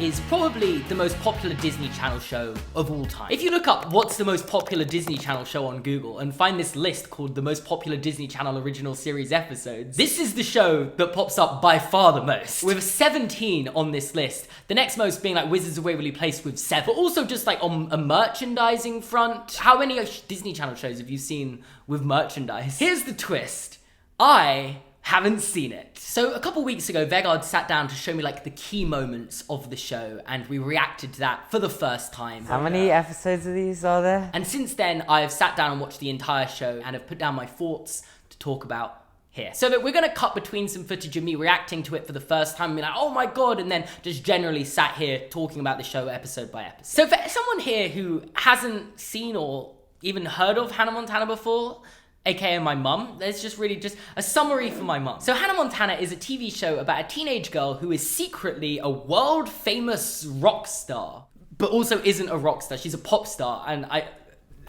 is probably the most popular Disney Channel show of all time. If you look up what's the most popular Disney Channel show on Google and find this list called the most popular Disney Channel original series episodes, this is the show that pops up by far the most, with 17 on this list. The next most being like Wizards of Waverly Place with 7. But also just like on a merchandising front, how many Disney Channel shows have you seen with merchandise? Here's the twist. I haven't seen it. So a couple weeks ago, Vegard sat down to show me like the key moments of the show, and we reacted to that for the first time. How many episodes of these are there? And since then, I've sat down and watched the entire show and have put down my thoughts to talk about here. So that we're gonna cut between some footage of me reacting to it for the first time and be like, oh my god, and then just generally sat here talking about the show episode by episode. So for someone here who hasn't seen or even heard of Hannah Montana before, aka my mum, there's just really just a summary for my mum. So Hannah Montana is a TV show about a teenage girl who is secretly a world famous rock star, but also isn't a rock star. She's a pop star, and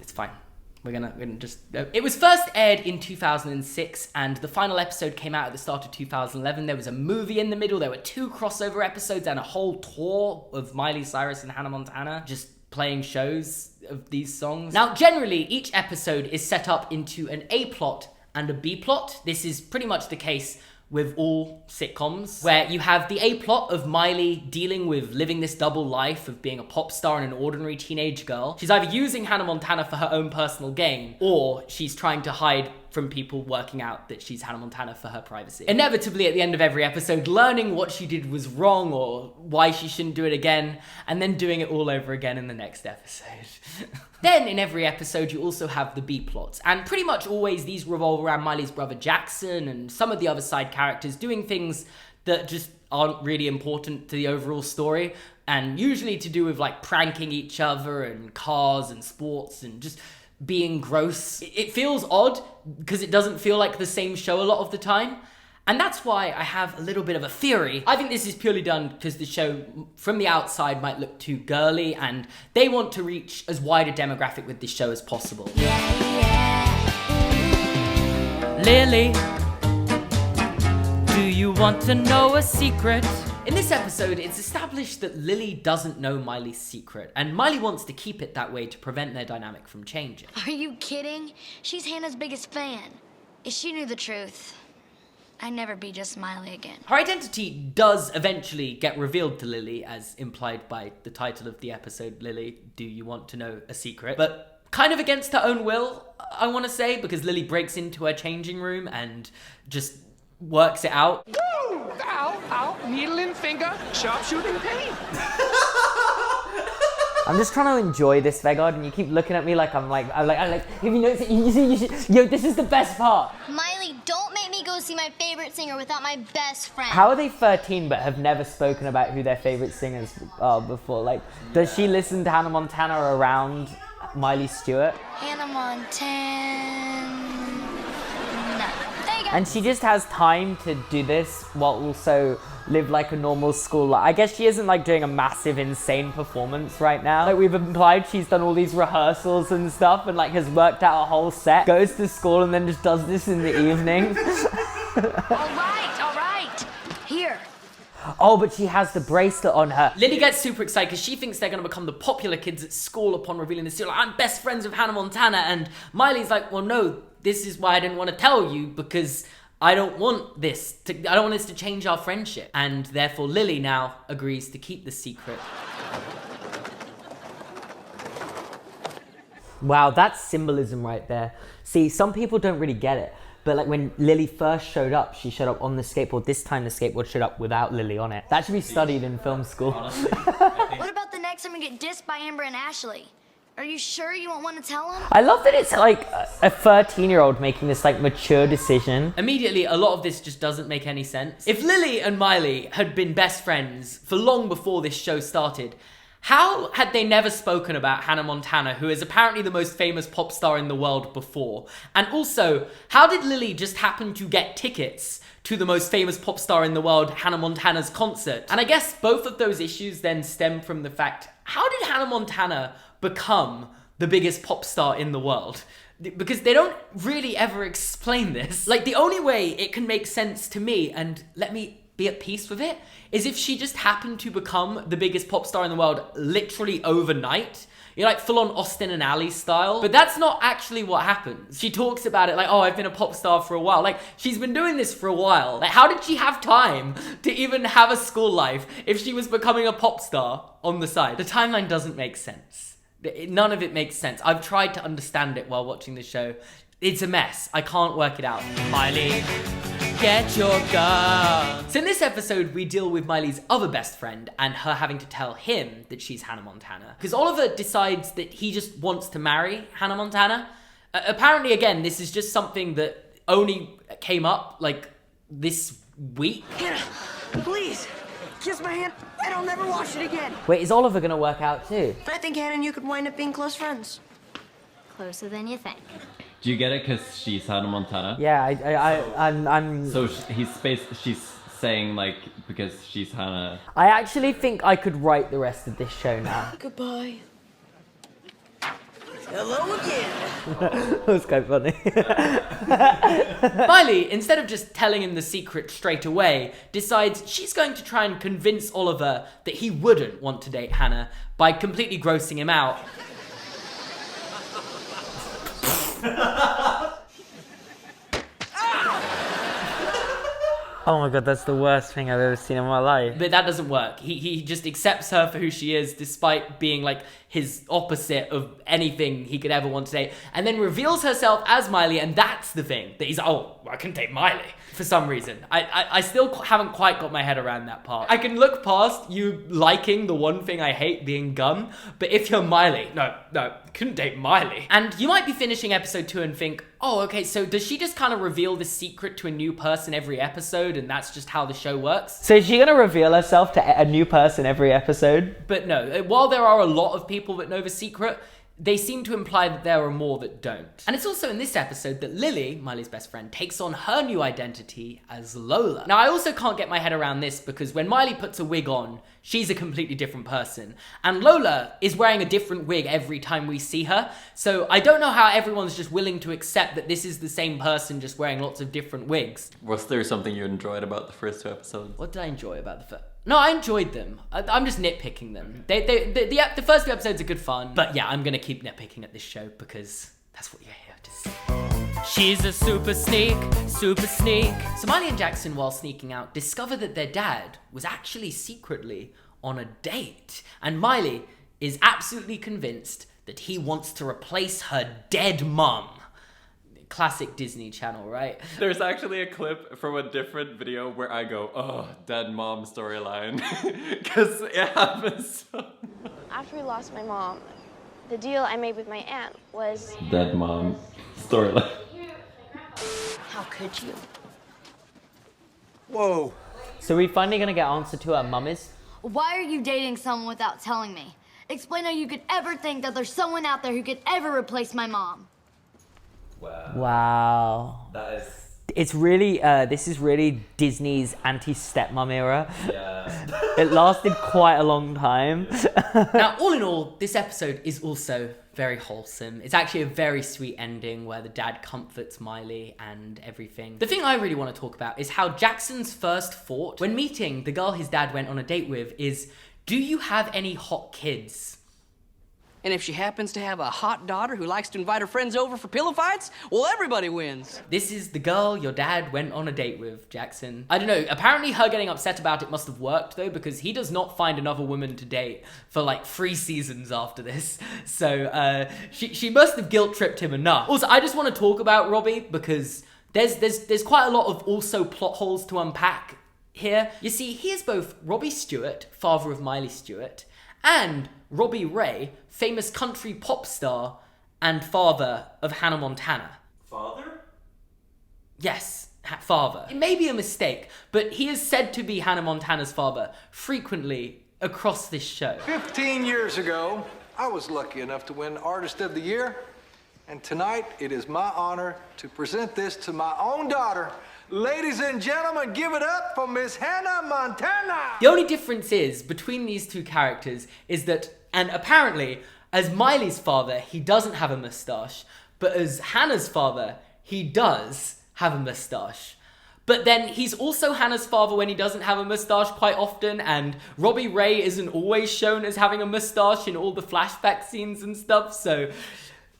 it's fine. We're gonna just... It was first aired in 2006, and the final episode came out at the start of 2011. There was a movie in the middle, there were 2 crossover episodes, and a whole tour of Miley Cyrus and Hannah Montana just playing shows of these songs. Now, generally, each episode is set up into an A plot and a B plot. This is pretty much the case with all sitcoms, where you have the A plot of Miley dealing with living this double life of being a pop star and an ordinary teenage girl. She's either using Hannah Montana for her own personal gain, or she's trying to hide from people working out that she's Hannah Montana for her privacy. Inevitably, at the end of every episode, learning what she did was wrong or why she shouldn't do it again, and then doing it all over again in the next episode. Then, in every episode, you also have the B plots, and pretty much always these revolve around Miley's brother Jackson and some of the other side characters doing things that just aren't really important to the overall story, and usually to do with like pranking each other and cars and sports and just being gross. It feels odd because it doesn't feel like the same show a lot of the time. And that's why I have a little bit of a theory. I think this is purely done because the show from the outside might look too girly, and they want to reach as wide a demographic with this show as possible. Lily, do you want to know a secret? In this episode, it's established that Lily doesn't know Miley's secret, and Miley wants to keep it that way to prevent their dynamic from changing. Are you kidding? She's Hannah's biggest fan. If she knew the truth, I'd never be just Miley again. Her identity does eventually get revealed to Lily, as implied by the title of the episode, Lily, do you want to know a secret? But kind of against her own will, I want to say, because Lily breaks into her changing room and just works it out. Ow, ow, needle in finger, sharpshooting pain. I'm just trying to enjoy this, Vegard, and you keep looking at me like I'm like, if you notice, you should, yo, this is the best part. Miley, don't make me go see my favorite singer without my best friend. How are they 13 but have never spoken about who their favorite singers are before? Like, does she listen to Hannah Montana around Miley Stewart? Hannah Montana. No. There you go. And she just has time to do this while also live like a normal school life. I guess she isn't like doing a massive insane performance right now. Like we've implied she's done all these rehearsals and stuff and like has worked out a whole set, goes to school and then just does this in the evening. All right. Here. Oh, but she has the bracelet on her. Lily gets super excited because she thinks they're going to become the popular kids at school upon revealing this. Like, I'm best friends with Hannah Montana, and Miley's like, well, no, this is why I didn't want to tell you, because I don't want this to change our friendship. And therefore Lily now agrees to keep the secret. Wow, that's symbolism right there. See, some people don't really get it. But like when Lily first showed up, she showed up on the skateboard. This time the skateboard showed up without Lily on it. That should be studied in film school. What about the next time we get dissed by Amber and Ashley? Are you sure you won't want to tell them? I love that it's like a 13-year-old making this like mature decision. Immediately, a lot of this just doesn't make any sense. If Lily and Miley had been best friends for long before this show started, how had they never spoken about Hannah Montana, who is apparently the most famous pop star in the world before? And also, how did Lily just happen to get tickets to the most famous pop star in the world, Hannah Montana's concert? And I guess both of those issues then stem from the fact, how did Hannah Montana become the biggest pop star in the world? Because they don't really ever explain this. Like, the only way it can make sense to me, and let me be at peace with it is if she just happened to become the biggest pop star in the world literally overnight. You know, like full on Austin and Ally style. But that's not actually what happens. She talks about it like, oh, I've been a pop star for a while. Like, she's been doing this for a while. Like, how did she have time to even have a school life if she was becoming a pop star on the side? The timeline doesn't make sense. None of it makes sense. I've tried to understand it while watching the show. It's a mess. I can't work it out. Miley, get your gun. So in this episode, we deal with Miley's other best friend and her having to tell him that she's Hannah Montana. Because Oliver decides that he just wants to marry Hannah Montana. Apparently, again, this is just something that only came up, like, this week. Hannah, please, kiss my hand and I'll never wash it again. Wait, is Oliver gonna work out too? I think Hannah and you could wind up being close friends. Closer than you think. Do you get it because she's Hannah Montana? Yeah, I'm. So she's saying like because she's Hannah. I actually think I could write the rest of this show now. Goodbye. Hello again. That was quite funny. Miley, instead of just telling him the secret straight away, decides she's going to try and convince Oliver that he wouldn't want to date Hannah by completely grossing him out. Oh my god, that's the worst thing I've ever seen in my life. But that doesn't work. He just accepts her for who she is, despite being like his opposite of anything he could ever want to date, and then reveals herself as Miley, and that's the thing that he's like, oh, I can date Miley for some reason. I still haven't quite got my head around that part. I can look past you liking the one thing I hate, being gum, but if you're Miley, no, couldn't date Miley. And you might be finishing episode 2 and think, oh, okay, so does she just kind of reveal the secret to a new person every episode, and that's just how the show works? So is she gonna reveal herself to a new person every episode? But no, while there are a lot of people that know the secret, they seem to imply that there are more that don't. And it's also in this episode that Lily, Miley's best friend, takes on her new identity as Lola. Now, I also can't get my head around this because when Miley puts a wig on, she's a completely different person. And Lola is wearing a different wig every time we see her. So I don't know how everyone's just willing to accept that this is the same person just wearing lots of different wigs. Was there something you enjoyed about the first 2 episodes? What did I enjoy about the first? No, I enjoyed them. I'm just nitpicking them. The first 2 episodes are good fun. But yeah, I'm gonna keep nitpicking at this show because that's what you're here to see. She's a super sneak, super sneak. So Miley and Jackson, while sneaking out, discover that their dad was actually secretly on a date. And Miley is absolutely convinced that he wants to replace her dead mum. Classic Disney Channel, right? There's actually a clip from a different video where I go, oh, dead mom storyline. Because it happens so much. After we lost my mom, the deal I made with my aunt was... Dead mom storyline. How could you? Whoa. So we finally gonna get answer to her mummies? Why are you dating someone without telling me? Explain how you could ever think that there's someone out there who could ever replace my mom. Wow. That is... It's really, this is really Disney's anti-stepmom era. Yeah. It lasted quite a long time. Now, all in all, this episode is also very wholesome. It's actually a very sweet ending where the dad comforts Miley and everything. The thing I really want to talk about is how Jackson's first thought when meeting the girl his dad went on a date with is, do you have any hot kids? And if she happens to have a hot daughter who likes to invite her friends over for pillow fights, well, everybody wins. This is the girl your dad went on a date with, Jackson. I don't know, apparently her getting upset about it must have worked though, because he does not find another woman to date for like 3 seasons after this. So she must have guilt-tripped him enough. Also, I just want to talk about Robbie because there's quite a lot of also plot holes to unpack here. You see, he is both Robbie Stewart, father of Miley Stewart, and Robbie Ray, famous country pop star and father of Hannah Montana. Father? Yes, father. It may be a mistake, but he is said to be Hannah Montana's father frequently across this show. 15 years ago, I was lucky enough to win Artist of the Year. And tonight, it is my honor to present this to my own daughter. Ladies and gentlemen, give it up for Miss Hannah Montana! The only difference is, between these two characters, is that, and apparently, as Miley's father, he doesn't have a moustache, but as Hannah's father, he does have a moustache. But then he's also Hannah's father when he doesn't have a mustache quite often, and Robbie Ray isn't always shown as having a mustache in all the flashback scenes and stuff, so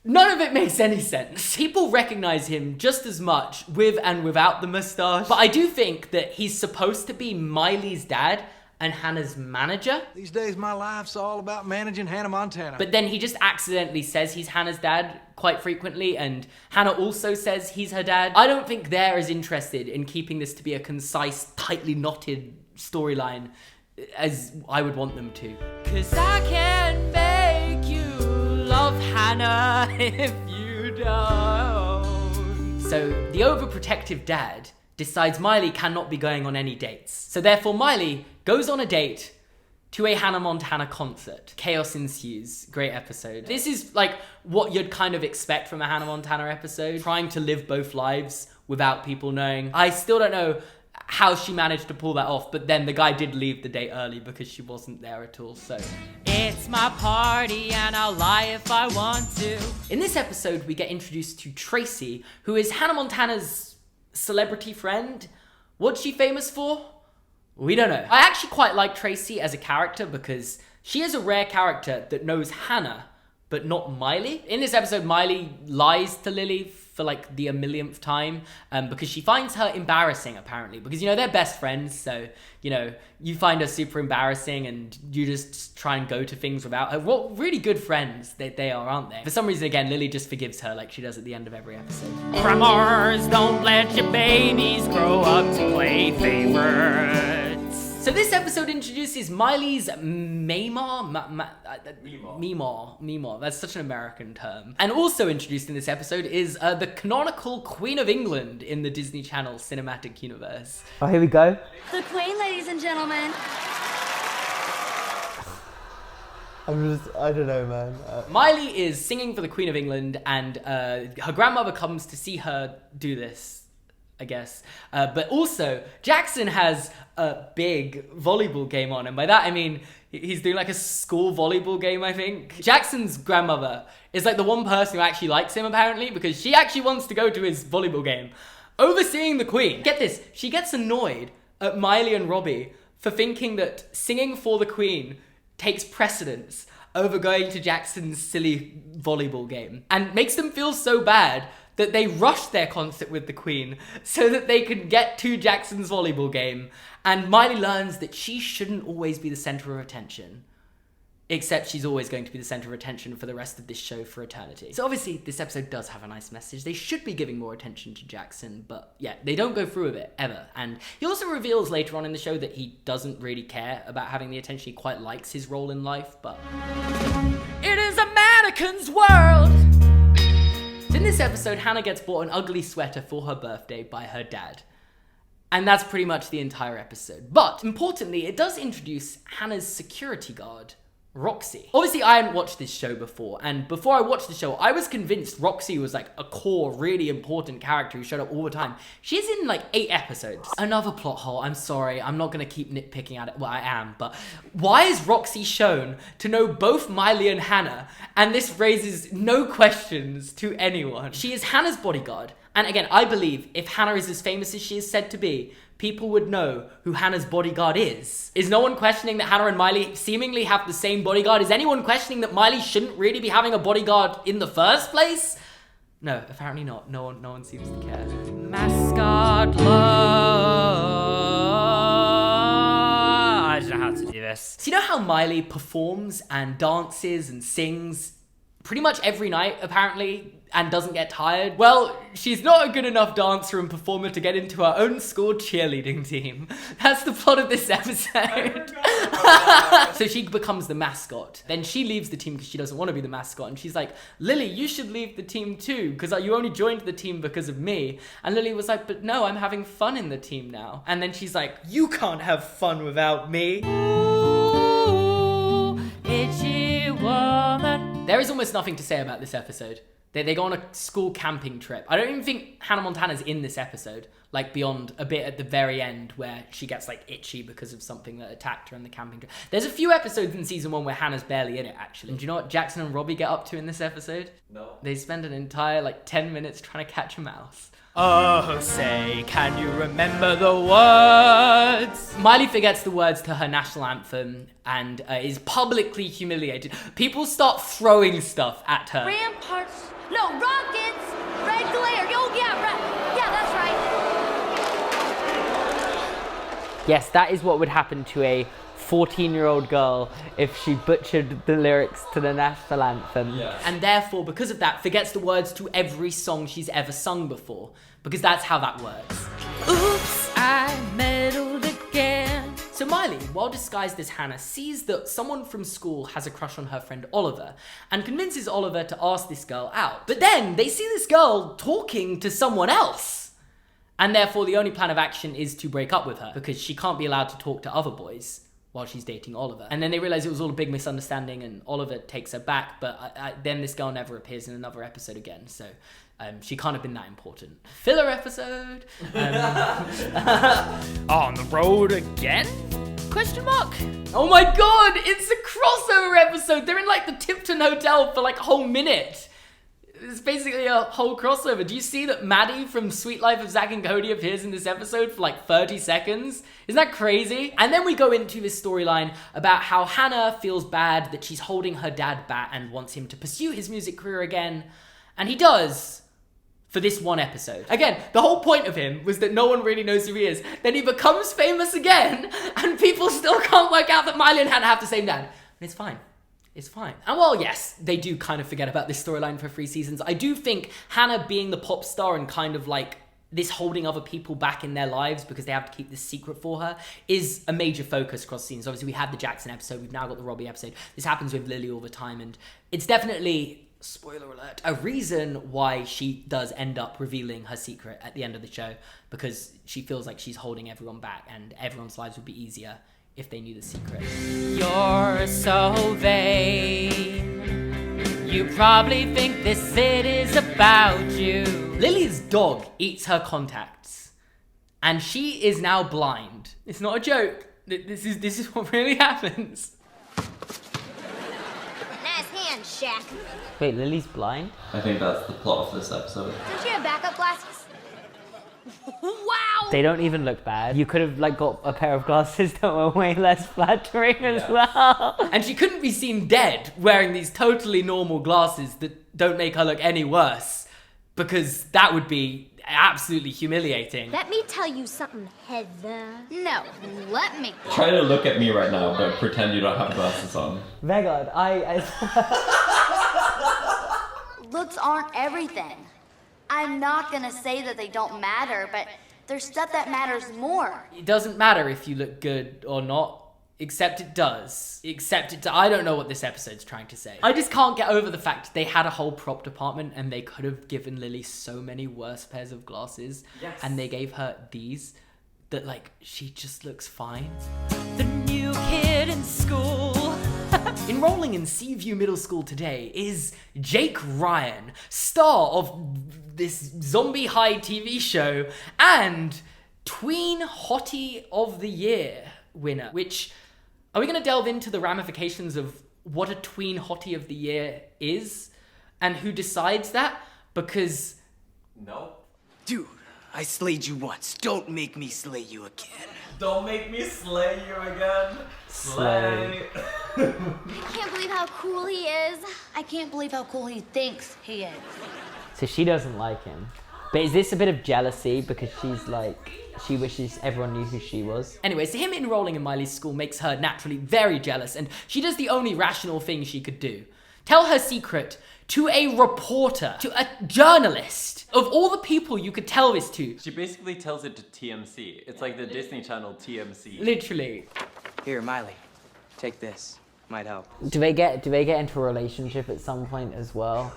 none of it makes any sense. People recognize him just as much with and without the mustache, but I do think that he's supposed to be Miley's dad and Hannah's manager. These days, my life's all about managing Hannah Montana. But then he just accidentally says he's Hannah's dad quite frequently, and Hannah also says he's her dad. I don't think they're as interested in keeping this to be a concise, tightly knotted storyline as I would want them to. 'Cause I can make you love Hannah if you don't. So the overprotective dad decides Miley cannot be going on any dates. So therefore Miley goes on a date to a Hannah Montana concert. Chaos ensues. Great episode. This is like what you'd kind of expect from a Hannah Montana episode. Trying to live both lives without people knowing. I still don't know how she managed to pull that off, but then the guy did leave the date early because she wasn't there at all, so. It's my party and I'll lie if I want to. In this episode, we get introduced to Tracy, who is Hannah Montana's celebrity friend. What's she famous for? We don't know. I actually quite like Tracy as a character because she is a rare character that knows Hannah, but not Miley. In this episode, Miley lies to Lily for like the 1,000,000th time because she finds her embarrassing, apparently. Because, you know, they're best friends, so, you know, you find her super embarrassing and you just try and go to things without her. What really good friends they are, aren't they? For some reason, again, Lily just forgives her like she does at the end of every episode. Grandmas, don't let your babies grow up to play favorites. So this episode introduces Miley's Meemaw. That's such an American term. And also introduced in this episode is the canonical Queen of England in the Disney Channel cinematic universe. Oh, here we go. The Queen, ladies and gentlemen. I don't know, man. Miley is singing for the Queen of England, and her grandmother comes to see her do this, I guess. But also, Jackson has a big volleyball game on, and by that I mean he's doing like a school volleyball game, I think. Jackson's grandmother is like the one person who actually likes him, apparently, because she actually wants to go to his volleyball game, overseeing the Queen. Get this, she gets annoyed at Miley and Robbie for thinking that singing for the Queen takes precedence over going to Jackson's silly volleyball game, and makes them feel so bad that they rushed their concert with the Queen so that they could get to Jackson's volleyball game. And Miley learns that she shouldn't always be the center of attention, except she's always going to be the center of attention for the rest of this show for eternity. So obviously this episode does have a nice message. They should be giving more attention to Jackson, but yeah, they don't go through with it ever. And he also reveals later on in the show that he doesn't really care about having the attention. He quite likes his role in life, but it is a mannequin's world. In this episode, Hannah gets bought an ugly sweater for her birthday by her dad. And that's pretty much the entire episode. But, importantly, it does introduce Hannah's security guard, Roxy. Obviously, I hadn't watched this show before, and before I watched the show, I was convinced Roxy was like a core, really important character who showed up all the time. She's in like 8 episodes. Another plot hole, I'm sorry, I'm not gonna keep nitpicking at it, well, I am, but why is Roxy shown to know both Miley and Hannah, and this raises no questions to anyone? She is Hannah's bodyguard, and again, I believe if Hannah is as famous as she is said to be, people would know who Hannah's bodyguard is. Is no one questioning that Hannah and Miley seemingly have the same bodyguard? Is anyone questioning that Miley shouldn't really be having a bodyguard in the first place? No, apparently not. No one seems to care. Mascot love. I don't know how to do this. So you know how Miley performs and dances and sings pretty much every night, apparently, and doesn't get tired? Well, she's not a good enough dancer and performer to get into her own school cheerleading team. That's the plot of this episode. So she becomes the mascot. Then she leaves the team because she doesn't want to be the mascot. And she's like, Lily, you should leave the team too, because you only joined the team because of me. And Lily was like, but no, I'm having fun in the team now. And then she's like, you can't have fun without me. Ooh, itchy woman. There is almost nothing to say about this episode. They go on a school camping trip. I don't even think Hannah Montana's in this episode. like beyond a bit at the very end where she gets like itchy because of something that attacked her in the camping trip. There's a few episodes in season 1 where Hannah's barely in it, actually. And do you know what Jackson and Robbie get up to in this episode? No. They spend an entire like 10 minutes trying to catch a mouse. Oh, say, can you remember the words? Miley forgets the words to her national anthem and is publicly humiliated. People start throwing stuff at her. Ramparts. No, rockets. Red glare. Oh, yeah, right. Yeah, that's right. Yes, that is what would happen to a 14-year-old girl if she butchered the lyrics to the national anthem. Yeah. And therefore, because of that, forgets the words to every song she's ever sung before. Because that's how that works. Oops, I meddled again. So Miley, while disguised as Hannah, sees that someone from school has a crush on her friend Oliver and convinces Oliver to ask this girl out. But then they see this girl talking to someone else. And therefore the only plan of action is to break up with her because she can't be allowed to talk to other boys while she's dating Oliver. And then they realize it was all a big misunderstanding and Oliver takes her back, but then this girl never appears in another episode again, so she can't have been that important. Filler episode. On the road again? Question mark? Oh my god, it's a crossover episode! They're in like the Tipton Hotel for like a whole minute. It's basically a whole crossover. Do you see that Maddie from Sweet Life of Zack and Cody appears in this episode for like 30 seconds? Isn't that crazy? And then we go into this storyline about how Hannah feels bad that she's holding her dad back and wants him to pursue his music career again. And he does. For this one episode. Again, the whole point of him was that no one really knows who he is. Then he becomes famous again, and people still can't work out that Miley and Hannah have the same dad. And it's fine. It's fine. And while, yes, they do kind of forget about this storyline for 3 seasons, I do think Hannah being the pop star and kind of like this holding other people back in their lives because they have to keep this secret for her is a major focus across seasons. Obviously, we had the Jackson episode. We've now got the Robbie episode. This happens with Lily all the time, and it's definitely... spoiler alert, a reason why she does end up revealing her secret at the end of the show because she feels like she's holding everyone back and everyone's lives would be easier if they knew the secret. You're so vain. You probably think this city's about you. Lily's dog eats her contacts and she is now blind. It's not a joke. This is what really happens. Nice hand, Shaq. Wait, Lily's blind? I think that's the plot of this episode. Don't you have backup glasses? Wow! They don't even look bad. You could have like got a pair of glasses that were way less flattering as well. And she couldn't be seen dead wearing these totally normal glasses that don't make her look any worse because that would be absolutely humiliating. Let me tell you something, Heather. No, let me. Try to look at me right now, but pretend you don't have glasses on. Vegard, Looks aren't everything. I'm not gonna say that they don't matter, but there's stuff that matters more. It doesn't matter if you look good or not, except it does. I don't know what this episode's trying to say. I just can't get over the fact they had a whole prop department and they could have given Lily so many worse pairs of glasses. Yes. And they gave her these that like, she just looks fine. The new kid in school. Enrolling in Seaview Middle School today is Jake Ryan, star of this zombie high TV show and Tween Hottie of the Year winner, which, are we going to delve into the ramifications of what a Tween Hottie of the Year is and who decides that? Because... No. Dude, I slayed you once. Don't make me slay you again. Don't make me slay you again. Slay. I can't believe how cool he is. I can't believe how cool he thinks he is. So she doesn't like him. But is this a bit of jealousy because she's like, she wishes everyone knew who she was? Anyway, so him enrolling in Miley's school makes her naturally very jealous, and she does the only rational thing she could do. Tell her secret to a reporter, to a journalist. Of all the people you could tell this to. She basically tells it to TMC. It's like the Disney Channel TMC. Literally. Here, Miley, take this. Might help. Do they get into a relationship at some point as well?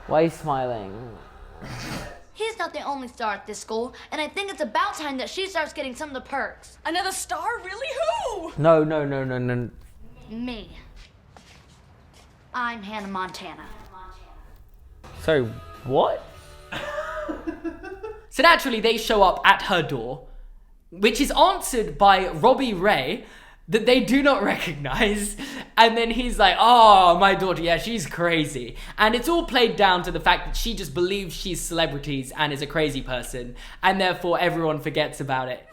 Why are you smiling? He's not the only star at this school, and I think it's about time that she starts getting some of the perks. Another star? Really? Who? No. Me. I'm Hannah Montana. Sorry, what? So naturally, they show up at her door, which is answered by Robbie Ray, that they do not recognize. And then he's like, oh, my daughter, yeah, she's crazy. And it's all played down to the fact that she just believes she's celebrities and is a crazy person. And therefore, everyone forgets about it.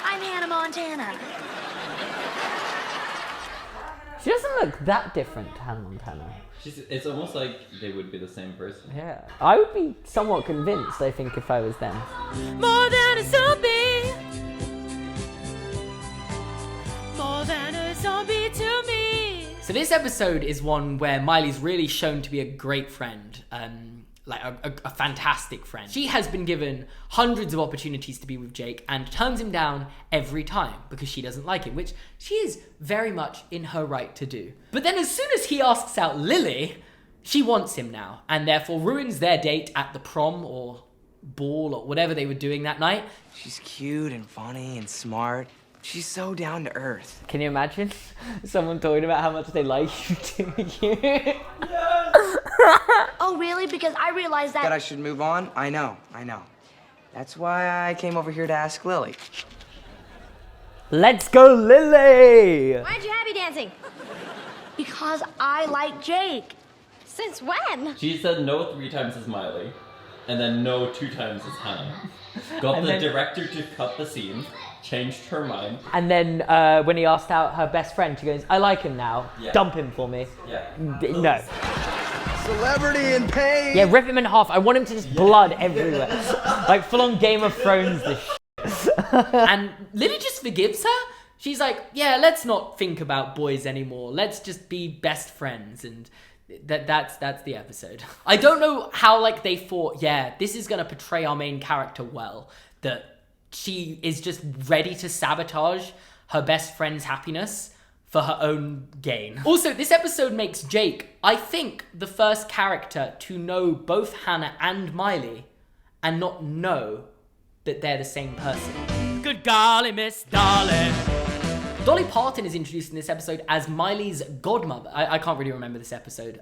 I'm Hannah Montana. She doesn't look that different to Hannah Montana. It's almost like they would be the same person. Yeah. I would be somewhat convinced, I think, if I was them. More than a zombie. More than a zombie to me. So this episode is one where Miley's really shown to be a great friend. Like a fantastic friend. She has been given hundreds of opportunities to be with Jake and turns him down every time because she doesn't like him, which she is very much in her right to do. But then as soon as he asks out Lily, she wants him now and therefore ruins their date at the prom or ball or whatever they were doing that night. She's cute and funny and smart. She's so down to earth. Can you imagine someone talking about how much they like you to you? Oh, really? Because I realized That I should move on? I know. That's why I came over here to ask Lily. Let's go, Lily! Why aren't you happy dancing? because I like Jake. Since when? She said no 3 times as Miley, and then no 2 times as Hannah. Got the director to cut the scene, changed her mind. And then when he asked out her best friend, she goes, I like him now. Yeah. Dump him for me. Yeah. No. Celebrity in pain. Yeah, rip him in half. I want him to just blood everywhere. Like full on Game of Thrones this And Lily just forgives her. She's like, yeah, let's not think about boys anymore. Let's just be best friends. And that's the episode. I don't know how like they thought, yeah, this is gonna portray our main character well. That she is just ready to sabotage her best friend's happiness for her own gain. Also, this episode makes Jake, I think, the first character to know both Hannah and Miley and not know that they're the same person. Good golly, Miss Darling. Dolly Parton is introduced in this episode as Miley's godmother. I can't really remember this episode.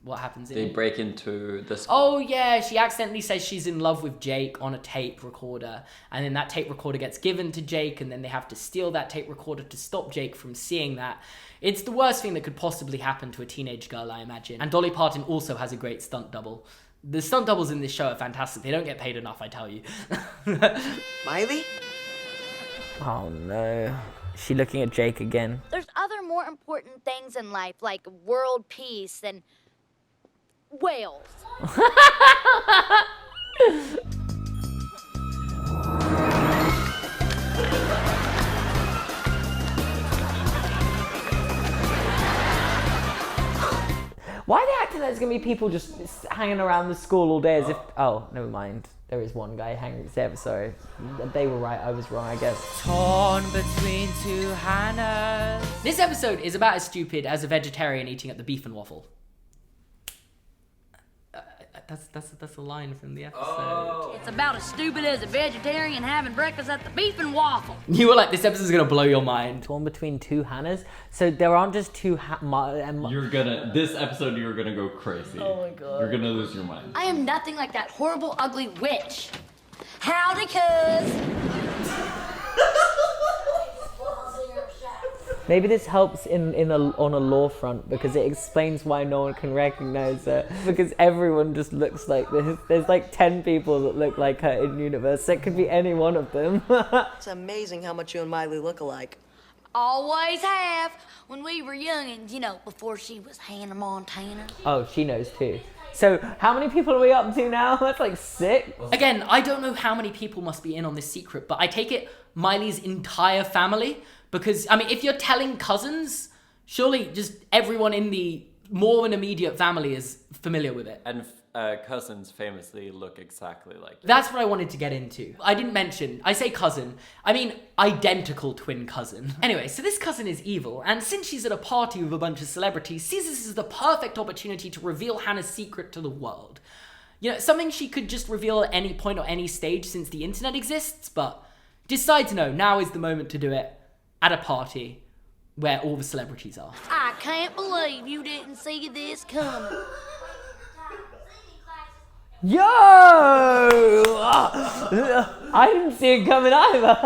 What happens in They it? break into the school. Oh yeah, she accidentally says she's in love with Jake on a tape recorder, and then that tape recorder gets given to Jake, and then they have to steal that tape recorder to stop Jake from seeing that. It's the worst thing that could possibly happen to a teenage girl, I imagine. And Dolly Parton also has a great stunt double. The stunt doubles in this show are fantastic. They don't get paid enough, I tell you. Miley? Oh no. Is she looking at Jake again? There's other more important things in life, like world peace and whales. Why are they acting like there's going to be people just hanging around the school all day as if... Oh, never mind. There is one guy hanging there, sorry. They were right, I was wrong, I guess. Torn between 2 Hannahs. This episode is about as stupid as a vegetarian eating at the Beef and Waffle. That's a line from the episode. It's about as stupid as a vegetarian having breakfast at the Beef and Waffle. You were like, this episode's gonna blow your mind. Torn between 2 Hannahs? So there aren't just 2 This episode you're gonna go crazy. Oh my God. You're gonna lose your mind. I am nothing like that horrible, ugly witch. Howdy, cuz. Maybe this helps on a law front because it explains why no one can recognize her. Because everyone just looks like this. There's like 10 people that look like her in universe. It could be any one of them. It's amazing how much you and Miley look alike. Always have. When we were youngins, you know, before she was Hannah Montana. Oh, she knows too. So how many people are we up to now? That's like 6. Again, I don't know how many people must be in on this secret, but I take it Miley's entire family. Because, I mean, if you're telling cousins, surely just everyone in the more than immediate family is familiar with it. And cousins famously look exactly like That's what I wanted to get into. I didn't mention, I say cousin, I mean identical twin cousin. Anyway, so this cousin is evil, and since she's at a party with a bunch of celebrities, sees this as the perfect opportunity to reveal Hannah's secret to the world. You know, something she could just reveal at any point or any stage since the internet exists, but decides no, now is the moment to do it. At a party where all the celebrities are. I can't believe you didn't see this coming. Yo! I didn't see it coming either.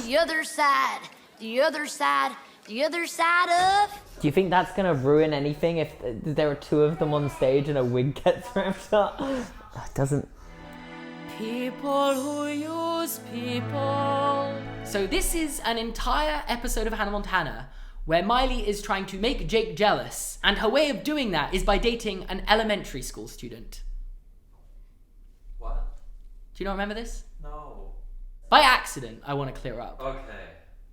The other side, the other side, the other side of... Do you think that's gonna ruin anything if there are two of them on stage and a wig gets ripped up? It doesn't. People who use people. So this is an entire episode of Hannah Montana where Miley is trying to make Jake jealous, and her way of doing that is by dating an elementary school student. What? Do you not remember this? No. By accident, I want to clear up. Okay.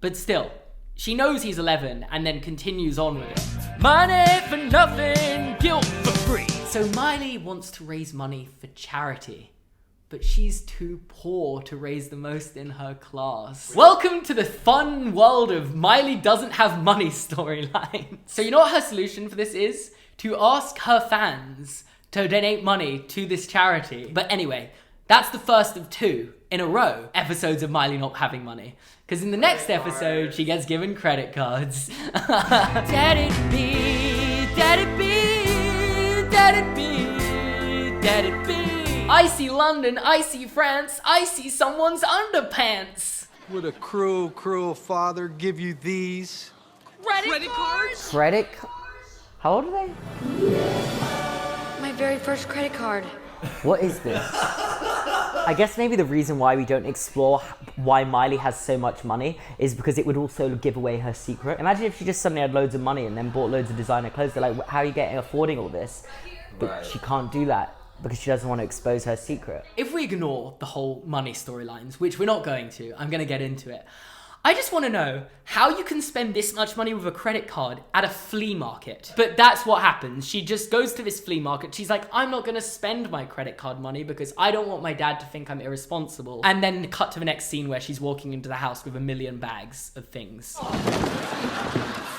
But still, she knows he's 11 and then continues on with it. Money for nothing, guilt for free. So Miley wants to raise money for charity, but she's too poor to raise the most in her class. Welcome to the fun world of Miley doesn't have money storyline. So you know what her solution for this is? To ask her fans to donate money to this charity. But anyway, that's the first of 2 in a row episodes of Miley not having money. Because in the next episode, she gets given credit cards. Daddy be, daddy be, daddy be, daddy be. I see London, I see France, I see someone's underpants. Would a cruel, cruel father give you these? Credit cards? Credit? How old are they? My very first credit card. What is this? I guess maybe the reason why we don't explore why Miley has so much money is because it would also give away her secret. Imagine if she just suddenly had loads of money and then bought loads of designer clothes. They're like, how are you affording all this? But she can't do that because she doesn't want to expose her secret. If we ignore the whole money storylines, which we're not going to, I'm going to get into it. I just want to know how you can spend this much money with a credit card at a flea market. But that's what happens. She just goes to this flea market. She's like, I'm not going to spend my credit card money because I don't want my dad to think I'm irresponsible. And then cut to the next scene where she's walking into the house with 1 million bags of things.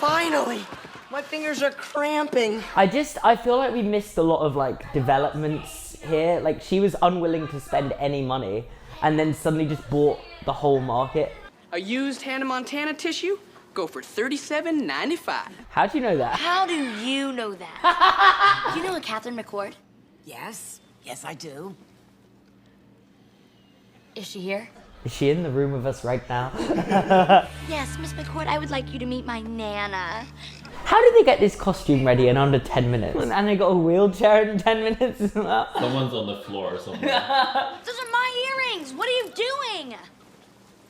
Finally! My fingers are cramping. I feel like we missed a lot of like developments here. Like she was unwilling to spend any money and then suddenly just bought the whole market. A used Hannah Montana tissue? Go for $37.95. How do you know that? How do you know that? Do you know a Catherine McCord? Yes, yes I do. Is she here? Is she in the room with us right now? Yes, Miss McCord, I would like you to meet my Nana. How did they get this costume ready in under 10 minutes? And they got a wheelchair in 10 minutes as well? Someone's on the floor or something. Those are my earrings! What are you doing?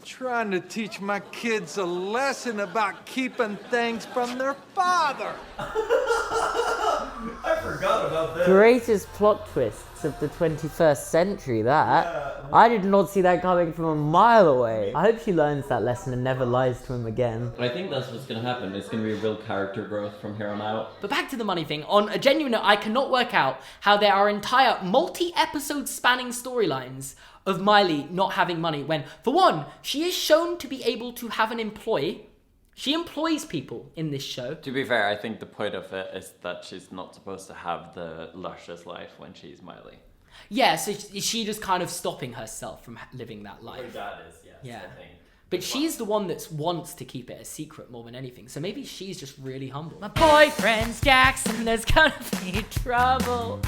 Trying to teach my kids a lesson about keeping things from their father. I forgot about that. Greatest plot twists of the 21st century, that. I did not see that coming from a mile away. I hope she learns that lesson and never lies to him again. I think that's what's gonna happen. It's gonna be real character growth from here on out. But back to the money thing. On a genuine note, I cannot work out how there are entire multi-episode spanning storylines of Miley not having money when, for one, she is shown to be able to have an employee. She employs people in this show. To be fair, I think the point of it is that she's not supposed to have the luscious life when she's Miley. Yeah, so she just kind of stopping herself from living that life. Her dad is, Yeah. stopping. But she's the one that wants to keep it a secret more than anything. So maybe she's just really humble. My boyfriend's Jackson, there's gonna be trouble.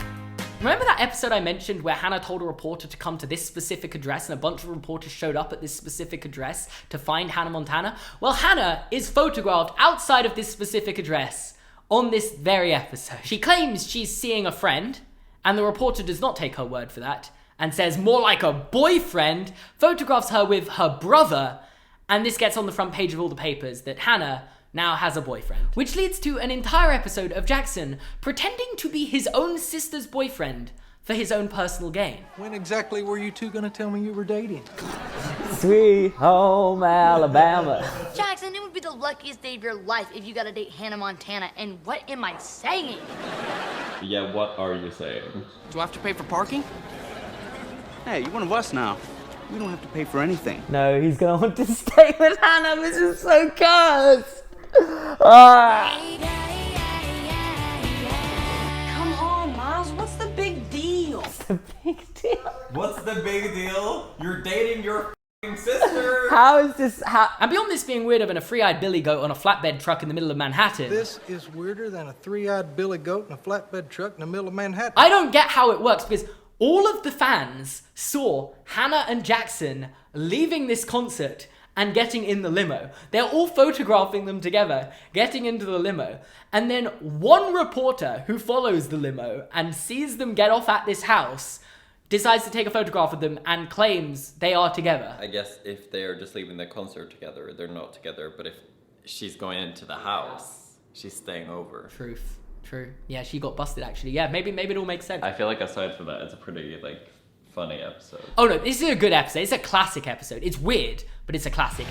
Remember that episode I mentioned where Hannah told a reporter to come to this specific address and a bunch of reporters showed up at this specific address to find Hannah Montana? Well, Hannah is photographed outside of this specific address on this very episode. She claims she's seeing a friend, and the reporter does not take her word for that and says more like a boyfriend, photographs her with her brother, and this gets on the front page of all the papers that Hannah now has a boyfriend. Which leads to an entire episode of Jackson pretending to be his own sister's boyfriend for his own personal gain. When exactly were you two gonna tell me you were dating? Sweet home Alabama. Jackson, it would be the luckiest day of your life if you got to date Hannah Montana. And what am I saying? Yeah, what are you saying? Do I have to pay for parking? Hey, you're one of us now. We don't have to pay for anything. No, he's gonna want to stay with Hannah. This is so cursed. Ah. Come on, Miles, what's the big deal? What's the big deal? What's the big deal? You're dating your sister. How is this? And beyond this being weirder than a three-eyed billy goat on a flatbed truck in the middle of Manhattan, This is weirder than a three-eyed billy goat in a flatbed truck in the middle of Manhattan. I don't get how it works because all of the fans saw Hannah and Jackson leaving this concert and getting in the limo. They're all photographing them together, getting into the limo. And then one reporter who follows the limo and sees them get off at this house decides to take a photograph of them and claims they are together. I guess if they're just leaving the concert together, they're not together. But if she's going into the house, she's staying over. Truth. True. Yeah, she got busted actually. Yeah, maybe it all makes sense. I feel like aside from that, it's a pretty funny episode. Oh no, this is a good episode. It's a classic episode. It's weird, but it's a classic.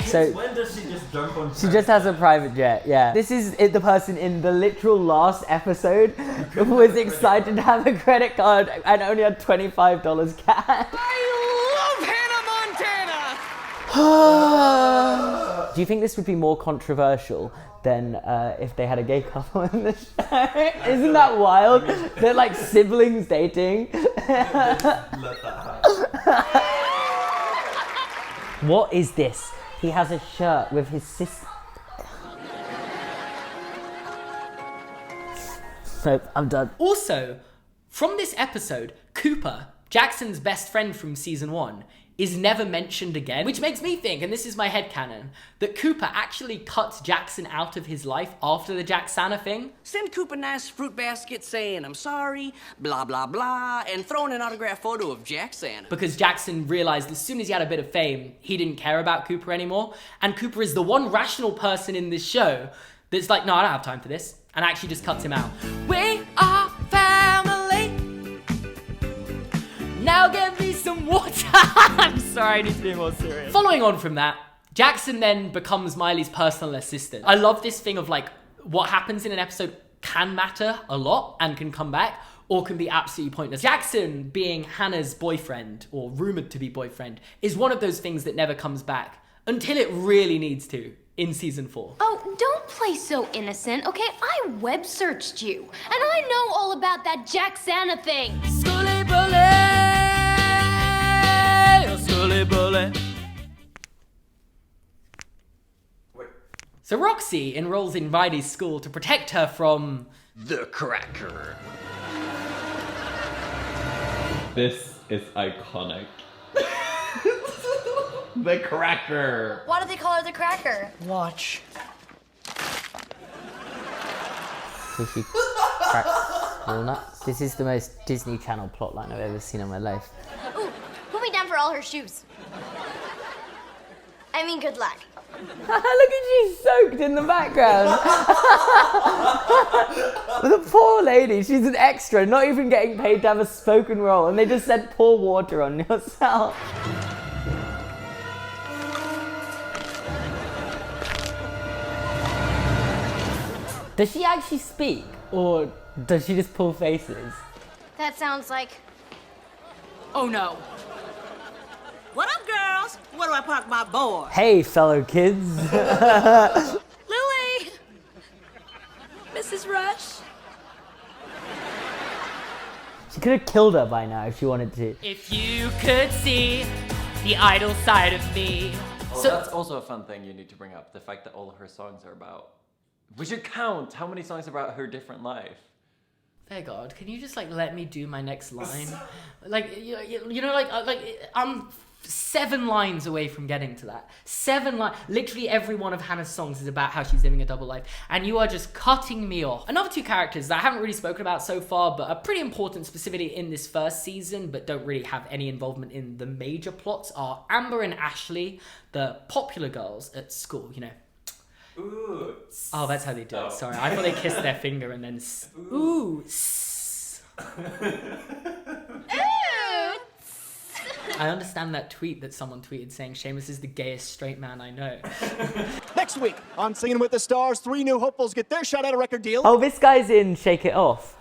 So when does she just jump on? She just has a private jet, yeah. This is the person in the literal last episode who was excited to have a credit card and only had $25 cash. I love Hannah Montana! Do you think this would be more controversial than if they had a gay couple in the show? Isn't that wild? They're like siblings dating. Let that happen. What is this? He has a shirt with his sister. Nope, I'm done. Also, from this episode, Cooper, Jackson's best friend from season 1, is never mentioned again, which makes me think, and this is my headcanon, that Cooper actually cuts Jackson out of his life after the Jacksana thing. Send Coop a nice fruit basket saying, I'm sorry, blah, blah, blah, and throwing an autographed photo of Jacksana. Because Jackson realized as soon as he had a bit of fame, he didn't care about Cooper anymore. And Cooper is the one rational person in this show that's like, no, I don't have time for this. And actually just cuts him out. We are family. Now give me some water. I'm sorry, I need to be more serious. Following on from that, Jackson then becomes Miley's personal assistant. I love this thing of what happens in an episode can matter a lot and can come back, or can be absolutely pointless. Jackson being Hannah's boyfriend, or rumored to be boyfriend, is one of those things that never comes back until it really needs to in season 4. Oh, don't play so innocent, okay? I web searched you, and I know all about that Jacksana thing. Scully bully, Scully bully. So Roxy enrolls in Riley's school to protect her from the Cracker. This is iconic. The Cracker. Why do they call her the Cracker? Watch. So she cracks walnuts. This is the most Disney Channel plotline I've ever seen in my life. Ooh, put me down for all her shoes. I mean, good luck. Look at you soaked in the background. The poor lady, she's an extra, not even getting paid to have a spoken role, and they just said pour water on yourself. Does she actually speak, or does she just pull faces? That sounds like... Oh no. What up, girls? Where do I park my board? Hey, fellow kids. Lily! Mrs. Rush? She could have killed her by now if she wanted to. If you could see the idle side of me. Well, that's also a fun thing you need to bring up. The fact that all of her songs are about... We should count how many songs are about her different life. Fair God, can you just let me do my next line? I'm 7 lines away from getting to that. 7 lines. Literally every one of Hannah's songs is about how she's living a double life, and you are just cutting me off. Another 2 characters that I haven't really spoken about so far, but are pretty important specifically in this first season, but don't really have any involvement in the major plots, are Amber and Ashley, the popular girls at school, Ooh. Oh, that's how they do it. Sorry, I thought they kissed their finger and then... Ooh. I understand that tweet that someone tweeted saying Seamus is the gayest straight man I know. Next week on Singing with the Stars, 3 new hopefuls get their shot at a record deal. Oh, this guy's in Shake It Off.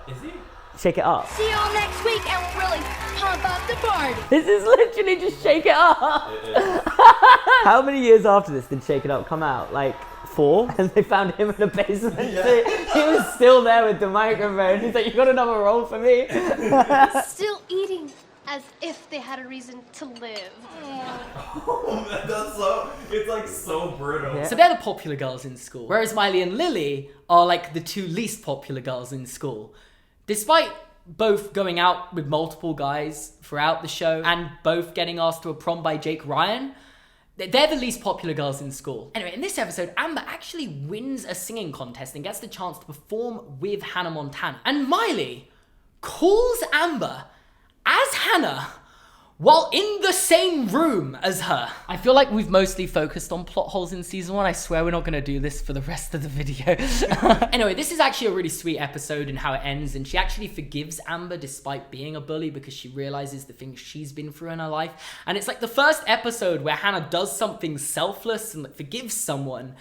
Is he? Shake It Up. See you all next week and we'll really pump up the party. This is literally just Shake It Up. It is. How many years after this did Shake It Up come out? 3 4 and they found him in the basement. So he was still there with the microphone. He's like, you got another role for me? Still eating as if they had a reason to live. That's so, it's like so brutal. So they're the popular girls in school, whereas Miley and Lily are like the 2 least popular girls in school. Despite both going out with multiple guys throughout the show and both getting asked to a prom by Jake Ryan, they're the least popular girls in school. Anyway, in this episode, Amber actually wins a singing contest and gets the chance to perform with Hannah Montana. And Miley calls Amber as Hannah while in the same room as her. I feel like we've mostly focused on plot holes in season 1. I swear we're not gonna do this for the rest of the video. Anyway, this is actually a really sweet episode in how it ends, and she actually forgives Amber despite being a bully because she realizes the things she's been through in her life. And it's like the first episode where Hannah does something selfless and like, forgives someone,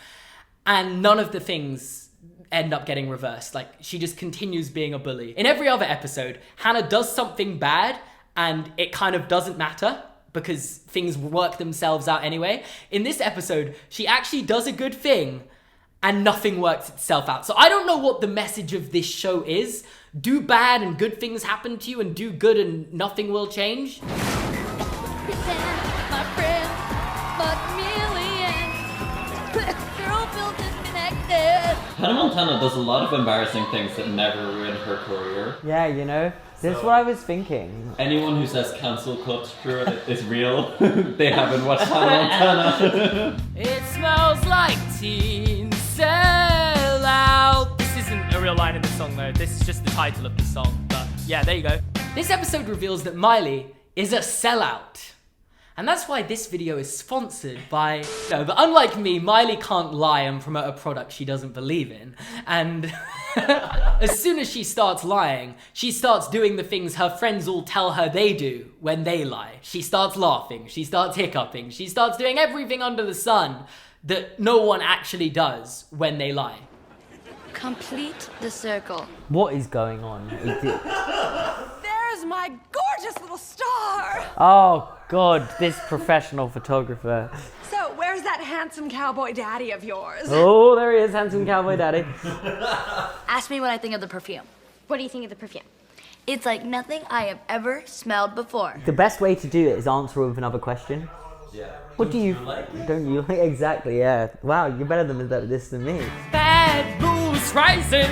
and none of the things end up getting reversed. Like, she just continues being a bully. In every other episode, Hannah does something bad and it kind of doesn't matter because things work themselves out anyway. In this episode, she actually does a good thing and nothing works itself out. So I don't know what the message of this show is. Do bad and good things happen to you, and do good and nothing will change. Hannah Montana does a lot of embarrassing things that never ruined her career. Yeah, you know, this is what I was thinking. Anyone who says cancel culture is real, they haven't watched Hannah Montana. It smells like teen sellout. This isn't a real line in the song though, this is just the title of the song, but yeah, there you go. This episode reveals that Miley is a sellout. And that's why this video is sponsored by... No, but unlike me, Miley can't lie and promote a product she doesn't believe in. And as soon as she starts lying, she starts doing the things her friends all tell her they do when they lie. She starts laughing, she starts hiccuping, she starts doing everything under the sun that no one actually does when they lie. Complete the circle. What is going on? There's my gorgeous little star. Oh God, this professional photographer. So, where's that handsome cowboy daddy of yours? Oh, there he is, handsome cowboy daddy. Ask me what I think of the perfume. What do you think of the perfume? It's like nothing I have ever smelled before. The best way to do it is answer with another question. Yeah. What do you like? Don't you like? Exactly, yeah. Wow, you're better than this than me. Bad Moose Rising!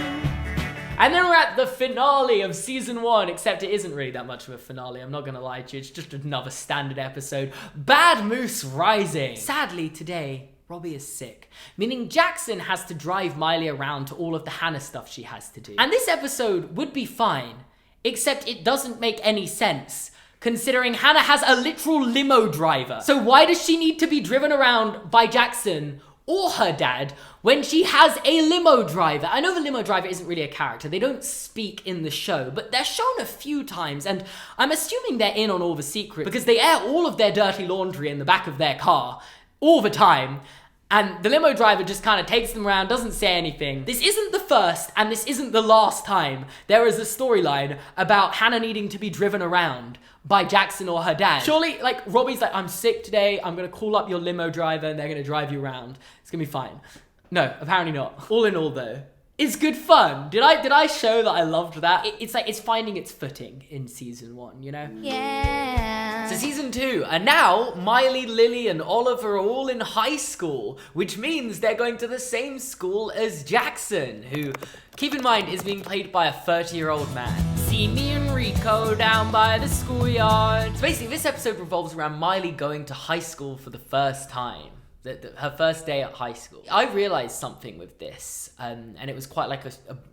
And then we're at the finale of season 1, except it isn't really that much of a finale, I'm not gonna lie to you, it's just another standard episode. Bad Moose Rising! Sadly today, Robbie is sick, meaning Jackson has to drive Miley around to all of the Hannah stuff she has to do. And this episode would be fine, except it doesn't make any sense, considering Hannah has a literal limo driver. So why does she need to be driven around by Jackson or her dad when she has a limo driver? I know the limo driver isn't really a character, they don't speak in the show, but they're shown a few times, and I'm assuming they're in on all the secrets because they air all of their dirty laundry in the back of their car all the time. And the limo driver just kind of takes them around, doesn't say anything. This isn't the first, and this isn't the last time there is a storyline about Hannah needing to be driven around by Jackson or her dad. Surely, like, Robbie's like, I'm sick today, I'm gonna call up your limo driver and they're gonna drive you around. It's gonna be fine. No, apparently not. All in all though, it's good fun. Did I show that I loved that? It's like, it's finding its footing in season 1, you know? Yeah. So season 2, and now Miley, Lily, and Oliver are all in high school, which means they're going to the same school as Jackson, who, keep in mind, is being played by a 30-year-old man. See me and Rico down by the schoolyard. So basically, this episode revolves around Miley going to high school for the first time. Her first day at high school. I realized something with this, and it was quite like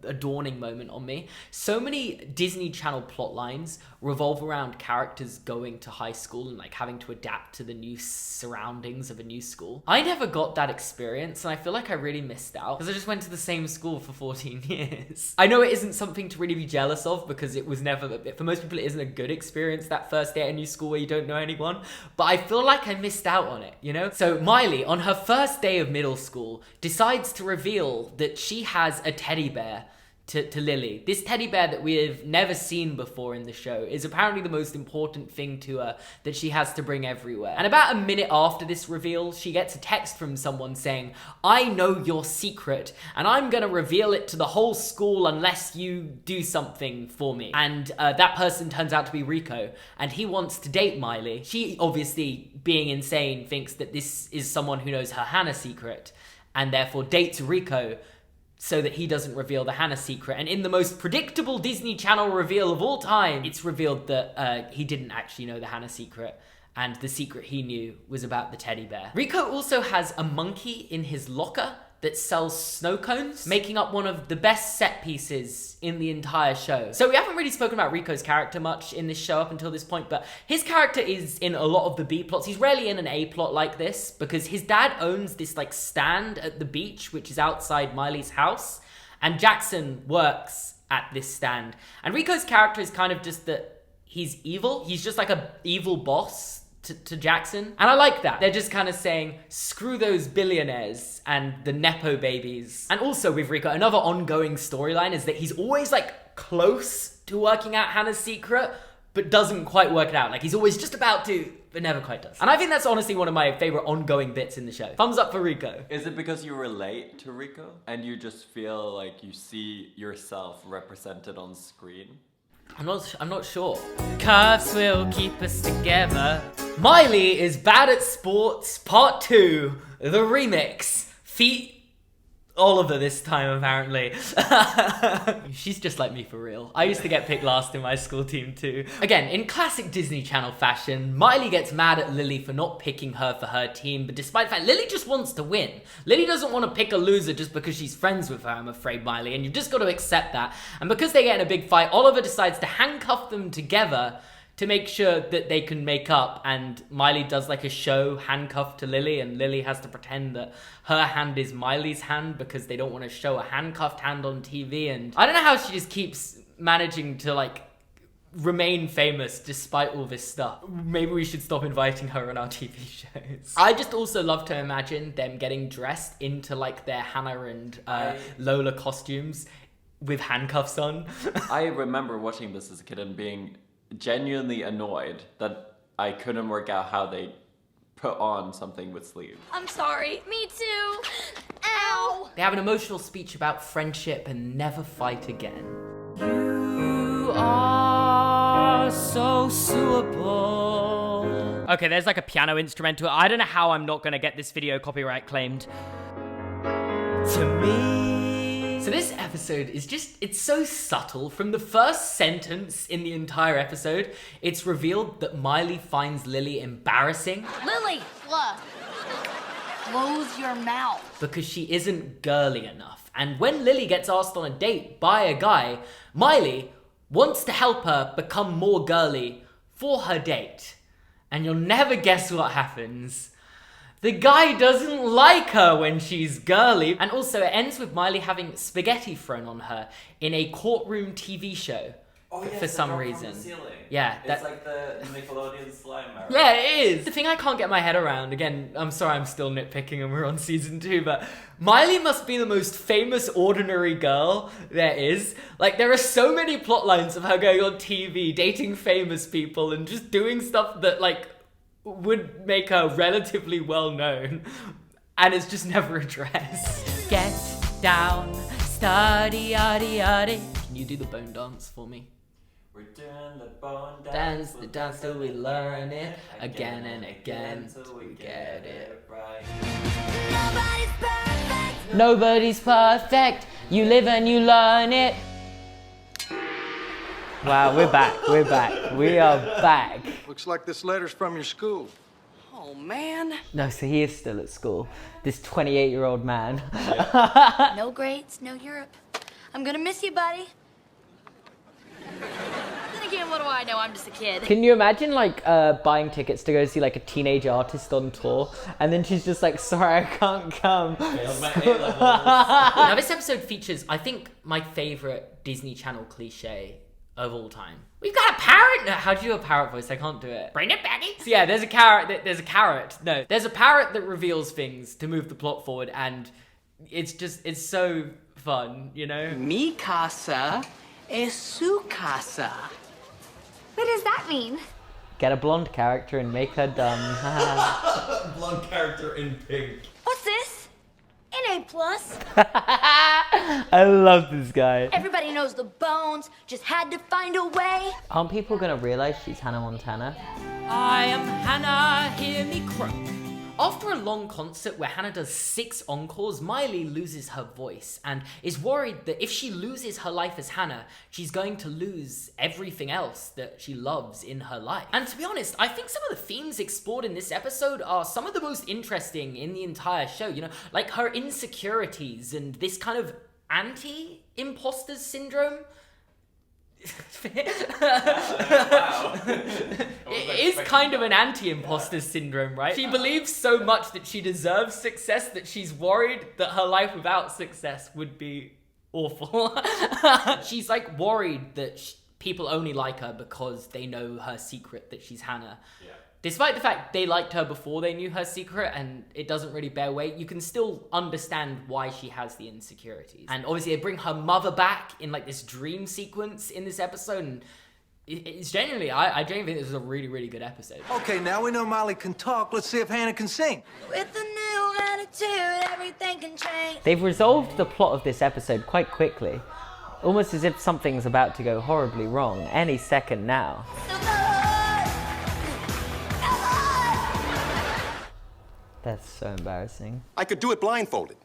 a dawning moment on me. So many Disney Channel plot lines revolve around characters going to high school and like having to adapt to the new surroundings of a new school. I never got that experience, and I feel like I really missed out because I just went to the same school for 14 years. I know it isn't something to really be jealous of because it was never, for most people it isn't a good experience that first day at a new school where you don't know anyone, but I feel like I missed out on it, you know? So Miley, on her first day of middle school, decides to reveal that she has a teddy bear to Lily. This teddy bear that we've never seen before in the show is apparently the most important thing to her that she has to bring everywhere. And about a minute after this reveal, she gets a text from someone saying, "I know your secret, and I'm gonna reveal it to the whole school unless you do something for me." And that person turns out to be Rico, and he wants to date Miley. She, obviously, being insane, thinks that this is someone who knows her Hannah secret, and therefore dates Rico, so that he doesn't reveal the Hannah secret. And in the most predictable Disney Channel reveal of all time, it's revealed that he didn't actually know the Hannah secret, and the secret he knew was about the teddy bear. Rico also has a monkey in his locker that sells snow cones, making up one of the best set pieces in the entire show. So we haven't really spoken about Rico's character much in this show up until this point, but his character is in a lot of the B plots. He's rarely in an A plot like this, because his dad owns this like stand at the beach, which is outside Miley's house, and Jackson works at this stand. And Rico's character is kind of just that he's evil. He's just like a evil boss to Jackson. And I like that. They're just kind of saying, screw those billionaires and the Nepo babies. And also with Rico, another ongoing storyline is that he's always like close to working out Hannah's secret, but doesn't quite work it out. Like he's always just about to, but never quite does. And I think that's honestly one of my favorite ongoing bits in the show. Thumbs up for Rico. Is it because you relate to Rico and you just feel like you see yourself represented on screen? I'm not sure. Curves will keep us together. Miley is bad at sports, part 2, the remix. Feet Oliver this time, apparently. She's just like me for real. I used to get picked last in my school team too. Again, in classic Disney Channel fashion, Miley gets mad at Lily for not picking her for her team, but despite the fact Lily just wants to win. Lily doesn't want to pick a loser just because she's friends with her, I'm afraid, Miley, and you've just got to accept that. And because they get in a big fight, Oliver decides to handcuff them together to make sure that they can make up, and Miley does like a show handcuffed to Lily, and Lily has to pretend that her hand is Miley's hand because they don't want to show a handcuffed hand on TV. And I don't know how she just keeps managing to like remain famous despite all this stuff. Maybe we should stop inviting her on our TV shows. I just also love to imagine them getting dressed into like their Hannah and Lola costumes with handcuffs on. I remember watching this as a kid and being genuinely annoyed that I couldn't work out how they put on something with sleeves. I'm sorry. Me too. Ow. They have an emotional speech about friendship and never fight again. You are so suable. Okay, there's like a piano instrumental. I don't know how I'm not gonna get this video copyright claimed. To me. So this episode is just, it's so subtle. From the first sentence in the entire episode, it's revealed that Miley finds Lily embarrassing. Lily! What? Close your mouth. Because she isn't girly enough. And when Lily gets asked on a date by a guy, Miley wants to help her become more girly for her date. And you'll never guess what happens. The guy doesn't like her when she's girly. And also it ends with Miley having spaghetti thrown on her in a courtroom TV show. Oh, yes, for some reason. Yeah, it's like the Nickelodeon slime marathon. Yeah, it is. The thing I can't get my head around, again, I'm sorry I'm still nitpicking and we're on season 2, but Miley must be the most famous ordinary girl there is. Like, there are so many plot lines of her going on TV, dating famous people, and just doing stuff that, like, would make her relatively well known, and it's just never addressed. Get down, study, yaddy, yaddy. Can you do the bone dance for me? We're doing the bone Dance the dance till we learn it again and again till we get it right. Nobody's perfect. Nobody's perfect. You live and you learn it. Wow, we're back. We're back. We are back. Looks like this letter's from your school. Oh, man. No, so he is still at school. This 28-year-old man. No grades, no Europe. I'm gonna miss you, buddy. Then again, what do I know? I'm just a kid. Can you imagine, like, buying tickets to go see, like, a teenage artist on tour, and then she's just like, sorry, I can't come. Now, this episode features, I think, my favorite Disney Channel cliche of all time. We've got a parrot! No, how do you do a parrot voice? I can't do it. Bring it back. So yeah, there's a parrot that reveals things to move the plot forward, and it's so fun, you know? Mi casa es su casa. What does that mean? Get a blonde character and make her dumb. Blonde character in pink. What's this? An A+. I love this guy. Everybody knows the bones, just had to find a way. Aren't people gonna realize she's Hannah Montana? I am Hannah, hear me croak. After a long concert where Hannah does 6 encores, Miley loses her voice and is worried that if she loses her life as Hannah, she's going to lose everything else that she loves in her life. And to be honest, I think some of the themes explored in this episode are some of the most interesting in the entire show, you know, like her insecurities and this kind of anti-imposter syndrome. It is kind of an anti-imposter syndrome, right? She believes so much that she deserves success that she's worried that her life without success would be awful. She's like worried that people only like her because they know her secret that she's Hannah. Yeah. Despite the fact they liked her before they knew her secret and it doesn't really bear weight, you can still understand why she has the insecurities. And obviously they bring her mother back in like this dream sequence in this episode, and it's genuinely, I genuinely think this is a really, really good episode. Okay, now we know Miley can talk. Let's see if Hannah can sing. With a new attitude, everything can change. They've resolved the plot of this episode quite quickly. Almost as if something's about to go horribly wrong any second now. That's so embarrassing. I could do it blindfolded.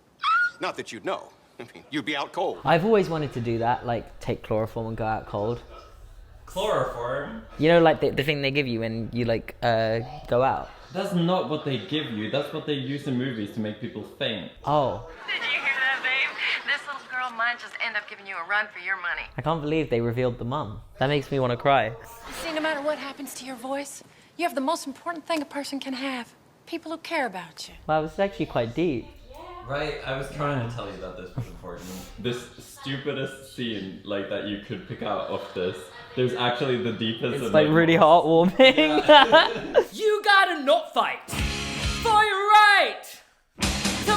Not that you'd know. I mean, you'd be out cold. I've always wanted to do that, like take chloroform and go out cold. Chloroform? You know, like the thing they give you when you like go out. That's not what they give you. That's what they use in movies to make people faint. Oh. Did you hear that, babe? This little girl might just end up giving you a run for your money. I can't believe they revealed the mum. That makes me want to cry. See, no matter what happens to your voice, you have the most important thing a person can have. People who care about you. Wow, this is actually quite deep. Right, I was trying to tell you that this was important. This stupidest scene, like, that you could pick out of this, there's actually the deepest... It's like really heartwarming. Yeah. You gotta not fight for your right to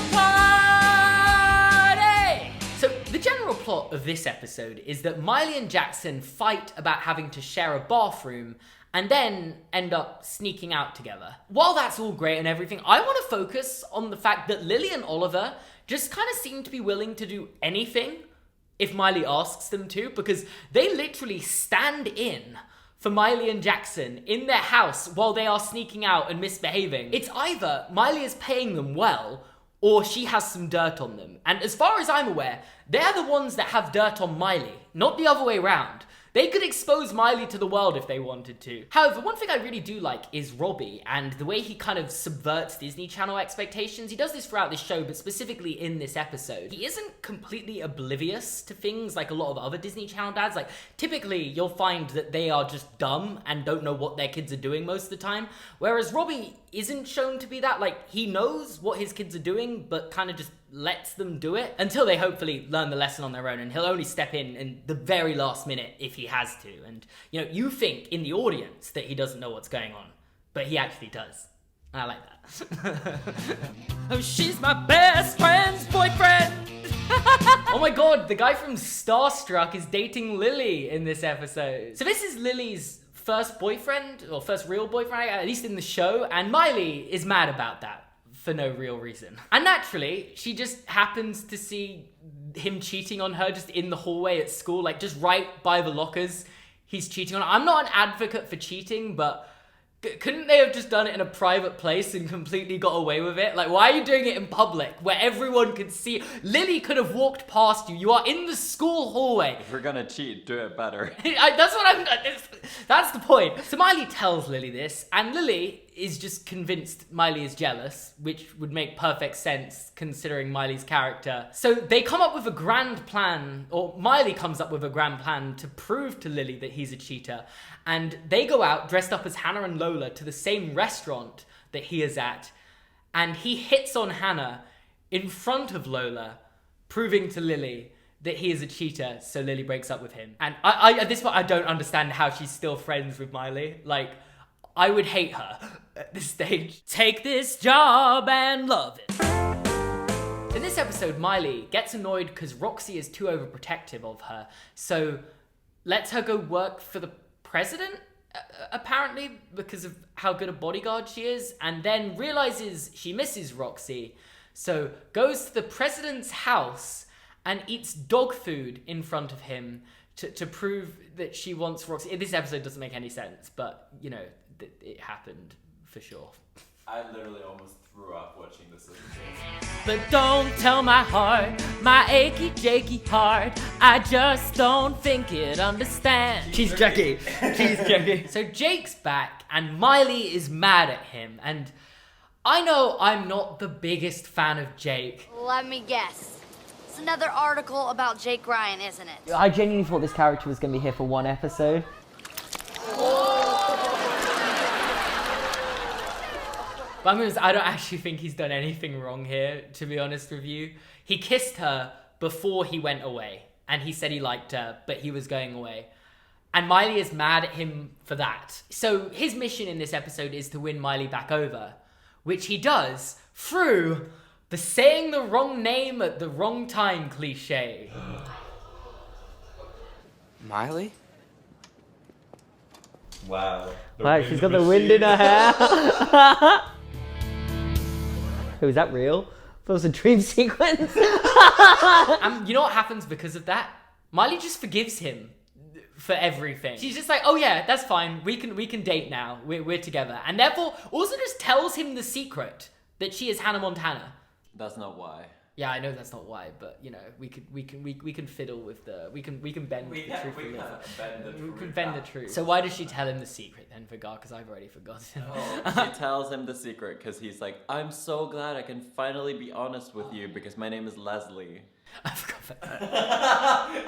party! So the general plot of this episode is that Miley and Jackson fight about having to share a bathroom and then end up sneaking out together. While that's all great and everything, I want to focus on the fact that Lily and Oliver just kind of seem to be willing to do anything if Miley asks them to, because they literally stand in for Miley and Jackson in their house while they are sneaking out and misbehaving. It's either Miley is paying them well, or she has some dirt on them. And as far as I'm aware, they're the ones that have dirt on Miley, not the other way around. They could expose Miley to the world if they wanted to. However, one thing I really do like is Robbie and the way he kind of subverts Disney Channel expectations. He does this throughout this show, but specifically in this episode. He isn't completely oblivious to things like a lot of other Disney Channel dads. Like, typically, you'll find that they are just dumb and don't know what their kids are doing most of the time. Whereas Robbie isn't shown to be that. Like, he knows what his kids are doing, but kind of just lets them do it until they hopefully learn the lesson on their own, and he'll only step in the very last minute if he has to. And you know, you think in the audience that he doesn't know what's going on, but he actually does. And I like that. Oh, she's my best friend's boyfriend. Oh my god, the guy from Starstruck is dating Lily in this episode. So this is Lily's first boyfriend, or first real boyfriend, at least in the show, and Miley is mad about that for no real reason. And naturally, she just happens to see him cheating on her just in the hallway at school, like just right by the lockers. He's cheating on her. I'm not an advocate for cheating, but couldn't they have just done it in a private place and completely got away with it? Like, why are you doing it in public where everyone could see? Lily could have walked past you. You are in the school hallway. If we're gonna cheat, do it better. That's the point. So Miley tells Lily this, and Lily is just convinced Miley is jealous, which would make perfect sense considering Miley's character. So they come up with a grand plan, or Miley comes up with a grand plan to prove to Lily that he's a cheater. And they go out dressed up as Hannah and Lola to the same restaurant that he is at. And he hits on Hannah in front of Lola, proving to Lily that he is a cheater, so Lily breaks up with him. And I at this point, I don't understand how she's still friends with Miley. Like, I would hate her at this stage. Take this job and love it. In this this episode, Miley gets annoyed because Roxy is too overprotective of her, so lets her go work for the president, apparently, because of how good a bodyguard she is, and then realizes she misses Roxy, so goes to the president's house and eats dog food in front of him to prove that she wants Roxy. This episode doesn't make any sense, but, you know, it happened for sure. I literally almost threw up watching this as a kid. But don't tell my heart, my achy, jakey heart. I just don't think it understands. She's Jackie. She's Jackie. So Jake's back, and Miley is mad at him. And I know I'm not the biggest fan of Jake. Let me guess. It's another article about Jake Ryan, isn't it? I genuinely thought this character was going to be here for one episode. But I'm honest, I don't actually think he's done anything wrong here, to be honest with you. He kissed her before he went away, and he said he liked her, but he was going away. And Miley is mad at him for that. So his mission in this episode is to win Miley back over, which he does through the saying the wrong name at the wrong time cliche. Miley? Wow. Wow, she's got the wind in her hair. Oh, is that real? That was a dream sequence. You know what happens because of that? Miley just forgives him for everything. She's just like, oh yeah, that's fine. We can date now. We're together. And therefore also just tells him the secret that she is Hannah Montana. That's not why. Yeah, I know that's not why, but you know, we can fiddle with the we can bend the truth a little. We can bend the truth. So why does she tell him the secret then, for God? Because I've already forgotten. She tells him the secret because he's like, I'm so glad I can finally be honest with you because my name is Leslie. I forgot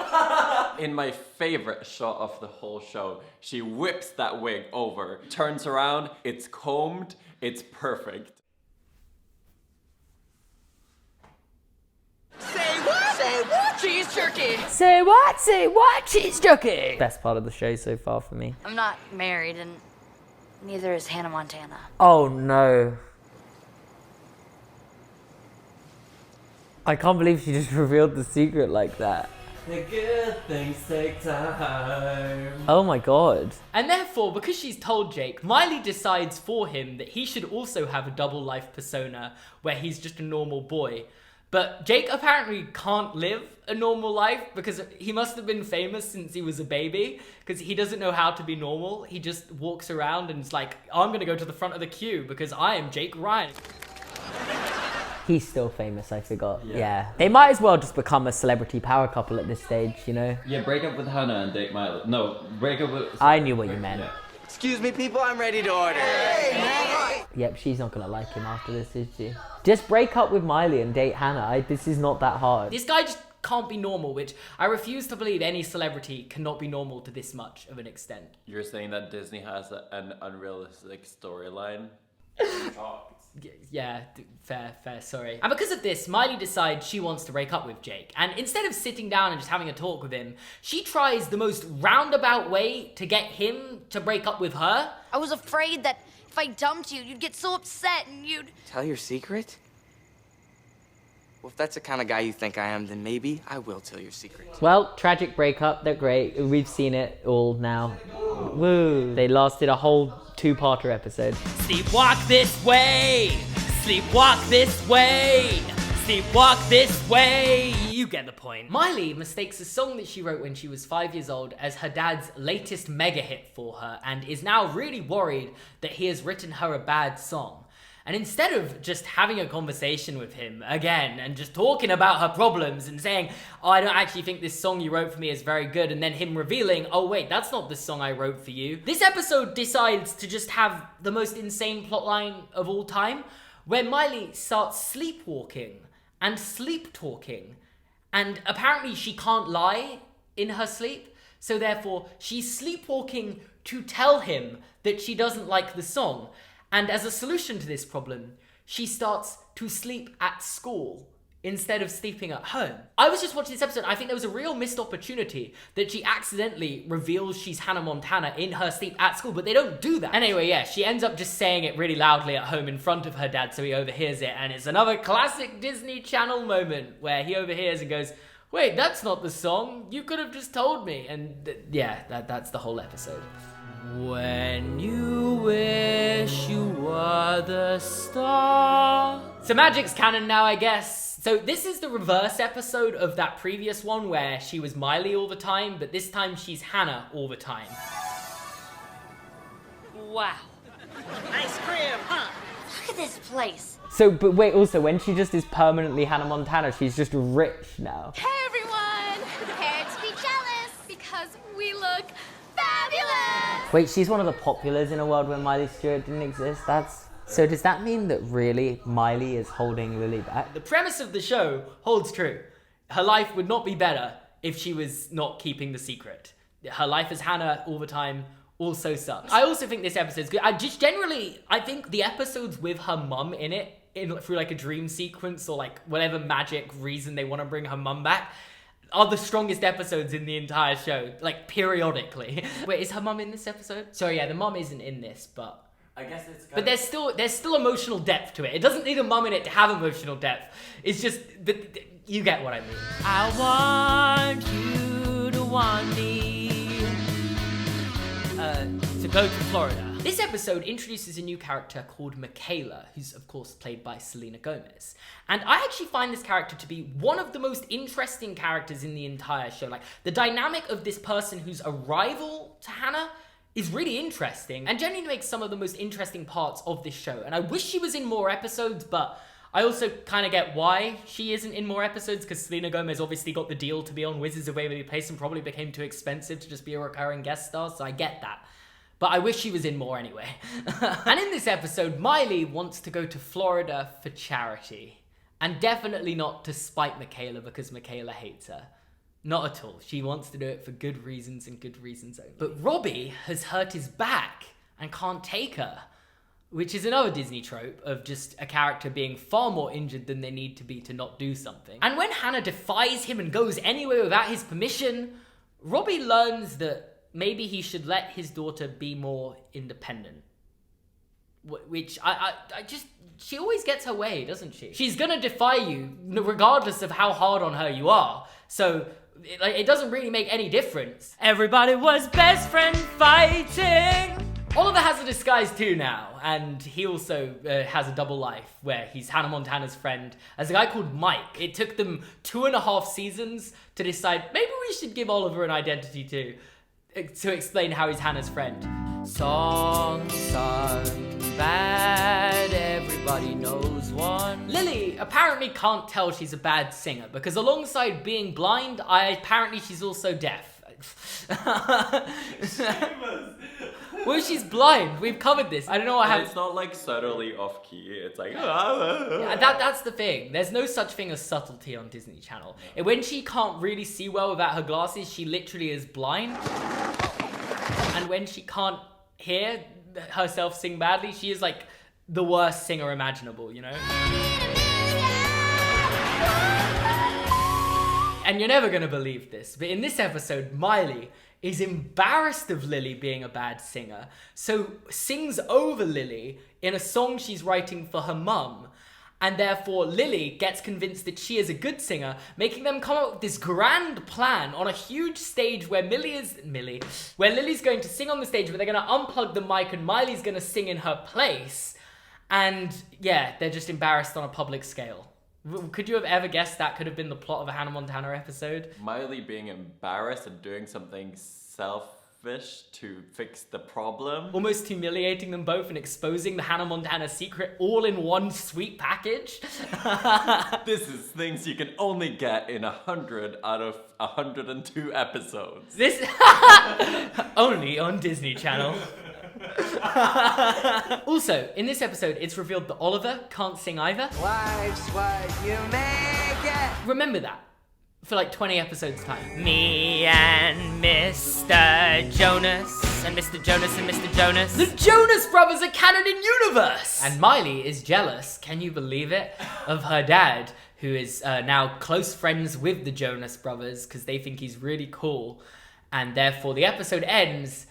that. In my favorite shot of the whole show, she whips that wig over, turns around, it's combed, it's perfect. Say what? Say what? Cheese jerky. Say what? Say what? Cheese jerky. Best part of the show so far for me. I'm not married, and neither is Hannah Montana. Oh no. I can't believe she just revealed the secret like that. The good things take time. Oh my God. And therefore, because she's told Jake, Miley decides for him that he should also have a double life persona where he's just a normal boy. But Jake apparently can't live a normal life because he must have been famous since he was a baby, because he doesn't know how to be normal. He just walks around and is like, I'm going to go to the front of the queue because I am Jake Ryan. He's still famous, I forgot. Yeah. They might as well just become a celebrity power couple at this stage, you know? Yeah, break up with Hannah and date Miley. No, break up with... I knew what you meant. Yeah. Excuse me, people, I'm ready to order. Hey, man. Yep, she's not gonna like him after this, is she? Just break up with Miley and date Hannah. This is not that hard. This guy just can't be normal, which I refuse to believe any celebrity cannot be normal to this much of an extent. You're saying that Disney has an unrealistic storyline? Yeah, fair, sorry. And because of this, Miley decides she wants to break up with Jake. And instead of sitting down and just having a talk with him, she tries the most roundabout way to get him to break up with her. I was afraid that if I dumped you, you'd get so upset and you'd... Tell your secret? Well, if that's the kind of guy you think I am, then maybe I will tell your secret. Well, tragic breakup, they're great. We've seen it all now. Woo. They lasted a whole two-parter episode. Sleepwalk this way! Sleepwalk this way! Sleepwalk this way! You get the point. Miley mistakes a song that she wrote when she was 5 years old as her dad's latest mega hit for her and is now really worried that he has written her a bad song. And instead of just having a conversation with him again and just talking about her problems and saying, oh, I don't actually think this song you wrote for me is very good, and then him revealing, oh wait, that's not the song I wrote for you. This episode decides to just have the most insane plotline of all time, where Miley starts sleepwalking and sleep talking. And apparently she can't lie in her sleep, so therefore she's sleepwalking to tell him that she doesn't like the song. And as a solution to this problem, she starts to sleep at school instead of sleeping at home. I was just watching this episode. I think there was a real missed opportunity that she accidentally reveals she's Hannah Montana in her sleep at school, but they don't do that. Anyway, yeah, she ends up just saying it really loudly at home in front of her dad so he overhears it, and it's another classic Disney Channel moment where he overhears and goes, wait, that's not the song. You could have just told me. And yeah, that's the whole episode. When you wish you were the star. So magic's canon now, I guess. So this is the reverse episode of that previous one where she was Miley all the time, but this time she's Hannah all the time. Wow. Nice crib, huh? Look at this place. So, but wait, also, when she just is permanently Hannah Montana, she's just rich now. Hey everyone! Prepare to be jealous because we look fabulous! Wait, she's one of the populars in a world where Miley Stewart didn't exist? So does that mean that really Miley is holding Lily back? The premise of the show holds true. Her life would not be better if she was not keeping the secret. Her life as Hannah all the time also sucks. I also think this episode's good. I think the episodes with her mum in it, through like a dream sequence or like whatever magic reason they want to bring her mum back, are the strongest episodes in the entire show, like periodically. Wait, is her mum in this episode? Sorry, yeah, the mum isn't in this, but I guess it's but there's still emotional depth to it. It doesn't need a mum in it to have emotional depth. It's just, you get what I mean. I want you to want me. To go to Florida. This episode introduces a new character called Michaela, who's of course played by Selena Gomez. And I actually find this character to be one of the most interesting characters in the entire show. Like, the dynamic of this person who's a rival to Hannah is really interesting and genuinely makes some of the most interesting parts of this show. And I wish she was in more episodes, but I also kind of get why she isn't in more episodes, because Selena Gomez obviously got the deal to be on Wizards of Waverly Place and probably became too expensive to just be a recurring guest star, so I get that. But I wish she was in more anyway. And in this episode, Miley wants to go to Florida for charity. And definitely not to spite Michaela because Michaela hates her. Not at all. She wants to do it for good reasons and good reasons only. But Robbie has hurt his back and can't take her, which is another Disney trope of just a character being far more injured than they need to be to not do something. And when Hannah defies him and goes anywhere without his permission, Robbie learns that maybe he should let his daughter be more independent. Which she always gets her way, doesn't she? She's gonna defy you regardless of how hard on her you are. So it doesn't really make any difference. Everybody was best friend fighting. Oliver has a disguise too now, and he also has a double life where he's Hannah Montana's friend as a guy called Mike. It took them 2.5 seasons to decide maybe we should give Oliver an identity too, to explain how he's Hannah's friend. Songs sung bad, everybody knows one. Lily apparently can't tell she's a bad singer because alongside being blind, apparently she's also deaf. Well, she's blind. We've covered this. I don't know what happens. It's not like subtly off key. It's like yeah, that's the thing. There's no such thing as subtlety on Disney Channel. And when she can't really see well without her glasses, she literally is blind. And when she can't hear herself sing badly, she is like the worst singer imaginable, you know? And you're never gonna believe this, but in this episode, Miley is embarrassed of Lily being a bad singer, so sings over Lily in a song she's writing for her mum. And therefore, Lily gets convinced that she is a good singer, making them come up with this grand plan on a huge stage where Lily's going to sing on the stage, but they're going to unplug the mic and Miley's going to sing in her place. And yeah, they're just embarrassed on a public scale. Could you have ever guessed that could have been the plot of a Hannah Montana episode? Miley being embarrassed and doing something selfish to fix the problem. Almost humiliating them both and exposing the Hannah Montana secret all in one sweet package. This is things you can only get in 100 out of 102 episodes. This only on Disney Channel. Also, in this episode, it's revealed that Oliver can't sing either. Life's what you make it. Remember that for like 20 episodes time. Me and Mr. Jonas and Mr. Jonas and Mr. Jonas. The Jonas Brothers are canon in universe! And Miley is jealous, can you believe it, of her dad, who is now close friends with the Jonas Brothers because they think he's really cool. And therefore the episode ends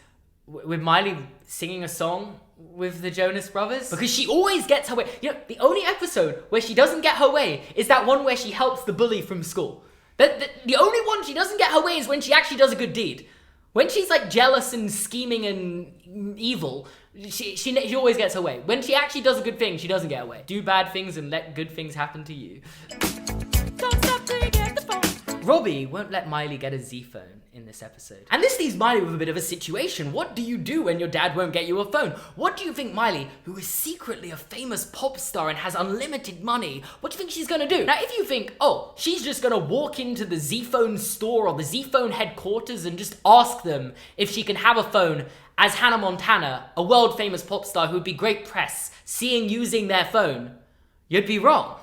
with Miley singing a song with the Jonas Brothers because she always gets her way. You know, the only episode where she doesn't get her way is that one where she helps the bully from school. The only one she doesn't get her way is when she actually does a good deed. When she's like jealous and scheming and evil, she always gets her way. When she actually does a good thing, she doesn't get her way. Do bad things and let good things happen to you. Don't stop till you get the phone. Robbie won't let Miley get a Z phone in this episode. And this leaves Miley with a bit of a situation. What do you do when your dad won't get you a phone? What do you think Miley, who is secretly a famous pop star and has unlimited money, what do you think she's gonna do? Now, if you think, oh, she's just gonna walk into the Z phone store or the Z phone headquarters and just ask them if she can have a phone as Hannah Montana, a world famous pop star who would be great press, seeing using their phone, you'd be wrong.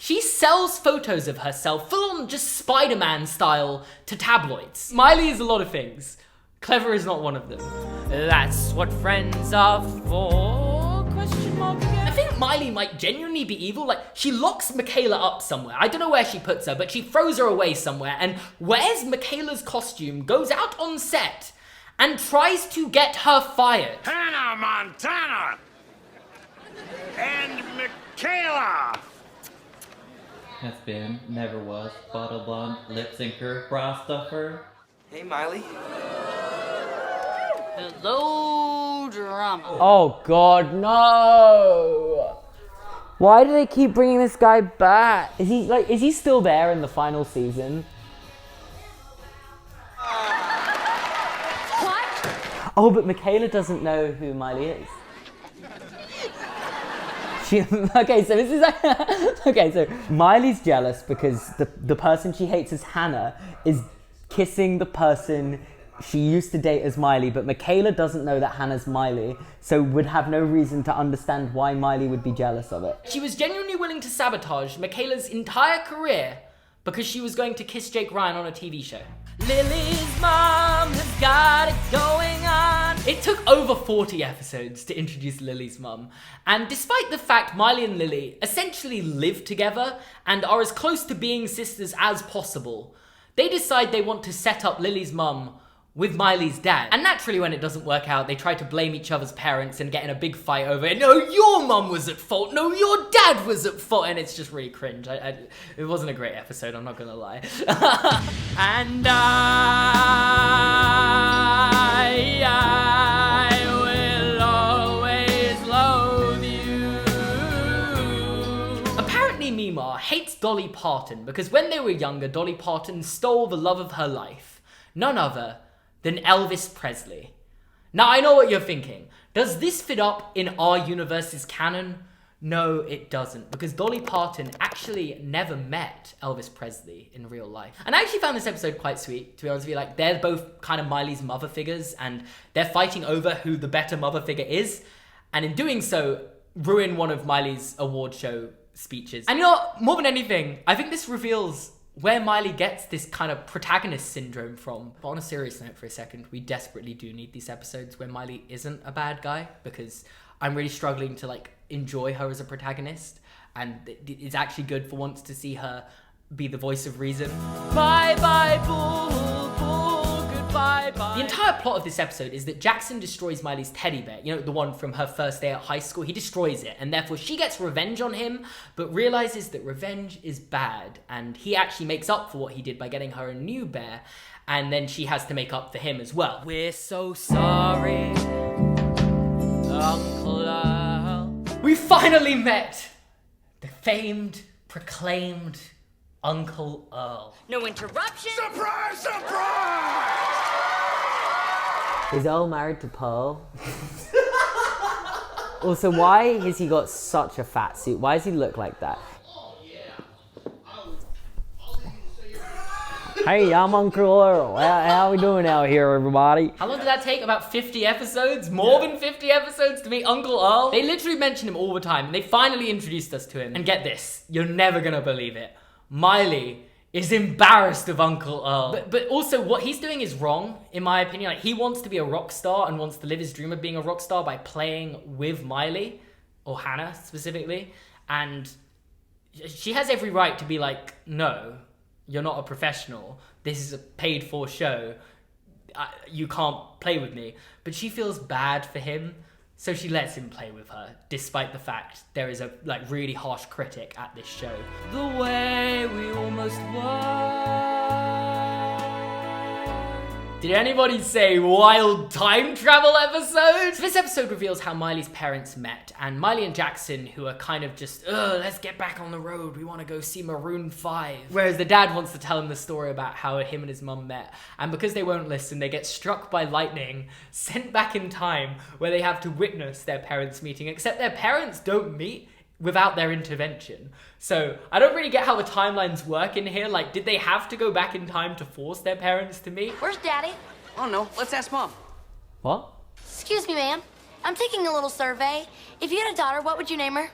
She sells photos of herself, full on just Spider-Man style, to tabloids. Miley is a lot of things. Clever is not one of them. That's what friends are for? Question mark again? I think Miley might genuinely be evil. Like, she locks Michaela up somewhere. I don't know where she puts her, but she throws her away somewhere and wears Michaela's costume, goes out on set, and tries to get her fired. Hannah Montana! And Michaela! Has been, never was, bottle blonde, lip syncer, bra stuffer. Hey, Miley. Hello, drama. Oh God, no! Why do they keep bringing this guy back? Is he still there in the final season? What? Oh, but Michaela doesn't know who Miley is. Okay, so this is okay. So Miley's jealous because the person she hates as Hannah is kissing the person she used to date as Miley, but Michaela doesn't know that Hannah's Miley, so would have no reason to understand why Miley would be jealous of it. She was genuinely willing to sabotage Michaela's entire career because she was going to kiss Jake Ryan on a TV show. Lily's mom has got it going on. It took over 40 episodes to introduce Lily's mum, and despite the fact Miley and Lily essentially live together and are as close to being sisters as possible, they decide they want to set up Lily's mum with Miley's dad. And naturally, when it doesn't work out, they try to blame each other's parents and get in a big fight over it. No, your mum was at fault. No, your dad was at fault. And it's just really cringe. It wasn't a great episode, I'm not gonna lie. And I will always loathe you. Apparently, Mima hates Dolly Parton because when they were younger, Dolly Parton stole the love of her life. None other than Elvis Presley. Now, I know what you're thinking. Does this fit up in our universe's canon? No, it doesn't, because Dolly Parton actually never met Elvis Presley in real life. And I actually found this episode quite sweet, to be honest with you. Like, they're both kind of Miley's mother figures, and they're fighting over who the better mother figure is, and in doing so, ruin one of Miley's award show speeches. And you know what? More than anything, I think this reveals where Miley gets this kind of protagonist syndrome from. But on a serious note for a second, we desperately do need these episodes where Miley isn't a bad guy, because I'm really struggling to like enjoy her as a protagonist, and it's actually good for once to see her be the voice of reason. Bye bye boo boo, goodbye bye. The entire plot of this episode is that Jackson destroys Miley's teddy bear, you know, the one from her first day at high school. He destroys it, and therefore she gets revenge on him, but realizes that revenge is bad, and he actually makes up for what he did by getting her a new bear, and then she has to make up for him as well. We're so sorry, Uncle Earl. We finally met the famed, proclaimed Uncle Earl. No interruption. Surprise, surprise! Is Earl married to Pearl? Also, why has he got such a fat suit? Why does he look like that? Hey, I'm Uncle Earl. How we doing out here, everybody? How long did that take? About 50 episodes? More than 50 episodes to meet Uncle Earl? They literally mention him all the time, and they finally introduced us to him. And get this, you're never gonna believe it. Miley is embarrassed of Uncle Earl. But also, what he's doing is wrong, in my opinion. Like, he wants to be a rock star and wants to live his dream of being a rock star by playing with Miley, or Hannah specifically, and She has every right to be like, no, you're not a professional. This is a paid for show. You can't play with me. But she feels bad for him, so she lets him play with her, despite the fact there is a like really harsh critic at this show. The way we almost were. Did anybody say wild time travel episode? So this episode reveals how Miley's parents met, and Miley and Jackson, who are kind of just, let's get back on the road, we want to go see Maroon 5. Whereas the dad wants to tell him the story about how him and his mum met, and because they won't listen, they get struck by lightning, sent back in time, where they have to witness their parents meeting, except their parents don't meet without their intervention. So I don't really get how the timelines work in here. Like, did they have to go back in time to force their parents to meet? Where's Daddy? Oh no, let's ask Mom. What? Excuse me, ma'am. I'm taking a little survey. If you had a daughter, what would you name her?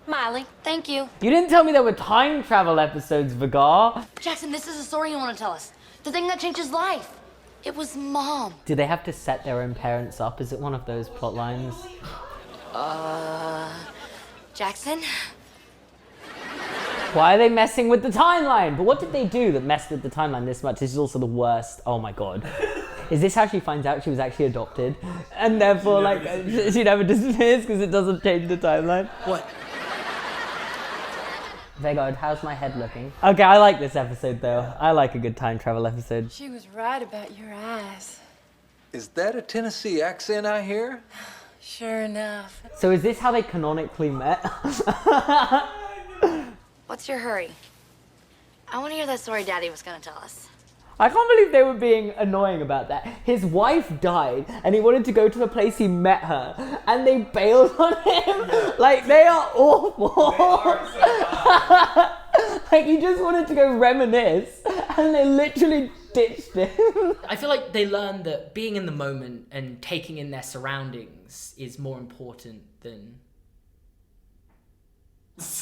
Miley. Thank you. You didn't tell me there were time travel episodes, Vigar. Jackson, this is a story you want to tell us. The thing that changed his life. It was Mom. Do they have to set their own parents up? Is it one of those plot lines? Jackson? Why are they messing with the timeline? But what did they do that messed with the timeline this much? This is also the worst. Oh my god. Is this how she finds out she was actually adopted? And therefore, she never disappears because it doesn't change the timeline? What? Vegard, how's my head looking? Okay, I like this episode though. I like a good time travel episode. She was right about your eyes. Is that a Tennessee accent I hear? Sure enough. So is this how they canonically met? What's your hurry? I want to hear that story Daddy was going to tell us. I can't believe they were being annoying about that. His wife died and he wanted to go to the place he met her and they bailed on him. Like, they are awful. Like, he just wanted to go reminisce and they literally ditched him. I feel like they learned that being in the moment and taking in their surroundings is more important than...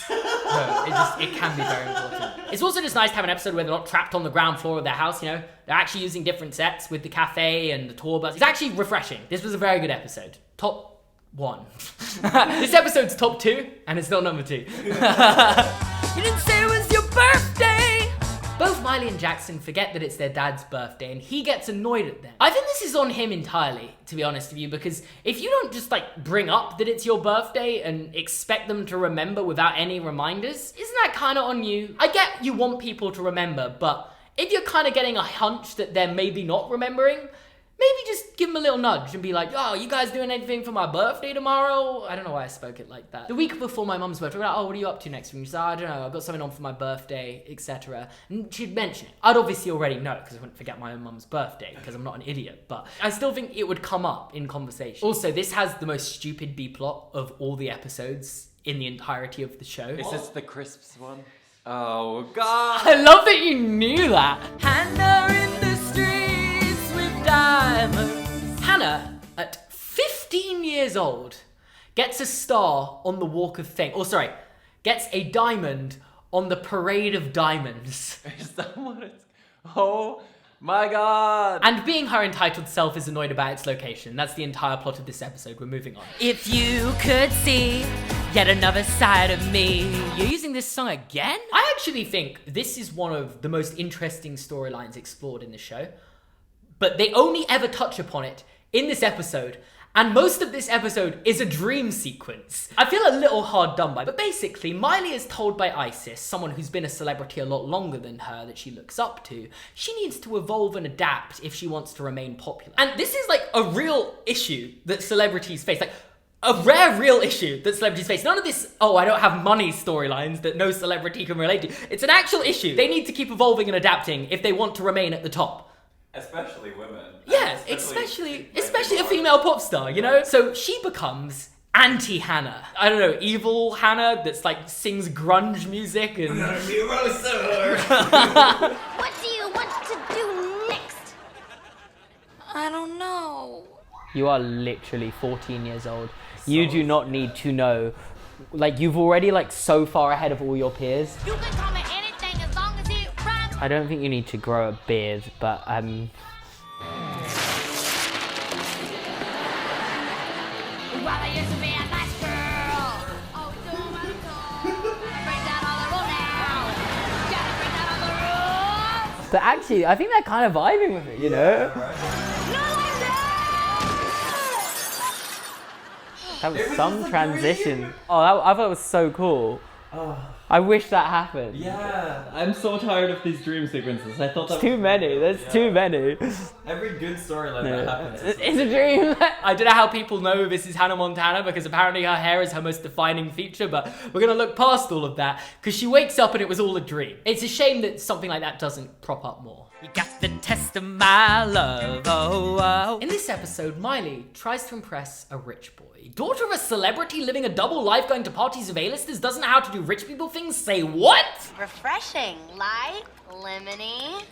No, it can be very important. It's also just nice to have an episode where they're not trapped on the ground floor of their house, you know? They're actually using different sets with the cafe and the tour bus. It's actually refreshing. This was a very good episode. Top 1. This episode's top 2, and it's not number 2. You didn't say it was your birthday! Both Miley and Jackson forget that it's their dad's birthday, and he gets annoyed at them. I think this is on him entirely, to be honest with you, because if you don't just bring up that it's your birthday and expect them to remember without any reminders, isn't that kind of on you? I get you want people to remember, but if you're kind of getting a hunch that they're maybe not remembering, maybe just give them a little nudge and be like, oh, you guys doing anything for my birthday tomorrow? I don't know why I spoke it like that. The week before my mum's birthday, we're like, oh, what are you up to next week? She said, I don't know, I've got something on for my birthday, etc. And she'd mention it. I'd obviously already know, because I wouldn't forget my own mum's birthday, because I'm not an idiot, but I still think it would come up in conversation. Also, this has the most stupid B-plot of all the episodes in the entirety of the show. Is this the crisps one? Oh, God! I love that you knew that! Hannah in the streets with diamonds. Hannah, at 15 years old, gets a star on the Walk of Fame. Gets a diamond on the Parade of Diamonds. Is that what it's... Oh my god! And being her entitled self is annoyed about its location. That's the entire plot of this episode. We're moving on. If you could see yet another side of me. You're using this song again? I actually think this is one of the most interesting storylines explored in the show. But they only ever touch upon it in this episode. And most of this episode is a dream sequence. I feel a little hard done by, but basically Miley is told by Isis, someone who's been a celebrity a lot longer than her that she looks up to, she needs to evolve and adapt if she wants to remain popular. And this is a real issue that celebrities face. A rare real issue that celebrities face. None of this, oh, I don't have money storylines that no celebrity can relate to. It's an actual issue. They need to keep evolving and adapting if they want to remain at the top. Especially women. Yeah, especially a female pop star, you know? So she becomes anti-Hannah. I don't know, evil Hannah that's sings grunge music and... What do you want to do next? I don't know. You are literally 14 years old. You do not need to know. You've already so far ahead of all your peers. You can call me anything as long as it rhymes. I don't think you need to grow a beard, but Well, I used to be a nice girl. Oh, do my Break down all the So actually, I think they're kind of vibing with it, you know? That was some transition. Oh, I thought it was so cool. I wish that happened. Yeah, I'm so tired of these dream sequences. I thought There's too many. There's too many. Every good storyline that happens. It's a dream. I don't know how people know this is Hannah Montana because apparently her hair is her most defining feature, but we're gonna look past all of that because she wakes up and it was all a dream. It's a shame that something like that doesn't prop up more. You got the test of my love, oh, oh. In this episode, Miley tries to impress a rich boy. Daughter of a celebrity living a double life going to parties of A-listers doesn't know how to do rich people things? Say what? Refreshing, light, lemony.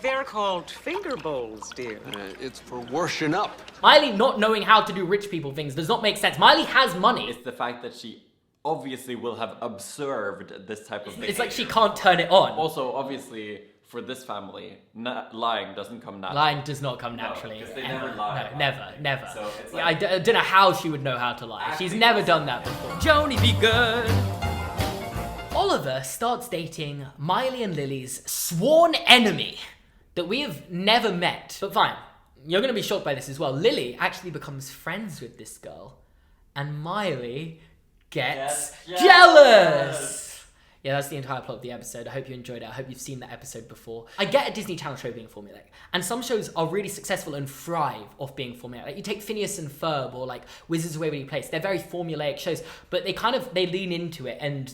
They're called finger bowls, dear. It's for washing up. Miley not knowing how to do rich people things does not make sense. Miley has money. It's the fact that she obviously will have observed this type of thing. It's like she can't turn it on. Also, obviously, for this family, lying doesn't come naturally. Lying does not come naturally. Because they never lie. No, never. So it's Yeah, like, I don't know how she would know how to lie. She's never done that before. Joni be good. Oliver starts dating Miley and Lily's sworn enemy that we have never met. But fine, you're gonna be shocked by this as well. Lily actually becomes friends with this girl, and Miley gets jealous. Yeah, that's the entire plot of the episode. I hope you enjoyed it. I hope you've seen that episode before. I get a Disney Channel show being formulaic, and some shows are really successful and thrive off being formulaic. Like you take Phineas and Ferb or like Wizards of Waverly Place. They're very formulaic shows, but they lean into it and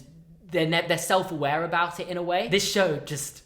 they're self-aware about it in a way. This show just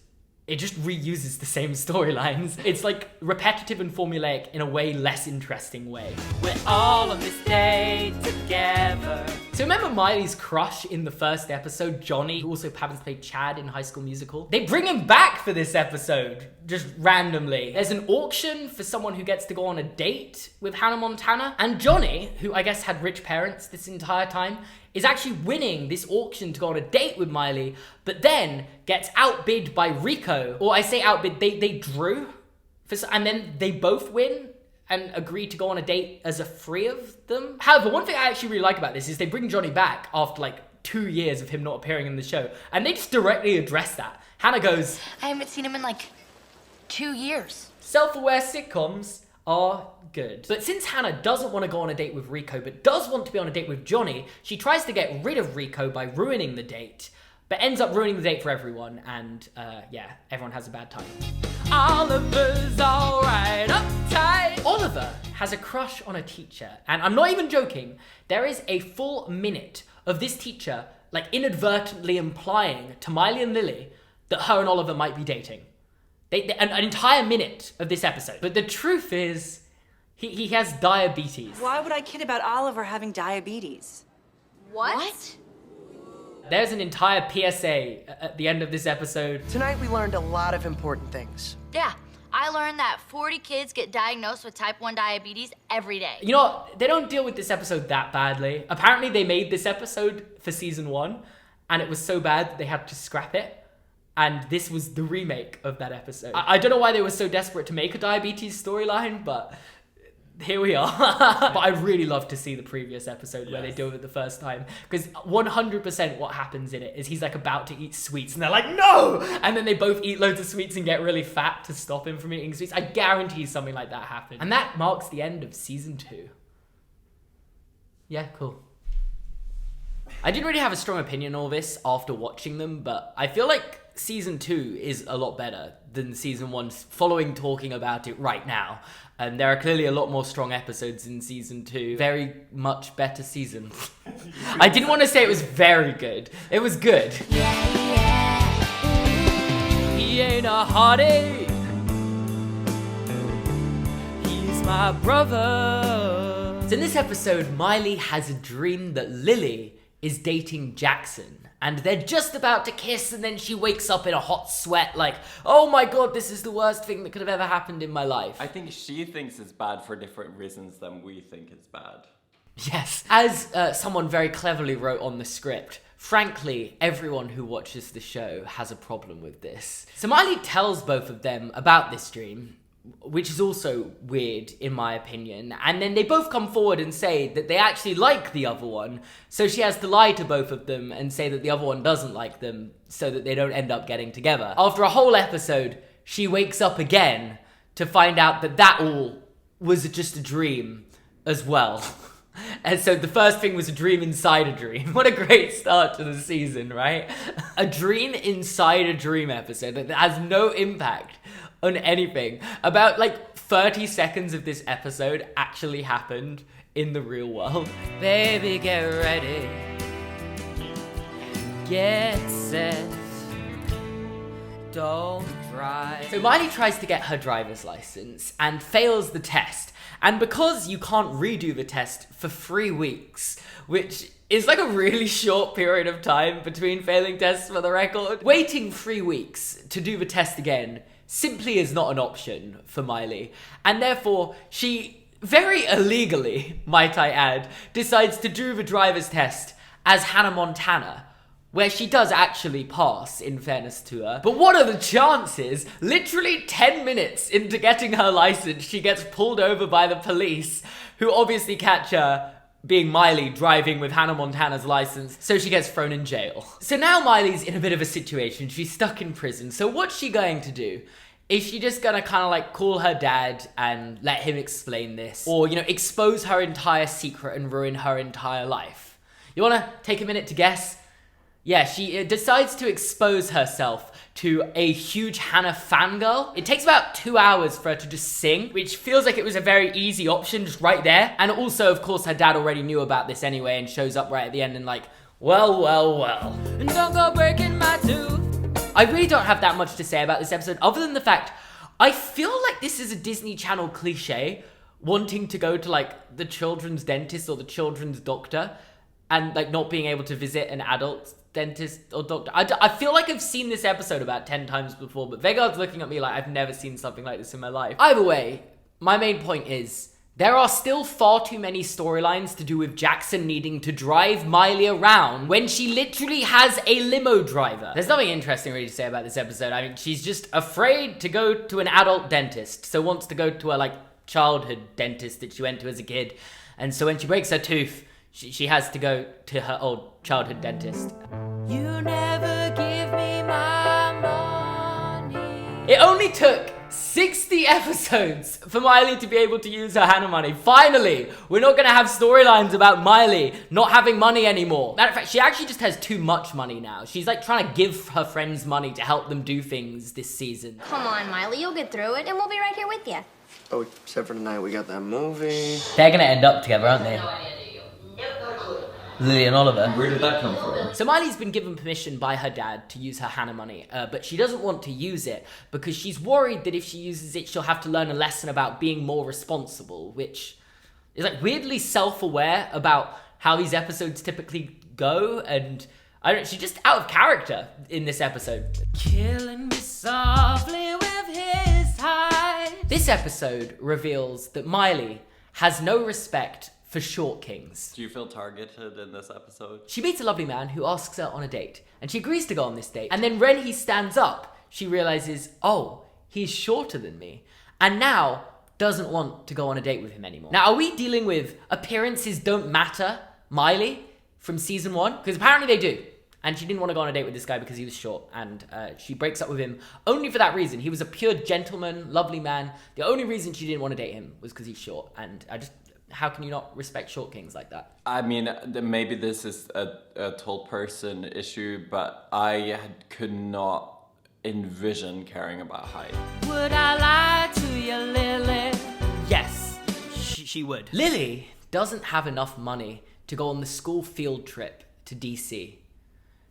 reuses the same storylines. It's like repetitive and formulaic in a way less interesting way. We're all on this day together. So remember Miley's crush in the first episode, Johnny, who also happens to play Chad in High School Musical? They bring him back for this episode, just randomly. There's an auction for someone who gets to go on a date with Hannah Montana, and Johnny, who I guess had rich parents this entire time, is actually winning this auction to go on a date with Miley, but then gets outbid by Rico. Or I say outbid, they drew, and then they both win and agree to go on a date as a three of them. However, one thing I actually really like about this is they bring Johnny back after like 2 years of him not appearing in the show, and they just directly address that. Hannah goes, I haven't seen him in like 2 years. self-aware sitcoms are good. But since Hannah doesn't want to go on a date with Rico, but does want to be on a date with Johnny, she tries to get rid of Rico by ruining the date, but ends up ruining the date for everyone, and yeah, everyone has a bad time. Oliver's alright, uptight. Oliver has a crush on a teacher, and I'm not even joking, there is a full minute of this teacher like inadvertently implying to Miley and Lily that her and Oliver might be dating. An entire minute of this episode. But the truth is, he has diabetes. Why would I kid about Oliver having diabetes? What? There's an entire PSA at the end of this episode. Tonight we learned a lot of important things. Yeah, I learned that 40 kids get diagnosed with type 1 diabetes every day. You know what? They don't deal with this episode that badly. Apparently they made this episode for season 1, and it was so bad that they had to scrap it. And this was the remake of that episode. I don't know why they were so desperate to make a diabetes storyline, but here we are. But I'd really love to see the previous episode where they deal with it the first time. Because 100% what happens in it is he's like about to eat sweets and they're like, no! And then they both eat loads of sweets and get really fat to stop him from eating sweets. I guarantee something like that happened. And that marks the end of season 2. Yeah, cool. I didn't really have a strong opinion on all this after watching them, but I feel like season 2 is a lot better than season 1 following talking about it right now. And there are clearly a lot more strong episodes in season 2. Very much better season. I didn't want to say it was very good. It was good. He ain't a heartache. He's my brother. So in this episode, Miley has a dream that Lily is dating Jackson. And they're just about to kiss, and then she wakes up in a hot sweat like, oh my god, this is the worst thing that could have ever happened in my life. I think she thinks it's bad for different reasons than we think it's bad. Yes. As someone very cleverly wrote on the script, frankly, everyone who watches the show has a problem with this. So Miley tells both of them about this dream, which is also weird in my opinion, and then they both come forward and say that they actually like the other one, so she has to lie to both of them and say that the other one doesn't like them so that they don't end up getting together. After a whole episode, she wakes up again to find out that that all was just a dream as well. And so the first thing was a dream inside a dream. What a great start to the season, right? A dream inside a dream episode that has no impact on anything. About like 30 seconds of this episode actually happened in the real world. Baby, get ready. Get set. Don't drive. So Miley tries to get her driver's license and fails the test. And because you can't redo the test for 3 weeks, which is like a really short period of time between failing tests for the record, waiting 3 weeks to do the test again simply is not an option for Miley. And therefore, she very illegally, might I add, decides to do the driver's test as Hannah Montana, where she does actually pass, in fairness to her. But what are the chances? Literally 10 minutes into getting her license, she gets pulled over by the police, who obviously catch her being Miley driving with Hannah Montana's license, so she gets thrown in jail. So now Miley's in a bit of a situation. She's stuck in prison. So what's she going to do? Is she just gonna kind of like call her dad and let him explain this? Or, you know, expose her entire secret and ruin her entire life? You wanna take a minute to guess? Yeah, she decides to expose herself to a huge Hannah fangirl. It takes about 2 hours for her to just sing, which feels like it was a very easy option just right there. And also, of course, her dad already knew about this anyway and shows up right at the end and like, well, well, well. And don't go breaking my tooth. I really don't have that much to say about this episode, other than the fact I feel like this is a Disney Channel cliche, wanting to go to like the children's dentist or the children's doctor and like not being able to visit an adult dentist or doctor. I feel like I've seen this episode about 10 times before, but Vegard's looking at me like I've never seen something like this in my life. Either way, my main point is there are still far too many storylines to do with Jackson needing to drive Miley around when she literally has a limo driver. There's nothing interesting really to say about this episode. I mean, she's just afraid to go to an adult dentist, so wants to go to a like childhood dentist that she went to as a kid. And so when she breaks her tooth, she has to go to her old childhood dentist. You never give me my money. It only took 60 episodes for Miley to be able to use her Hannah money. Finally, we're not gonna have storylines about Miley not having money anymore. Matter of fact, she actually just has too much money now. She's like trying to give her friends money to help them do things this season. Come on, Miley, you'll get through it, and we'll be right here with you. Oh, except for tonight, we got that movie. They're gonna end up together, aren't they? Lily and Oliver. Where did that come from? So Miley's been given permission by her dad to use her Hannah money, but she doesn't want to use it because she's worried that if she uses it, she'll have to learn a lesson about being more responsible, which is like weirdly self-aware about how these episodes typically go, and I don't. She's just out of character in this episode. Killing me softly with his height. This episode reveals that Miley has no respect for short kings. Do you feel targeted in this episode? She meets a lovely man who asks her on a date, and she agrees to go on this date. And then when he stands up, she realizes, oh, he's shorter than me, and now doesn't want to go on a date with him anymore. Now, are we dealing with appearances don't matter, Miley, from season 1? Because apparently they do. And she didn't want to go on a date with this guy because he was short, and she breaks up with him only for that reason. He was a pure gentleman, lovely man. The only reason she didn't want to date him was because he's short, and how can you not respect short kings like that? I mean, maybe this is a tall person issue, but I could not envision caring about height. Would I lie to you, Lily? Yes, she would. Lily doesn't have enough money to go on the school field trip to DC.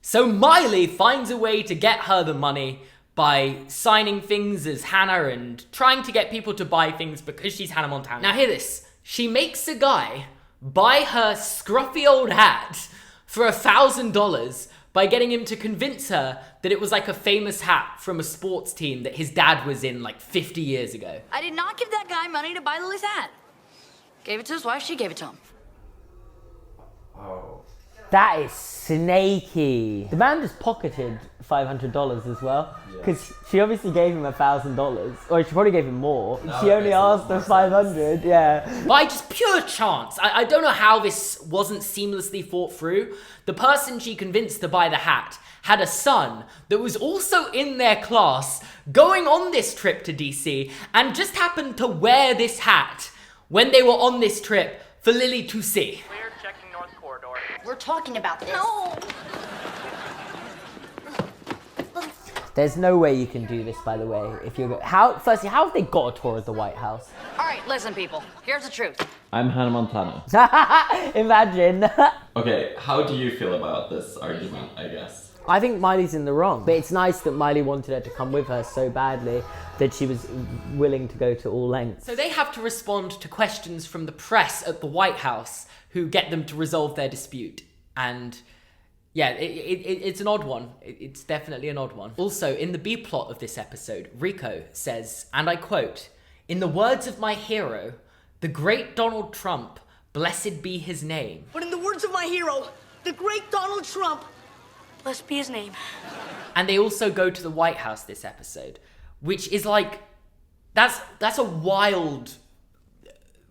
So Miley finds a way to get her the money by signing things as Hannah and trying to get people to buy things because she's Hannah Montana. Now hear this. She makes a guy buy her scruffy old hat for $1,000 by getting him to convince her that it was like a famous hat from a sports team that his dad was in like 50 years ago. I did not give that guy money to buy Lily's hat. Gave it to his wife, she gave it to him. Oh. That is snaky. The man just pocketed $500 as well, because she obviously gave him $1,000, or she probably gave him more. No, she only asked for 500. Yeah. By just pure chance. I don't know how this wasn't seamlessly thought through. The person she convinced to buy the hat had a son that was also in their class going on this trip to DC and just happened to wear this hat when they were on this trip for Lily to see. Clear, checking North Corridor. We're talking about this. No. There's no way you can do this, by the way. If you're firstly, how have they got a tour of the White House? All right, listen, people. Here's the truth. I'm Hannah Montana. Imagine. Okay, how do you feel about this argument, I guess? I think Miley's in the wrong, but it's nice that Miley wanted her to come with her so badly that she was willing to go to all lengths. So they have to respond to questions from the press at the White House who get them to resolve their dispute. And yeah, it's an odd one. It's definitely an odd one. Also, in the B-plot of this episode, Rico says, and I quote, "In the words of my hero, the great Donald Trump, blessed be his name." But in the words of my hero, the great Donald Trump, blessed be his name. And they also go to the White House this episode, which is like, that's a wild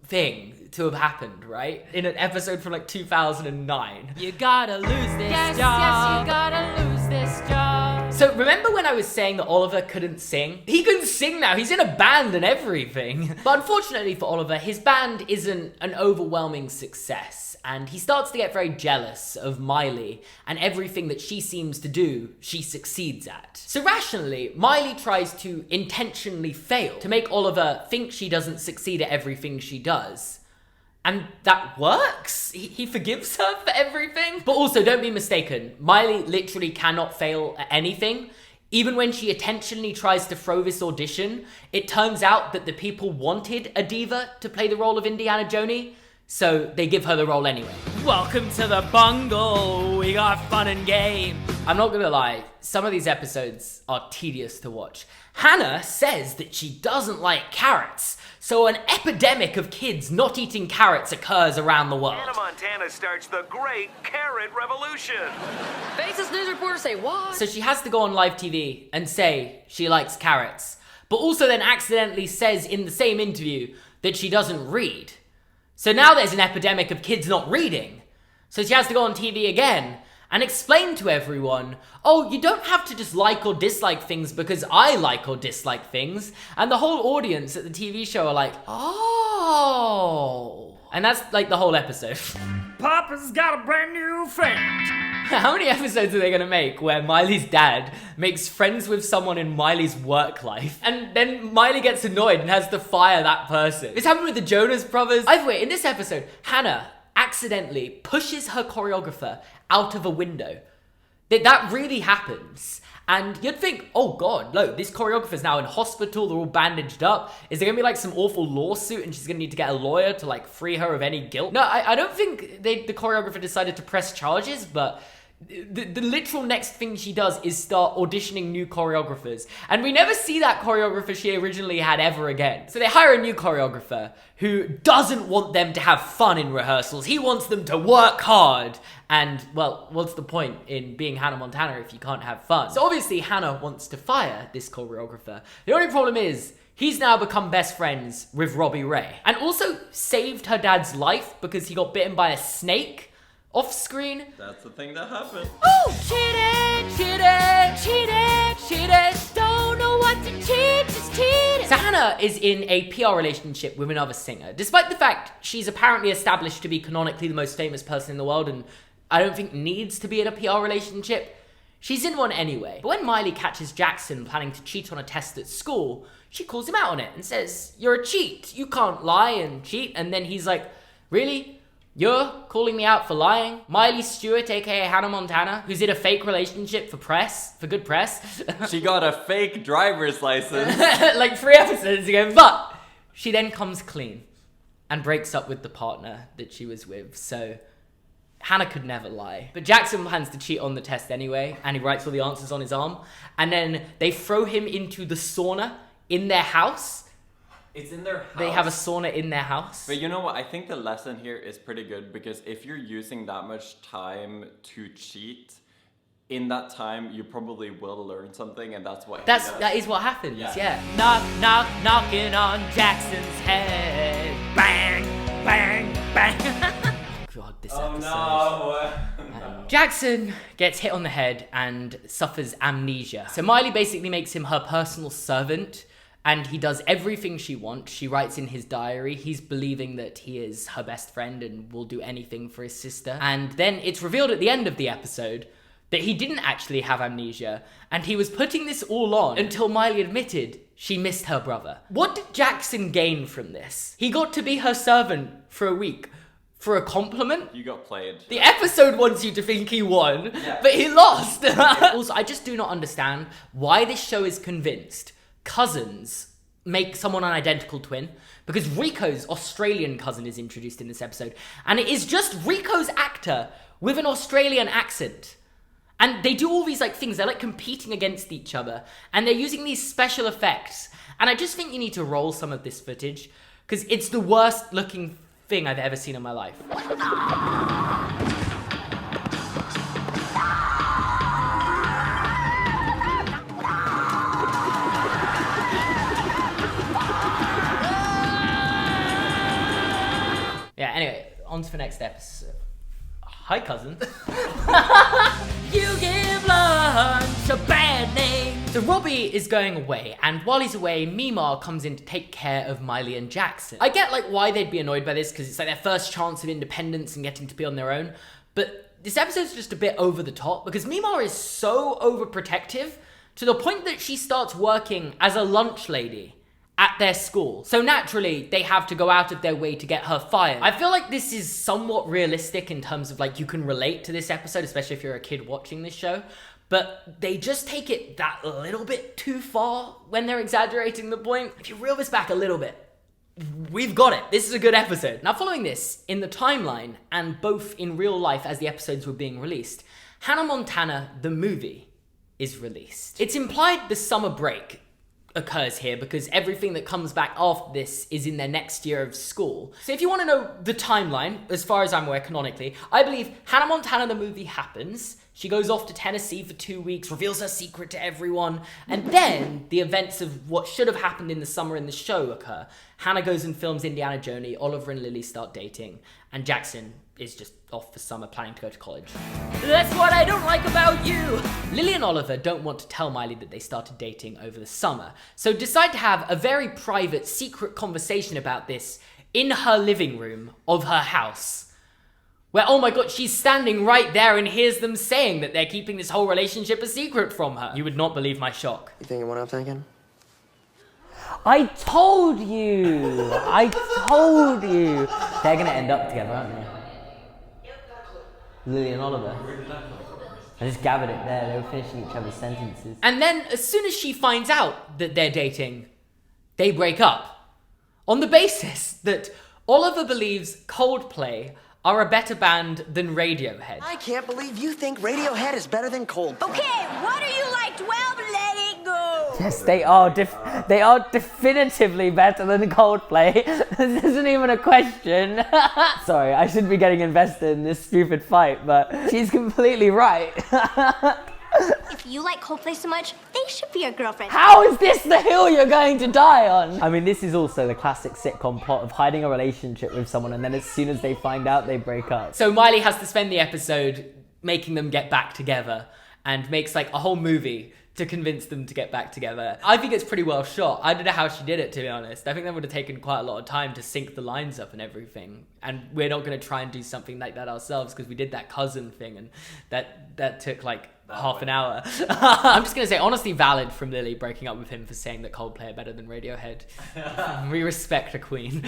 thing to have happened, right? In an episode from like 2009. You gotta lose this job. Yes, you gotta lose this job. So remember when I was saying that Oliver couldn't sing? He can sing now, he's in a band and everything. But unfortunately for Oliver, his band isn't an overwhelming success, and he starts to get very jealous of Miley, and everything that she seems to do, she succeeds at. So rationally, Miley tries to intentionally fail to make Oliver think she doesn't succeed at everything she does. And that works. He forgives her for everything. But also, don't be mistaken, Miley literally cannot fail at anything. Even when she intentionally tries to throw this audition, it turns out that the people wanted a diva to play the role of Indiana Jones, so they give her the role anyway. Welcome to the bungle. We got fun and game. I'm not gonna lie, some of these episodes are tedious to watch. Hannah says that she doesn't like carrots, so an epidemic of kids not eating carrots occurs around the world. Hannah Montana starts the Great Carrot Revolution. Faces news reporters say what? So she has to go on live TV and say she likes carrots, but also then accidentally says in the same interview that she doesn't read. So now there's an epidemic of kids not reading. So she has to go on TV again and explain to everyone, oh, you don't have to just like or dislike things because I like or dislike things. And the whole audience at the TV show are like, oh. And that's like the whole episode. Papa's got a brand new friend. How many episodes are they gonna make where Miley's dad makes friends with someone in Miley's work life, and then Miley gets annoyed and has to fire that person? This happened with the Jonas Brothers. Either way, in this episode, Hannah accidentally pushes her choreographer out of a window. That really happens. And you'd think, oh god, look, this choreographer's now in hospital, they're all bandaged up. Is there gonna be like some awful lawsuit and she's gonna need to get a lawyer to like free her of any guilt? No, I don't think the choreographer decided to press charges, but the literal next thing she does is start auditioning new choreographers. And we never see that choreographer she originally had ever again. So they hire a new choreographer who doesn't want them to have fun in rehearsals. He wants them to work hard. And, well, what's the point in being Hannah Montana if you can't have fun? So obviously Hannah wants to fire this choreographer. The only problem is, he's now become best friends with Robbie Ray. And also saved her dad's life because he got bitten by a snake off screen. That's the thing that happened. Oh, cheated. Don't know what to cheat, just cheated. So Hannah is in a PR relationship with another singer, despite the fact she's apparently established to be canonically the most famous person in the world and I don't think needs to be in a PR relationship. She's in one anyway. But when Miley catches Jackson planning to cheat on a test at school, she calls him out on it and says, "You're a cheat. You can't lie and cheat." And then he's like, "Really? You're calling me out for lying?" Miley Stewart, aka Hannah Montana, who's in a fake relationship for good press. She got a fake driver's license. Like 3 episodes ago, but she then comes clean and breaks up with the partner that she was with, so Hannah could never lie. But Jackson plans to cheat on the test anyway, and he writes all the answers on his arm, and then they throw him into the sauna in their house. It's in their house. They have a sauna in their house. But you know what? I think the lesson here is pretty good because if you're using that much time to cheat, in that time you probably will learn something, and that's what that is what happens. Yeah. Knocking on Jackson's head. Bang, bang, bang. God, this Oh episode. no. Jackson gets hit on the head and suffers amnesia. So Miley basically makes him her personal servant, and he does everything she wants. She writes in his diary. He's believing that he is her best friend and will do anything for his sister. And then it's revealed at the end of the episode that he didn't actually have amnesia, and he was putting this all on until Miley admitted she missed her brother. What did Jackson gain from this? He got to be her servant for a week. For a compliment? You got played. The episode wants you to think he won, but he lost. Also, I just do not understand why this show is convinced cousins make someone an identical twin, because Rico's Australian cousin is introduced in this episode, and it is just Rico's actor with an Australian accent. And they do all these like things, they're like competing against each other, and they're using these special effects. And I just think you need to roll some of this footage, because it's the worst looking thing I've ever seen in my life. Yeah, anyway, on to the next episode. Hi, cousin. You give lunch a bad name. So Robbie is going away, and while he's away, Mima comes in to take care of Miley and Jackson. I get like why they'd be annoyed by this, because it's like their first chance of independence and getting to be on their own, but this episode's just a bit over the top, because Mima is so overprotective to the point that she starts working as a lunch lady at their school. So naturally, they have to go out of their way to get her fired. I feel like this is somewhat realistic in terms of like you can relate to this episode, especially if you're a kid watching this show, but they just take it that little bit too far when they're exaggerating the point. If you reel this back a little bit, we've got it. This is a good episode. Now following this, in the timeline, and both in real life as the episodes were being released, Hannah Montana, the movie, is released. It's implied the summer break occurs here because everything that comes back after this is in their next year of school. So if you want to know the timeline, as far as I'm aware canonically, I believe Hannah Montana the movie happens, she goes off to Tennessee for 2 weeks, reveals her secret to everyone, and then the events of what should have happened in the summer in the show occur. Hannah goes and films Indiana Jones, Oliver and Lily start dating, and Jackson is just off for summer planning to go to college. That's what I don't like about you! Lily and Oliver don't want to tell Miley that they started dating over the summer, so decide to have a very private, secret conversation about this in her living room of her house. Where, oh my god, she's standing right there and hears them saying that they're keeping this whole relationship a secret from her. You would not believe my shock. You thinking what I'm thinking? I told you! I told you! They're gonna end up together, aren't they? Lily and Oliver. I just gathered it there, they were finishing each other's sentences. And then, as soon as she finds out that they're dating, they break up. On the basis that Oliver believes Coldplay are a better band than Radiohead. I can't believe you think Radiohead is better than Coldplay. Okay, what are you like 12? Let it go. Yes, they are definitively better than Coldplay. This isn't even a question. Sorry, I shouldn't be getting invested in this stupid fight, but she's completely right. If you like Coldplay so much, they should be your girlfriend. How is this the hill you're going to die on? I mean, this is also the classic sitcom plot of hiding a relationship with someone and then as soon as they find out, they break up. So Miley has to spend the episode making them get back together and makes like a whole movie to convince them to get back together. I think it's pretty well shot. I don't know how she did it, to be honest. I think that would have taken quite a lot of time to sync the lines up and everything. And we're not going to try and do something like that ourselves because we did that cousin thing and that took like half an hour. I'm just going to say, honestly valid from Lily breaking up with him for saying that Coldplay are better than Radiohead. We respect a queen.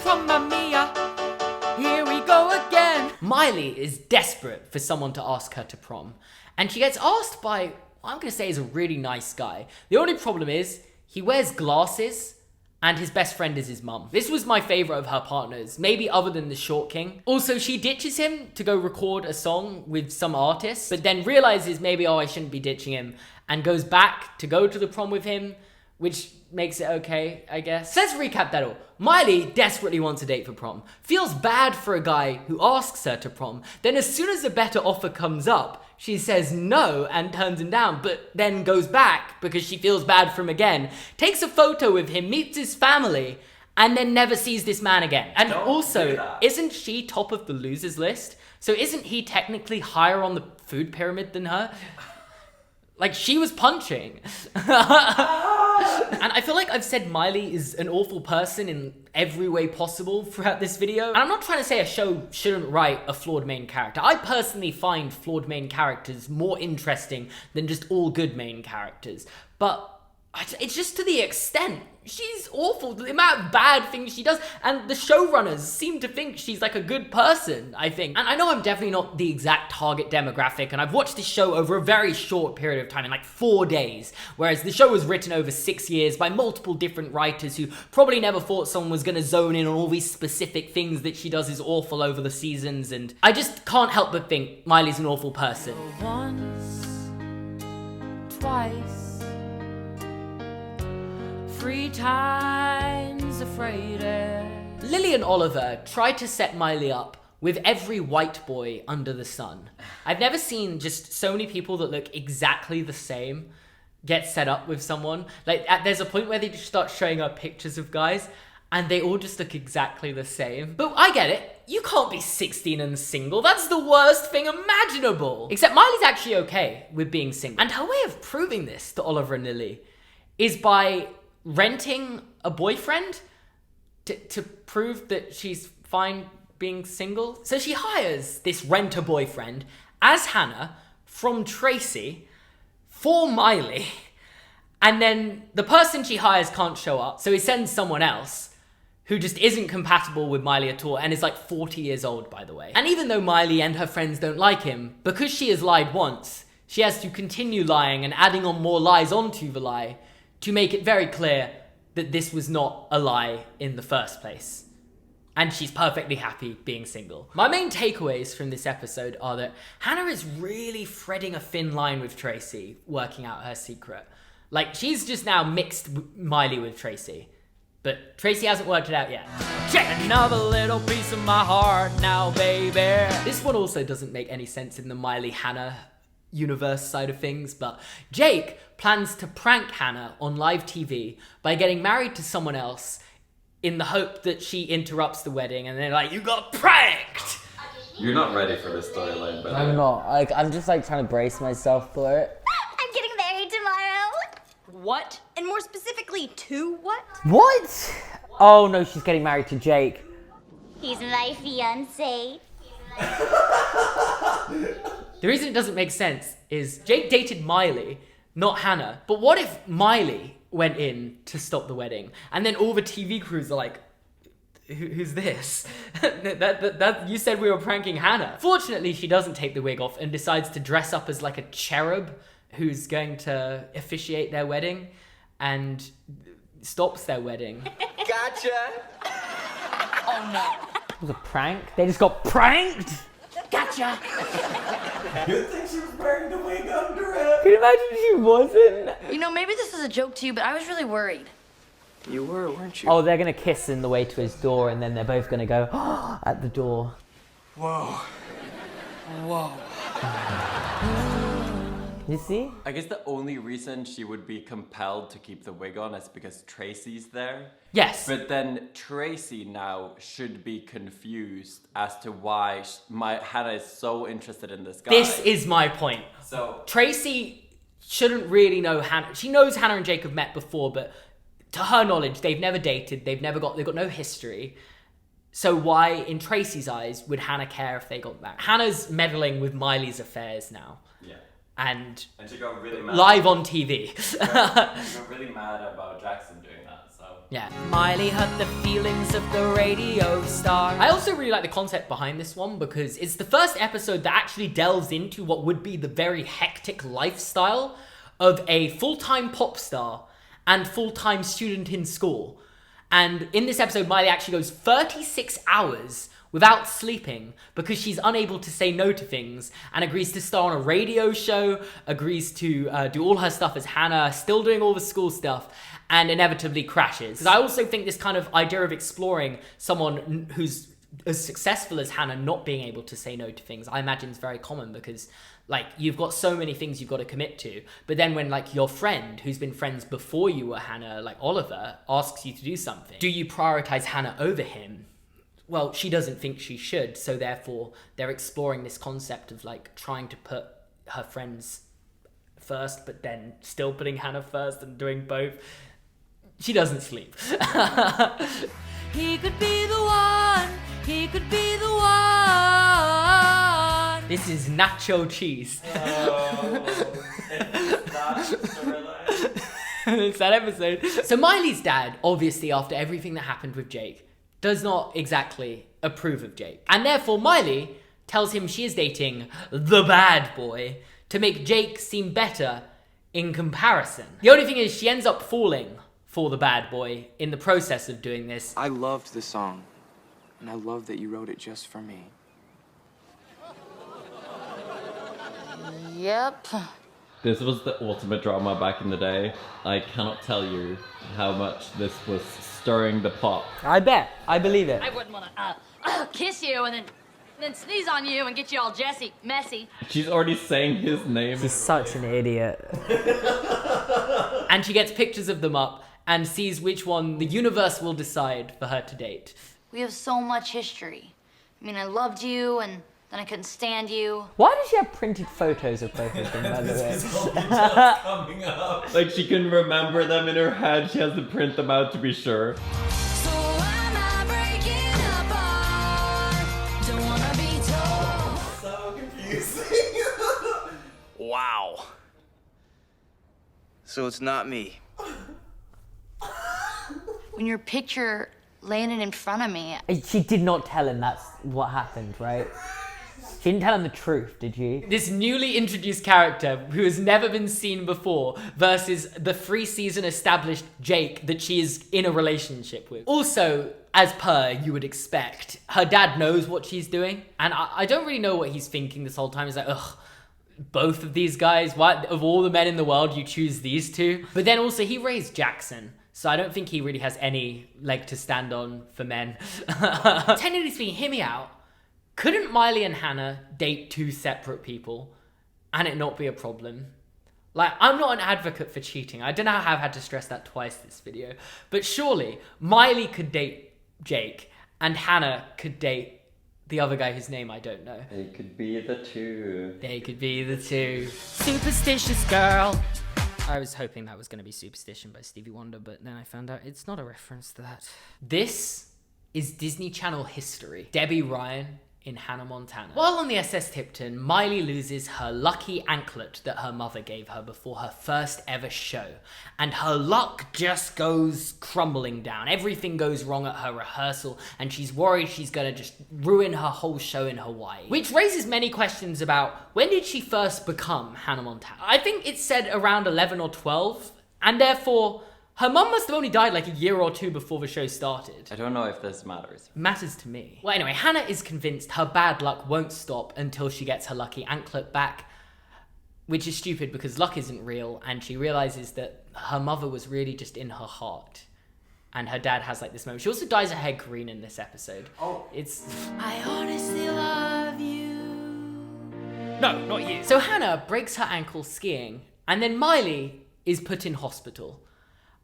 Mamma mia, here we go again. Miley is desperate for someone to ask her to prom. And she gets asked by, I'm going to say, is a really nice guy. The only problem is he wears glasses and his best friend is his mum. This was my favorite of her partners, maybe other than the Short King. Also, she ditches him to go record a song with some artist, but then realizes maybe, oh, I shouldn't be ditching him, and goes back to go to the prom with him, which makes it okay, I guess. So let's recap that all. Miley desperately wants a date for prom, feels bad for a guy who asks her to prom, then as soon as a better offer comes up, she says no and turns him down, but then goes back because she feels bad for him again, takes a photo with him, meets his family, and then never sees this man again. And also, isn't she top of the losers list? So isn't he technically higher on the food pyramid than her? Like, she was punching. And I feel like I've said Miley is an awful person in every way possible throughout this video. And I'm not trying to say a show shouldn't write a flawed main character. I personally find flawed main characters more interesting than just all good main characters. But it's just to the extent. She's awful. The amount of bad things she does. And the showrunners seem to think she's like a good person, I think. And I know I'm definitely not the exact target demographic. And I've watched this show over a very short period of time, in like 4 days. Whereas the show was written over 6 years by multiple different writers who probably never thought someone was going to zone in on all these specific things that she does is awful over the seasons. And I just can't help but think Miley's an awful person. Once, twice, 3 times afraid. Lily and Oliver tried to set Miley up with every white boy under the sun. I've never seen just so many people that look exactly the same get set up with someone. Like, there's a point where they just start showing up pictures of guys and they all just look exactly the same. But I get it. You can't be 16 and single. That's the worst thing imaginable. Except Miley's actually okay with being single. And her way of proving this to Oliver and Lily is by renting a boyfriend to prove that she's fine being single. So she hires this renter boyfriend as Hannah from Tracy for Miley. And then the person she hires can't show up. So he sends someone else who just isn't compatible with Miley at all and is like 40 years old, by the way. And even though Miley and her friends don't like him, because she has lied once, she has to continue lying and adding on more lies onto the lie to make it very clear that this was not a lie in the first place. And she's perfectly happy being single. My main takeaways from this episode are that Hannah is really threading a thin line with Tracy, working out her secret. Like, she's just now mixed Miley with Tracy. But Tracy hasn't worked it out yet. Check another little piece of my heart now, baby. This one also doesn't make any sense in the Miley-Hannah universe side of things, but Jake plans to prank Hannah on live TV by getting married to someone else in the hope that she interrupts the wedding, and they're like, you got pranked! You're not ready for this storyline, but I'm not. Like, I'm just like trying to brace myself for it. I'm getting married tomorrow. What? And more specifically, to what? What? Oh no, she's getting married to Jake. He's my fiancé. The reason it doesn't make sense is Jake dated Miley, not Hannah. But what if Miley went in to stop the wedding, and then all the TV crews are like, who's this? that you said we were pranking Hannah. Fortunately, she doesn't take the wig off and decides to dress up as like a cherub who's going to officiate their wedding and stops their wedding. Gotcha! Oh no. It was a prank? They just got pranked? Gotcha! You think she was wearing the wig under it? Can you imagine she wasn't? You know, maybe this is a joke to you, but I was really worried. You were, weren't you? Oh, they're gonna kiss in the way to his door, and then they're both gonna go at the door. Whoa. Whoa. You see? I guess the only reason she would be compelled to keep the wig on is because Tracy's there. Yes. But then Tracy now should be confused as to why Hannah is so interested in this guy. This is my point. So Tracy shouldn't really know Hannah. She knows Hannah and Jake have met before, but to her knowledge, they've never dated. They've got no history. So why, in Tracy's eyes, would Hannah care if they got married? Hannah's meddling with Miley's affairs now. Yeah. And she got really mad. Live on TV. She got really mad about Jackson doing that, so. Yeah. Miley hurt the feelings of the radio star. I also really like the concept behind this one because it's the first episode that actually delves into what would be the very hectic lifestyle of a full-time pop star and full-time student in school. And in this episode, Miley actually goes 36 hours without sleeping because she's unable to say no to things and agrees to star on a radio show, agrees to do all her stuff as Hannah, still doing all the school stuff, and inevitably crashes. Because I also think this kind of idea of exploring someone who's as successful as Hannah not being able to say no to things, I imagine is very common because like you've got so many things you've got to commit to, but then when like your friend who's been friends before you were Hannah, like Oliver, asks you to do something, do you prioritize Hannah over him? well, she doesn't think she should, so therefore they're exploring this concept of like trying to put her friends first, but then still putting Hannah first and doing both. She doesn't sleep. He could be the one. He could be the one. This is nacho cheese. It's that episode. So Miley's dad, obviously after everything that happened with Jake, does not exactly approve of Jake. And therefore Miley tells him she is dating the bad boy to make Jake seem better in comparison. The only thing is she ends up falling for the bad boy in the process of doing this. I loved the song, and I love that you wrote it just for me. Yep. This was the ultimate drama back in the day. I cannot tell you how much this was stirring the pot. I bet. I believe it. I wouldn't want to kiss you and then sneeze on you and get you all messy. She's already saying his name. She's such an idiot. And she gets pictures of them up and sees which one the universe will decide for her to date. We have so much history. I mean, I loved you, and then I couldn't stand you. Why does she have printed photos of both of them, by the way? Coming up. Like she can remember them in her head. She has to print them out to be sure. So confusing. Wow. So it's not me. When your picture landed in front of me, She did not tell him that's what happened, right? She didn't tell him the truth, did she? This newly introduced character who has never been seen before versus the 3-season established Jake that she is in a relationship with. Also, as per you would expect, her dad knows what she's doing, and I don't really know what he's thinking this whole time. He's like, ugh, both of these guys, why, of all the men in the world, you choose these two? But then also, he raised Jackson, so I don't think he really has any leg to stand on for men. Technically speaking, hear me out. Couldn't Miley and Hannah date two separate people and it not be a problem? Like, I'm not an advocate for cheating. I don't know how I've had to stress that twice this video. But surely, Miley could date Jake and Hannah could date the other guy whose name I don't know. They could be the two. They could be the two. Superstitious girl. I was hoping that was going to be Superstition by Stevie Wonder, but then I found out it's not a reference to that. This is Disney Channel history. Debbie Ryan in Hannah Montana. While on the SS Tipton, Miley loses her lucky anklet that her mother gave her before her first ever show, and her luck just goes crumbling down. Everything goes wrong at her rehearsal, and she's worried she's gonna just ruin her whole show in Hawaii. Which raises many questions about when did she first become Hannah Montana? I think it's said around 11 or 12, and therefore her mum must have only died like a year or two before the show started. I don't know if this matters. Matters to me. Well, anyway, Hannah is convinced her bad luck won't stop until she gets her lucky anklet back, which is stupid because luck isn't real, and she realizes that her mother was really just in her heart. And her dad has like this moment. She also dyes her hair green in this episode. Oh. It's... I honestly love you. No, not you. So Hannah breaks her ankle skiing, and then Miley is put in hospital.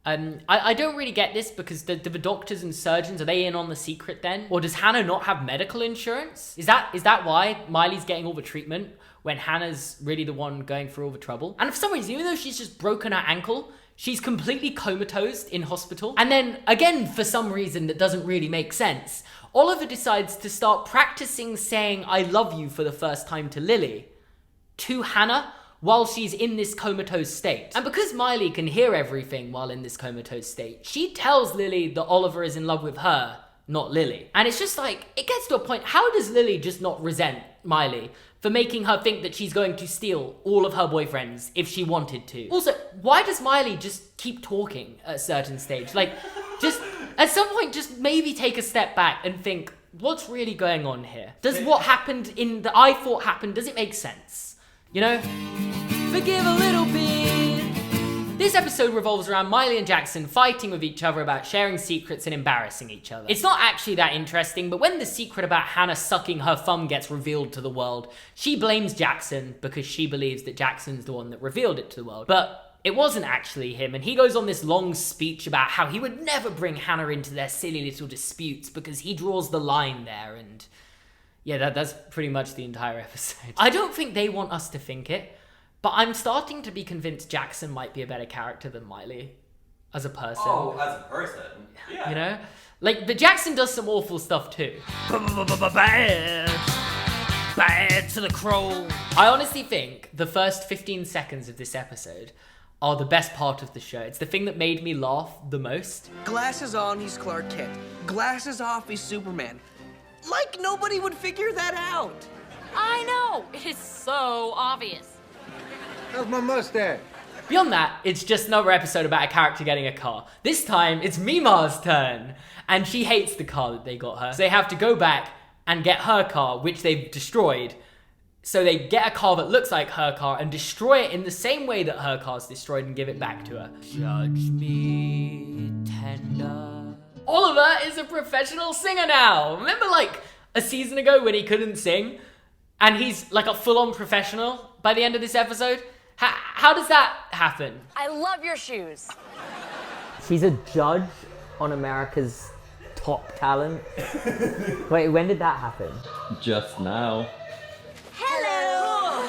I don't really get this because the doctors and surgeons, are they in on the secret then? Or does Hannah not have medical insurance? Is that why Miley's getting all the treatment when Hannah's really the one going through all the trouble? And for some reason, even though she's just broken her ankle, she's completely comatose in hospital. And then, again, for some reason that doesn't really make sense, Oliver decides to start practicing saying I love you for the first time to Lily, to Hannah, while she's in this comatose state. And because Miley can hear everything while in this comatose state, she tells Lily that Oliver is in love with her, not Lily. And it's just like, it gets to a point, how does Lily just not resent Miley for making her think that she's going to steal all of her boyfriends if she wanted to? Also, why does Miley just keep talking at a certain stage? Like, just, at some point, just maybe take a step back and think, what's really going on here? Does what happened in the I thought happened, does it make sense? You know? Forgive a little bit. This episode revolves around Miley and Jackson fighting with each other about sharing secrets and embarrassing each other. It's not actually that interesting, but when the secret about Hannah sucking her thumb gets revealed to the world, she blames Jackson because she believes that Jackson's the one that revealed it to the world. But it wasn't actually him, and he goes on this long speech about how he would never bring Hannah into their silly little disputes because he draws the line there, and yeah, that's pretty much the entire episode. I don't think they want us to think it, but I'm starting to be convinced Jackson might be a better character than Miley as a person. Oh, as a person, yeah. You know? Like, but Jackson does some awful stuff too. Bad to the crow. I honestly think the first 15 seconds of this episode are the best part of the show. It's the thing that made me laugh the most. Glasses on, he's Clark Kent. Glasses off, he's Superman. Like nobody would figure that out. I know. It is so obvious. How's my mustache? Beyond that, it's just another episode about a character getting a car. This time, it's Mima's turn. And she hates the car that they got her. So they have to go back and get her car, which they've destroyed. So they get a car that looks like her car and destroy it in the same way that her car's destroyed and give it back to her. Judge me tender. Oliver is a professional singer now. Remember like a season ago when he couldn't sing? And he's like a full-on professional by the end of this episode? How does that happen? I love your shoes. She's a judge on America's Top Talent. Wait, when did that happen? Just now. Hello!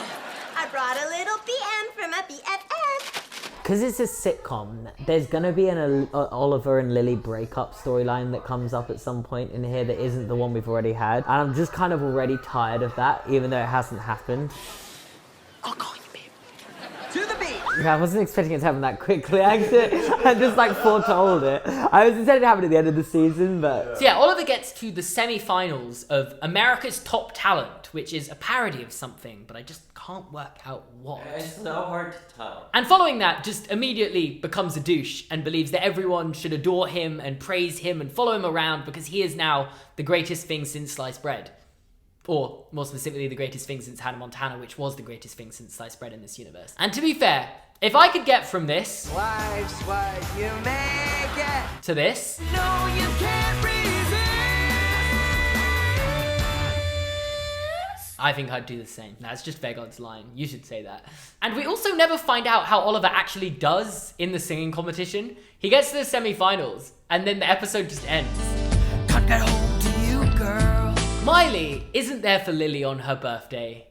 I brought a little BM from a BFF. Because it's a sitcom, there's gonna be an Oliver and Lily breakup storyline that comes up at some point in here that isn't the one we've already had. And I'm just kind of already tired of that, even though it hasn't happened. I'll call you, babe. To the beat! Yeah, I wasn't expecting it to happen that quickly, actually. I just like foretold it. I was intending to happen at the end of the season, but... So yeah, Oliver gets to the semi-finals of America's Top Talent, which is a parody of something, but I just can't work out what. It's so hard to tell. And following that, just immediately becomes a douche and believes that everyone should adore him and praise him and follow him around because he is now the greatest thing since sliced bread. Or, more specifically, the greatest thing since Hannah Montana, which was the greatest thing since sliced bread in this universe. And to be fair, if I could get from this... Life's what you make it. ...to this... No, you can't resist. I think I'd do the same. That's just Vegod's line. You should say that. And we also never find out how Oliver actually does in the singing competition. He gets to the semi-finals, and then the episode just ends. Can't get home to you, girl. Miley isn't there for Lily on her birthday.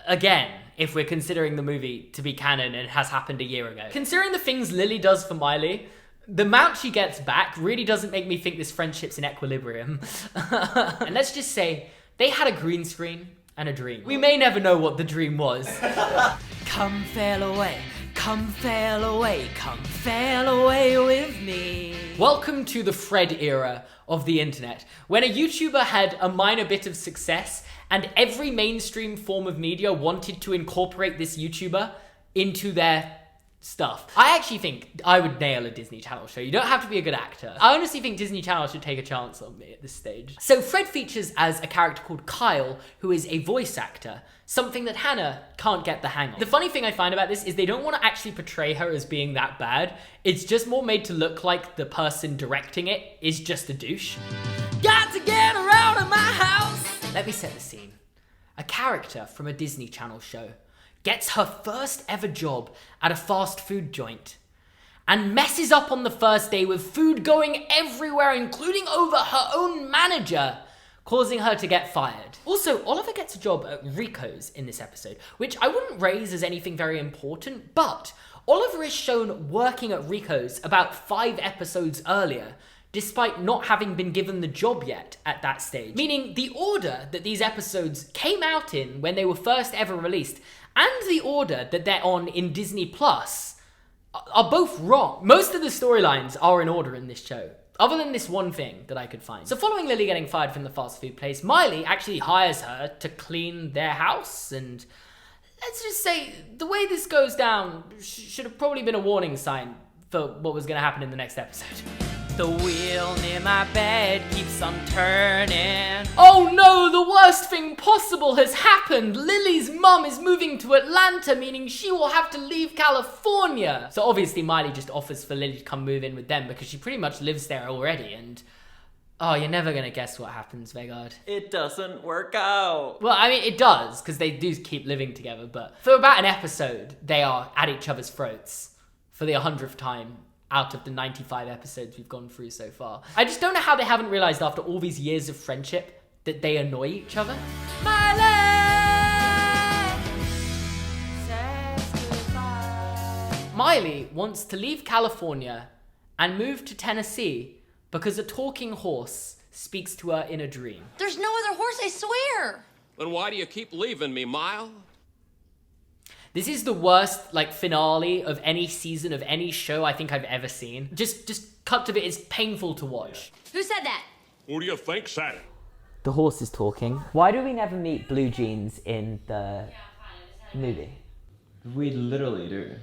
Again, if we're considering the movie to be canon and has happened a year ago. Considering the things Lily does for Miley, the amount she gets back really doesn't make me think this friendship's in equilibrium. And let's just say, they had a green screen and a dream. We may never know what the dream was. Come sail away, come sail away, come sail away with me. Welcome to the Fred era of the internet, when a YouTuber had a minor bit of success and every mainstream form of media wanted to incorporate this YouTuber into their stuff. I actually think I would nail a Disney Channel show. You don't have to be a good actor. I honestly think Disney Channel should take a chance on me at this stage. So Fred features as a character called Kyle, who is a voice actor, something that Hannah can't get the hang of. The funny thing I find about this is they don't want to actually portray her as being that bad. It's just more made to look like the person directing it is just a douche. Got to get her out of my house. Let me set the scene. A character from a Disney Channel show gets her first ever job at a fast food joint and messes up on the first day with food going everywhere, including over her own manager, causing her to get fired. Also, Oliver gets a job at Rico's in this episode, which I wouldn't raise as anything very important, but Oliver is shown working at Rico's about 5 episodes earlier, despite not having been given the job yet at that stage. Meaning the order that these episodes came out in when they were first ever released and the order that they're on in Disney Plus are both wrong. Most of the storylines are in order in this show, other than this one thing that I could find. So following Lily getting fired from the fast food place, Miley actually hires her to clean their house, and let's just say the way this goes down should have probably been a warning sign for what was going to happen in the next episode. The wheel near my bed keeps on turning. Oh no, the worst thing possible has happened. Lily's mum is moving to Atlanta, meaning she will have to leave California. So obviously Miley just offers for Lily to come move in with them because she pretty much lives there already, and Oh, you're never gonna guess what happens, Vegard. It doesn't work out. Well, I mean, it does, because they do keep living together, but for about an episode, they are at each other's throats for the 100th time out of the 95 episodes we've gone through so far. I just don't know how they haven't realized after all these years of friendship that they annoy each other. Miley wants to leave California and move to Tennessee because a talking horse speaks to her in a dream. There's no other horse, I swear. Then why do you keep leaving me, Mile? This is the worst, finale of any season of any show I think I've ever seen. Just cut to it, it's painful to watch. Who said that? Who do you think said it? The horse is talking. Why do we never meet Blue Jeans in the movie? We literally do.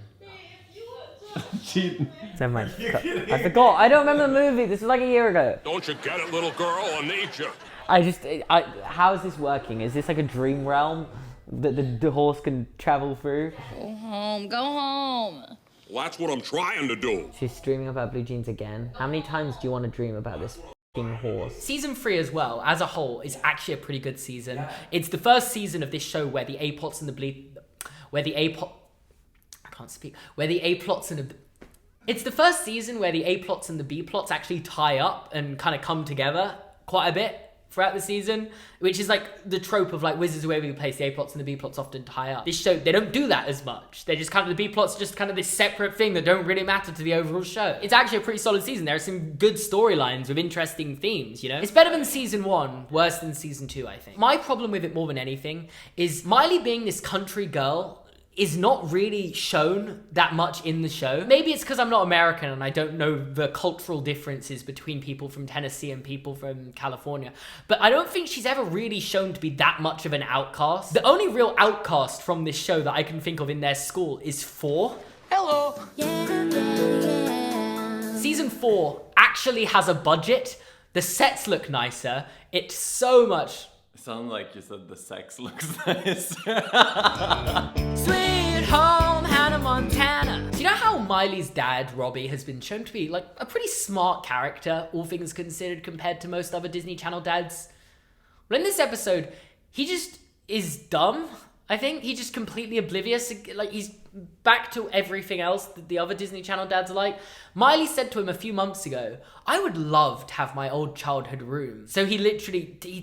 Never mind. I forgot. I don't remember the movie. This was like a year ago. Don't you get it, little girl? I need you. How is this working? Is this like a dream realm that the horse can travel through? Go home, go home. Well, that's what I'm trying to do. She's dreaming about Blue Jeans again. How many times do you want to dream about this f***ing horse? Season 3 as well, as a whole, is actually a pretty good season. Yeah. It's the first season of this show where the A-plots and It's the first season where the A-plots and the B-plots actually tie up and kind of come together quite a bit throughout the season, which is like the trope of Wizards of Waverly Place. The A-plots and the B-plots often tie up. This show, they don't do that as much. They're just the B-plots just this separate thing that don't really matter to the overall show. It's actually a pretty solid season. There are some good storylines with interesting themes, It's better than season 1, worse than season 2, I think. My problem with it more than anything is Miley being this country girl is not really shown that much in the show. Maybe it's because I'm not American and I don't know the cultural differences between people from Tennessee and people from California, but I don't think she's ever really shown to be that much of an outcast. The only real outcast from this show that I can think of in their school is 4. Hello. Season 4 actually has a budget. The sets look nicer. It's so much... It sounded like you said the sex looks nice. Sweet home Hannah Montana. Do you know how Miley's dad, Robbie, has been shown to be a pretty smart character, all things considered, compared to most other Disney Channel dads? Well, in this episode, he just is dumb. I think he's just completely oblivious. He's back to everything else that the other Disney Channel dads are like. Miley said to him a few months ago, I would love to have my old childhood room. So he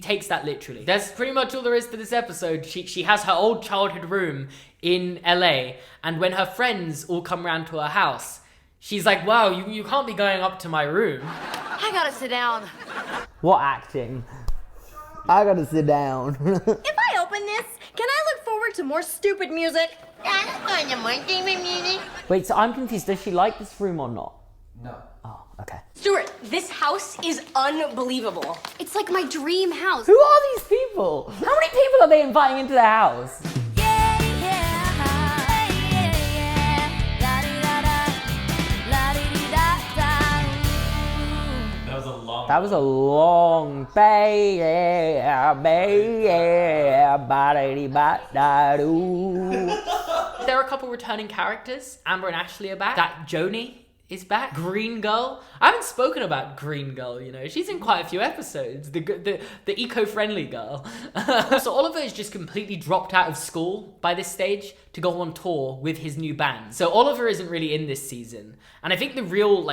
takes that literally. That's pretty much all there is to this episode. She has her old childhood room in LA, and when her friends all come round to her house, she's like, wow, you can't be going up to my room. I gotta sit down. What acting? I gotta sit down. If I open this, can I look forward to more stupid music? Wait, so I'm confused. Does she like this room or not? No. Oh, okay. Stuart, this house is unbelievable. It's like my dream house. Who are these people? How many people are they inviting into their house? That was a long There are a couple returning characters. Amber and Ashley are back. That Joni is back. Green Girl. I haven't spoken about Green Girl, She's in quite a few episodes. The eco-friendly girl. So Oliver is just completely dropped out of school by this stage to go on tour with his new band. So Oliver isn't really in this season. And I think the real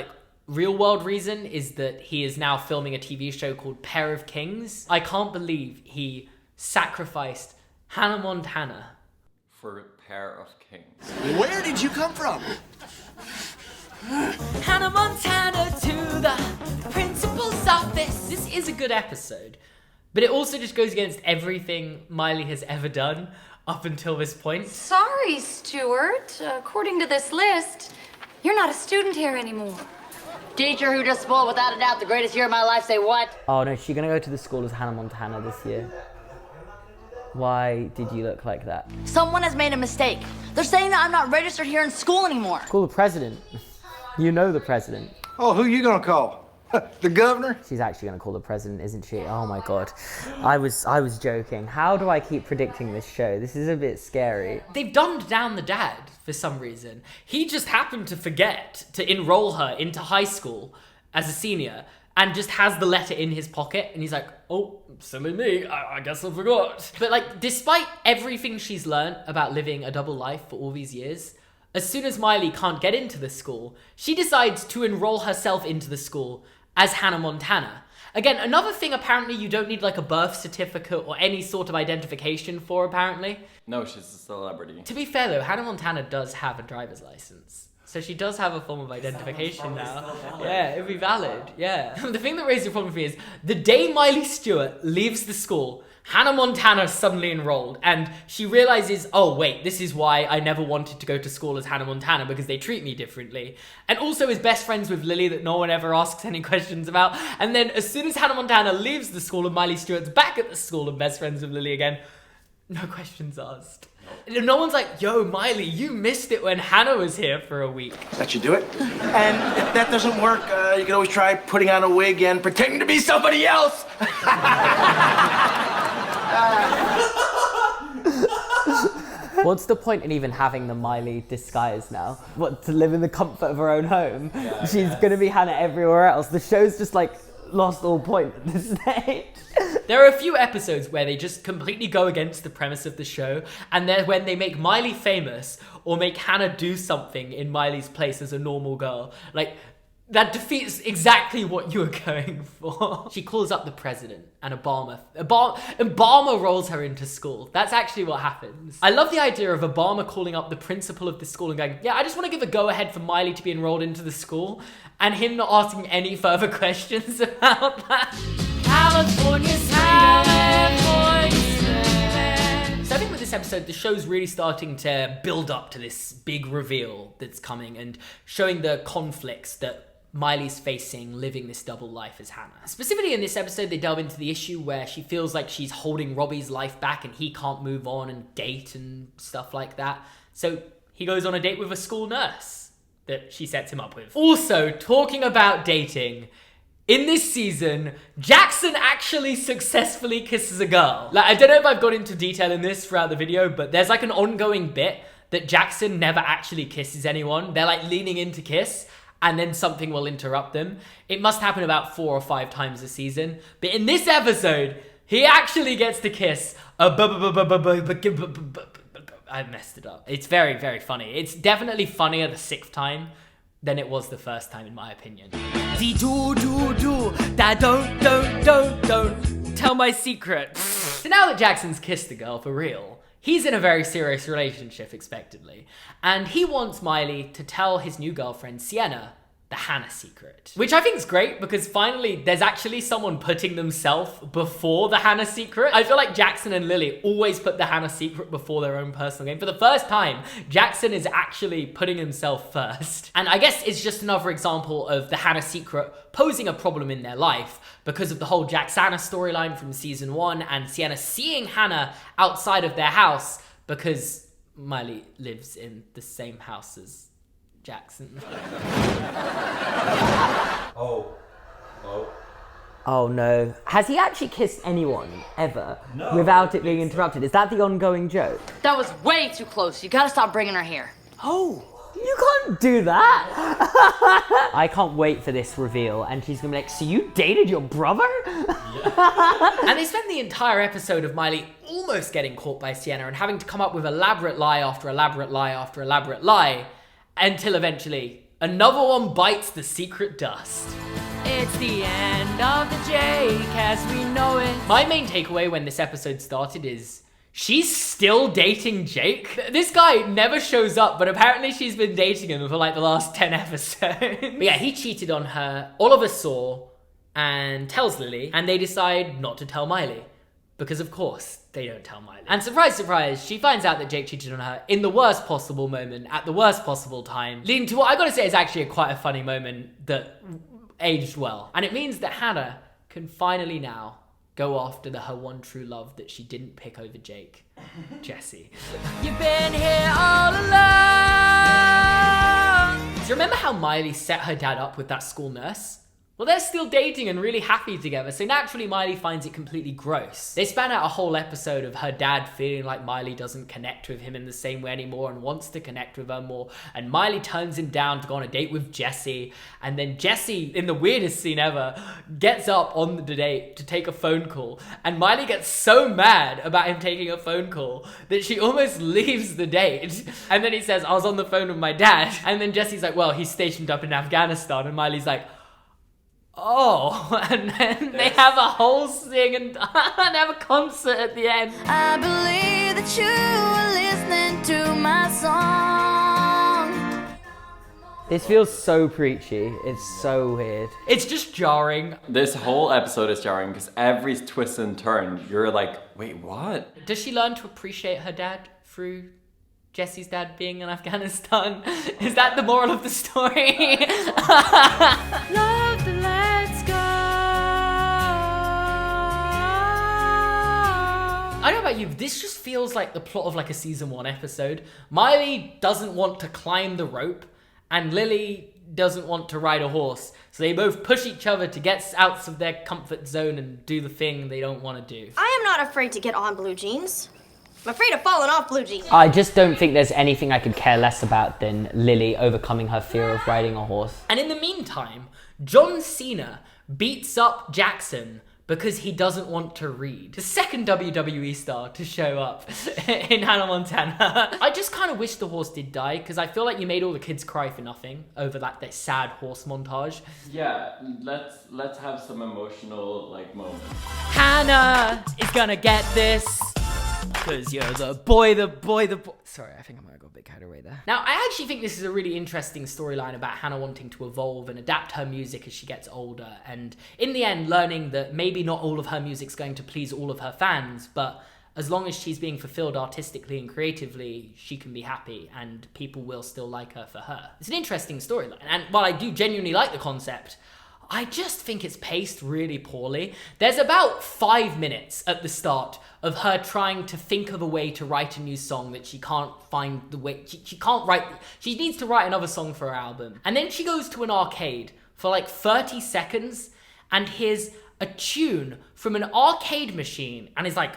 world reason is that he is now filming a TV show called Pair of Kings. I can't believe he sacrificed Hannah Montana for a Pair of Kings. Where did you come from? Hannah Montana to the principal's office. This is a good episode, but it also just goes against everything Miley has ever done up until this point. Sorry, Stuart. According to this list, you're not a student here anymore. Teacher who just spoiled without a doubt the greatest year of my life, say what? Oh no, she's gonna go to the school as Hannah Montana this year. Why did you look like that? Someone has made a mistake. They're saying that I'm not registered here in school anymore. Call the president. You know the president. Oh, who you gonna call? The governor? She's actually gonna call the president, isn't she? Oh my god. I was joking. How do I keep predicting this show? This is a bit scary. They've dumbed down the dad for some reason. He just happened to forget to enroll her into high school as a senior. and just has the letter in his pocket, and he's like, oh, silly me, I guess I forgot. But like, despite everything she's learned about living a double life for all these years, as soon as Miley can't get into the school, she decides to enroll herself into the school as Hannah Montana. Again, another thing apparently you don't need like a birth certificate or any sort of identification for, apparently. No, she's a celebrity. To be fair though, Hannah Montana does have a driver's license. So she does have a form of identification now. Yeah, it'd be valid, yeah. The thing that raised the problem for me is, the day Miley Stewart leaves the school, Hannah Montana suddenly enrolled, and she realizes, oh wait, this is why I never wanted to go to school as Hannah Montana, because they treat me differently. And also is best friends with Lily that no one ever asks any questions about. And then as soon as Hannah Montana leaves the school and Miley Stewart's back at the school and best friends with Lily again, no questions asked. No one's like, yo, Miley, you missed it when Hannah was here for a week. That should do it. And if that doesn't work, you can always try putting on a wig and pretending to be somebody else. What's the point in even having the Miley disguise now? What, to live in the comfort of her own home? She's gonna be Hannah everywhere else. The show's just like lost all point at this stage. There are a few episodes where they just completely go against the premise of the show, and then when they make Miley famous or make Hannah do something in Miley's place as a normal girl, like, that defeats exactly what you were going for. She calls up the president and Obama rolls her into school. That's actually what happens. I love the idea of Obama calling up the principal of the school and going, yeah, I just want to give a go-ahead for Miley to be enrolled into the school, and him not asking any further questions about that. California's So I think with this episode, the show's really starting to build up to this big reveal that's coming and showing the conflicts that Miley's facing living this double life as Hannah. Specifically in this episode, they delve into the issue where she feels like she's holding Robbie's life back and he can't move on and date and stuff like that. So he goes on a date with a school nurse that she sets him up with. Also, talking about dating, in this season, Jackson actually successfully kisses a girl. Like, I don't know if I've gone into detail in this throughout the video, but there's like an ongoing bit that Jackson never actually kisses anyone. They're like leaning in to kiss, and then something will interrupt them. It must happen about 4 or 5 times a season. But in this episode, he actually gets to kiss a I messed it up. It's very, very funny. It's definitely funnier the 6th time than it was the first time, in my opinion. Don't tell my secret. So now that Jackson's kissed the girl for real, he's in a very serious relationship, expectedly, and he wants Miley to tell his new girlfriend, Sienna, the Hannah secret. Which I think is great, because finally there's actually someone putting themselves before the Hannah secret. I feel like Jackson and Lily always put the Hannah secret before their own personal game. For the first time, Jackson is actually putting himself first. And I guess it's just another example of the Hannah secret posing a problem in their life because of the whole Jacksana storyline from season 1 and Sienna seeing Hannah outside of their house because Miley lives in the same house as Jackson. Oh no. Has he actually kissed anyone, ever, without it being interrupted? Is that the ongoing joke? That was way too close. You gotta stop bringing her here. Oh, you can't do that. I can't wait for this reveal, and she's gonna be like, so you dated your brother? And they spend the entire episode of Miley almost getting caught by Sienna and having to come up with elaborate lie after elaborate lie after elaborate lie, until eventually another one bites the secret dust. It's the end of the Jake as we know it. My main takeaway when this episode started is she's still dating Jake. This guy never shows up, but apparently she's been dating him for like the last 10 episodes. But yeah, he cheated on her. Oliver saw and tells Lily, and they decide not to tell Miley. Because of course, they don't tell Miley. And surprise, surprise, she finds out that Jake cheated on her in the worst possible moment, at the worst possible time, leading to what I gotta say is actually quite a funny moment that aged well. And it means that Hannah can finally now go after her one true love that she didn't pick over Jake, Jesse. You've been here all along. Do you remember how Miley set her dad up with that school nurse? Well, they're still dating and really happy together, so naturally Miley finds it completely gross. They span out a whole episode of her dad feeling like Miley doesn't connect with him in the same way anymore and wants to connect with her more, and Miley turns him down to go on a date with Jesse, and then Jesse, in the weirdest scene ever, gets up on the date to take a phone call, and Miley gets so mad about him taking a phone call that she almost leaves the date, and then he says, I was on the phone with my dad, and then Jesse's like, well, he's stationed up in Afghanistan, and Miley's like, oh, and then they have a whole sing and they have a concert at the end. I believe that you are listening to my song. This feels so preachy. It's so weird. It's just jarring. This whole episode is jarring because every twist and turn, you're like, wait, what? Does she learn to appreciate her dad through Jesse's dad being in Afghanistan? Is that the moral of the story? Love the let's go. I don't know about you, this just feels like the plot of like a season 1 episode. Miley doesn't want to climb the rope, and Lily doesn't want to ride a horse. So they both push each other to get out of their comfort zone and do the thing they don't want to do. I am not afraid to get on blue jeans. I'm afraid of falling off blue jeans. I just don't think there's anything I could care less about than Lily overcoming her fear of riding a horse. And in the meantime, John Cena beats up Jackson because he doesn't want to read. The second WWE star to show up in Hannah Montana. I just kind of wish the horse did die, because I feel like you made all the kids cry for nothing over that sad horse montage. Yeah, let's have some emotional like moments. Hannah is gonna get this, cause you're the boy. Sorry, I think I might have got a bit carried away there. Now, I actually think this is a really interesting storyline about Hannah wanting to evolve and adapt her music as she gets older, and in the end learning that maybe not all of her music's going to please all of her fans, but as long as she's being fulfilled artistically and creatively, she can be happy and people will still like her for her. It's an interesting storyline, and while I do genuinely like the concept, I just think it's paced really poorly. There's about 5 minutes at the start of her trying to think of a way to write a new song that she can't find the way, she can't write, she needs to write another song for her album. And then she goes to an arcade for like 30 seconds and hears a tune from an arcade machine and is like,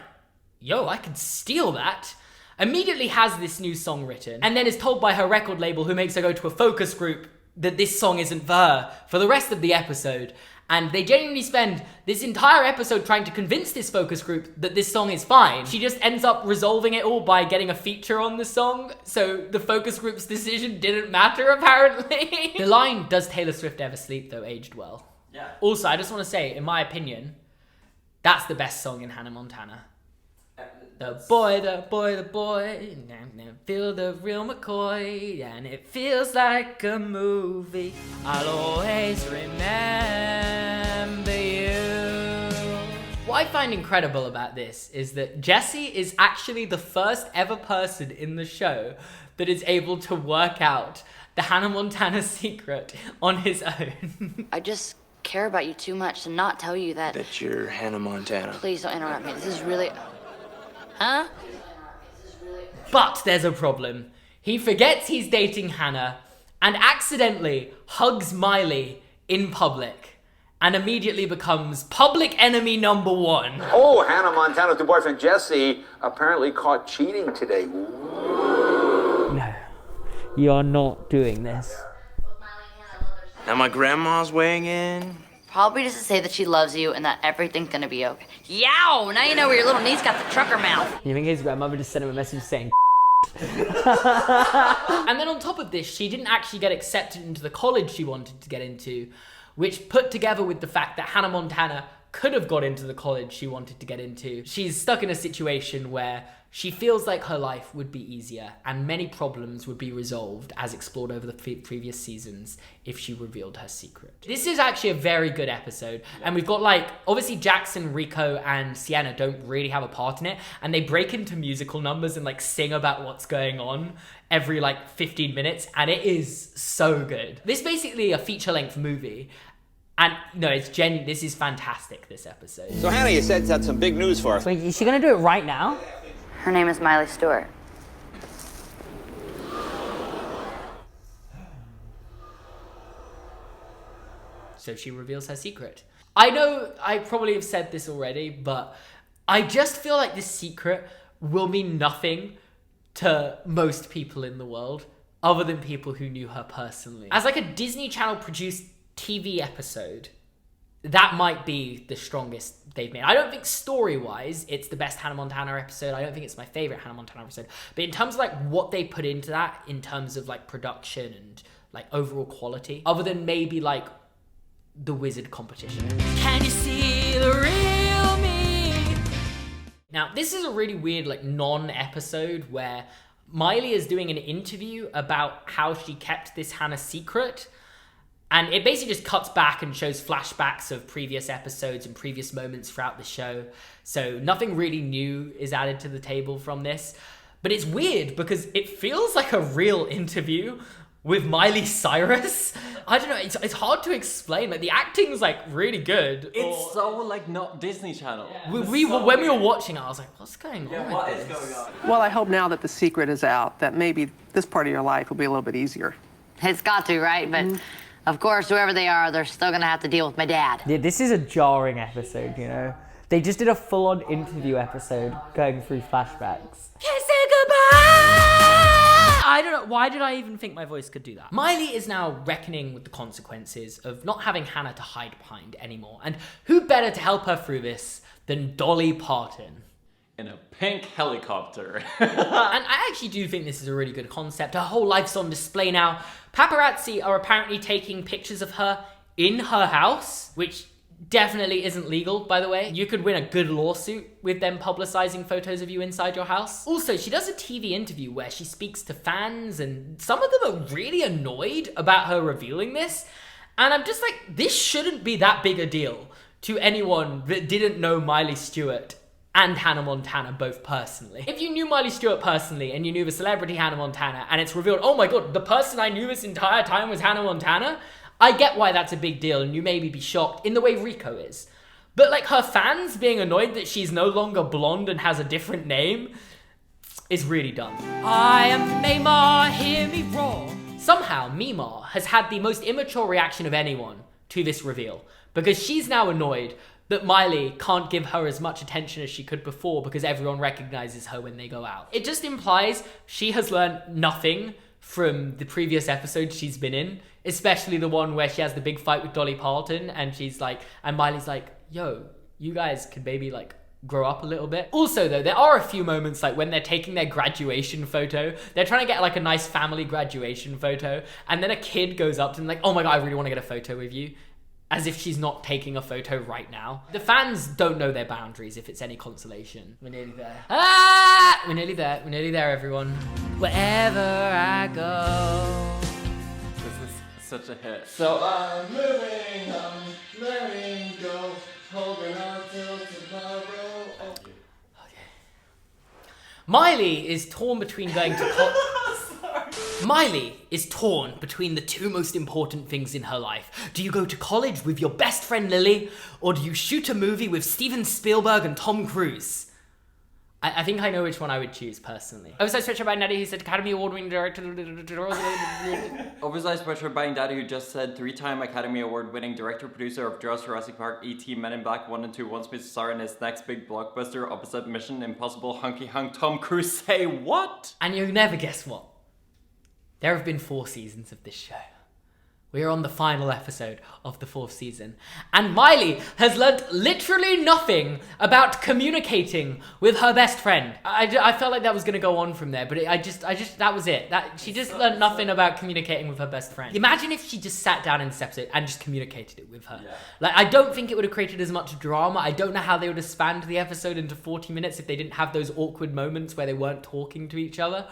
yo, I could steal that. Immediately has this new song written and then is told by her record label, who makes her go to a focus group, that this song isn't for her for the rest of the episode. And they genuinely spend this entire episode trying to convince this focus group that this song is fine. She just ends up resolving it all by getting a feature on the song, so the focus group's decision didn't matter, apparently. The line, "Does Taylor Swift ever sleep?" though, aged well. Yeah. Also, I just want to say, in my opinion, that's the best song in Hannah Montana. The boy, now feel the real McCoy, and it feels like a movie. I'll always remember you. What I find incredible about this is that Jesse is actually the first ever person in the show that is able to work out the Hannah Montana secret on his own. I just care about you too much to not tell you that. That you're Hannah Montana. Please don't interrupt me. This is really... Huh? But there's a problem. He forgets he's dating Hannah and accidentally hugs Miley in public and immediately becomes public enemy number 1. Oh, Hannah Montana's new boyfriend Jesse apparently caught cheating today. No, you're not doing this. Now my grandma's weighing in. Probably just to say that she loves you and that everything's gonna be okay. Yow! Now you know where your little niece got the trucker mouth. You think his grandmother just sent him a message saying And then on top of this, she didn't actually get accepted into the college she wanted to get into, which put together with the fact that Hannah Montana could have got into the college she wanted to get into. She's stuck in a situation where she feels like her life would be easier and many problems would be resolved, as explored over the previous seasons, if she revealed her secret. This is actually a very good episode, and we've got like, obviously Jackson, Rico, and Sienna don't really have a part in it, and they break into musical numbers and like sing about what's going on every like 15 minutes, and it is so good. This is basically a feature-length movie, and no, it's genuine. This is fantastic, this episode. So Hannah, you said had some big news for us. Wait, is she gonna do it right now? Her name is Miley Stewart. So she reveals her secret. I know I probably have said this already, but I just feel like this secret will mean nothing to most people in the world other than people who knew her personally. As like a Disney Channel produced TV episode, that might be the strongest they've made. I don't think story-wise it's the best Hannah Montana episode. I don't think it's my favorite Hannah Montana episode. But in terms of like what they put into that, in terms of like production and like overall quality, other than maybe like the Wizard competition. Can you see the real me? Now, this is a really weird like non-episode where Miley is doing an interview about how she kept this Hannah secret. And it basically just cuts back and shows flashbacks of previous episodes and previous moments throughout the show. So nothing really new is added to the table from this. But it's weird because it feels like a real interview with Miley Cyrus. I don't know, it's hard to explain. Like the acting's like really good. It's so like not Disney Channel. Yeah. When we were watching it, I was like, what's going on? What is going on? Well, I hope now that the secret is out that maybe this part of your life will be a little bit easier. It's got to, right? But of course, whoever they are, they're still gonna have to deal with my dad. Yeah, this is a jarring episode, you know? They just did a full-on interview episode going through flashbacks. Kiss it goodbye! I don't know, why did I even think my voice could do that? Miley is now reckoning with the consequences of not having Hannah to hide behind anymore. And who better to help her through this than Dolly Parton? In a pink helicopter. And I actually do think this is a really good concept. Her whole life's on display now. Paparazzi are apparently taking pictures of her in her house, which definitely isn't legal, by the way. You could win a good lawsuit with them publicizing photos of you inside your house. Also, she does a TV interview where she speaks to fans, and some of them are really annoyed about her revealing this. And I'm just like, this shouldn't be that big a deal to anyone that didn't know Miley Stewart and Hannah Montana both personally. If you knew Miley Stewart personally and you knew the celebrity Hannah Montana and it's revealed, oh my god, the person I knew this entire time was Hannah Montana, I get why that's a big deal and you maybe be shocked in the way Rico is. But like her fans being annoyed that she's no longer blonde and has a different name is really dumb. I am Maymar, hear me roar. Somehow, Mimar has had the most immature reaction of anyone to this reveal because she's now annoyed that Miley can't give her as much attention as she could before because everyone recognizes her when they go out. It just implies she has learned nothing from the previous episodes she's been in, especially the one where she has the big fight with Dolly Parton and she's like, and Miley's like, yo, you guys can maybe like grow up a little bit. Also though, there are a few moments like when they're taking their graduation photo, they're trying to get like a nice family graduation photo, and then a kid goes up to them like, oh my god, I really want to get a photo with you. As if she's not taking a photo right now. The fans don't know their boundaries, if it's any consolation. We're nearly there. Ah! We're nearly there. We're nearly there, everyone. Wherever I go. This is such a hit. So I'm moving, go, holding on till tomorrow. Okay. Miley is torn between going to Miley is torn between the two most important things in her life. Do you go to college with your best friend Lily, or do you shoot a movie with Steven Spielberg and Tom Cruise? I think I know which one I would choose, personally. Oversized Sweatshirt by Natty, who said Academy Award-winning director... Oversized Sweatshirt by Daddy, who just said 3-time Academy Award-winning director, producer of Jaws, Jurassic Park, E.T., Men in Black 1 and 2, wants me to star in his next big blockbuster opposite Mission Impossible Hunky Hunk Tom Cruise. Say what? And you'll never guess what. There have been 4 seasons of this show. We are on the final episode of the 4th season. And Miley has learned literally nothing about communicating with her best friend. I felt like that was going to go on from there, but that was it. She just learned nothing about communicating with her best friend. Imagine if she just sat down in this episode and just communicated it with her. Yeah. Like, I don't think it would have created as much drama. I don't know how they would have spanned the episode into 40 minutes if they didn't have those awkward moments where they weren't talking to each other.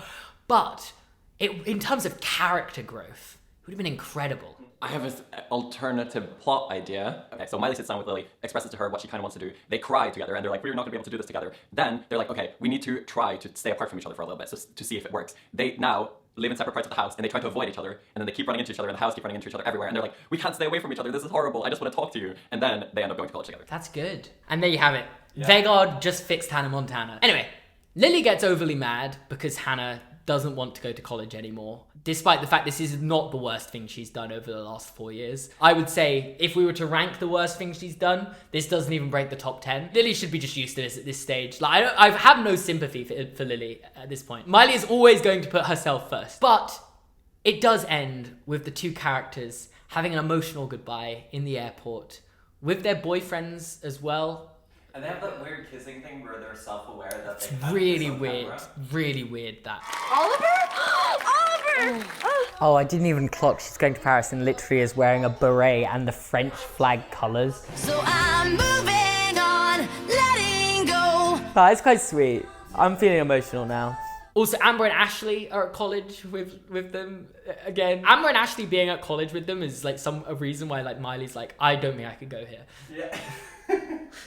But in terms of character growth, it would have been incredible. I have an alternative plot idea. Okay, so Miley sits down with Lily, expresses to her what she kind of wants to do. They cry together, and they're like, we're not going to be able to do this together. Then they're like, okay, we need to try to stay apart from each other for a little bit so, to see if it works. They now live in separate parts of the house, and they try to avoid each other, and then they keep running into each other, and the house keep running into each other everywhere, and they're like, we can't stay away from each other, this is horrible, I just want to talk to you. And then they end up going to college together. That's good. And there you have it. Yeah. Vegard just fixed Hannah Montana. Anyway, Lily gets overly mad because Hannah doesn't want to go to college anymore, despite the fact this is not the worst thing she's done over the last 4 years. I would say if we were to rank the worst things she's done, this doesn't even break the top 10. Lily should be just used to this at this stage. Like, I have no sympathy for Lily at this point. Miley is always going to put herself first. But it does end with the two characters having an emotional goodbye in the airport with their boyfriends as well. And they have that weird kissing thing where they're self-aware that they It's have really kiss on weird. camera. Really weird that. Oliver! Oliver! Oh, I didn't even clock she's going to Paris and literally is wearing a beret and the French flag colours. So I'm moving on, letting go. Oh, it's quite sweet. I'm feeling emotional now. Also, Amber and Ashley are at college with them again. Amber and Ashley being at college with them is like a reason why like Miley's like, I don't think I could go here. Yeah.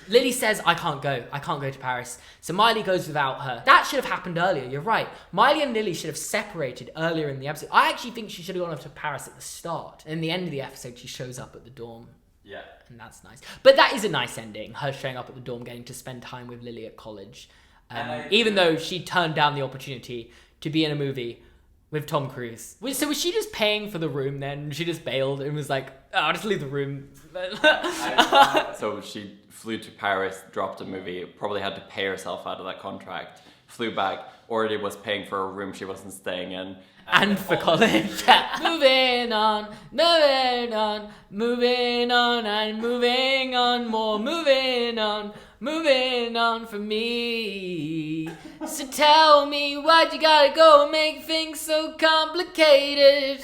Lily says, I can't go to Paris. So Miley goes without her. That should have happened earlier, you're right. Miley and Lily should have separated earlier in the episode. I actually think she should have gone off to Paris at the start. In the end of the episode, she shows up at the dorm. Yeah. And that's nice. But that is a nice ending, her showing up at the dorm, getting to spend time with Lily at college. Even though she turned down the opportunity to be in a movie with Tom Cruise. So was she just paying for the room then? She just bailed and was like, oh, I'll just leave the room. So she flew to Paris, dropped a movie, probably had to pay herself out of that contract, flew back, already was paying for a room she wasn't staying in. And for college. Moving on, moving on, moving on, and moving on more, moving on for me. So tell me, why'd you gotta go and make things so complicated?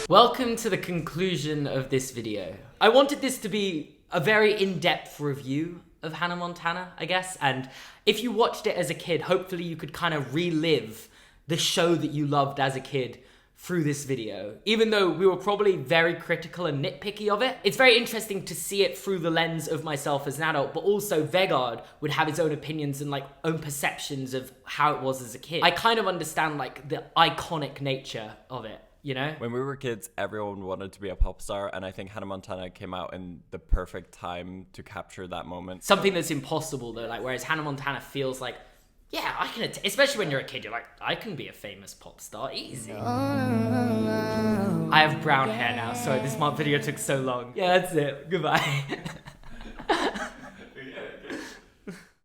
Welcome to the conclusion of this video. I wanted this to be a very in-depth review of Hannah Montana, I guess, and if you watched it as a kid, hopefully you could kind of relive the show that you loved as a kid through this video. Even though we were probably very critical and nitpicky of it, it's very interesting to see it through the lens of myself as an adult, but also Vegard would have his own opinions and like own perceptions of how it was as a kid. I kind of understand like the iconic nature of it, you know? When we were kids, everyone wanted to be a pop star, and I think Hannah Montana came out in the perfect time to capture that moment. Something that's impossible though, like whereas Hannah Montana feels like, yeah, I can, especially when you're a kid, you're like, I can be a famous pop star, easy. I have brown hair now, sorry, this video took so long. Yeah, that's it, goodbye.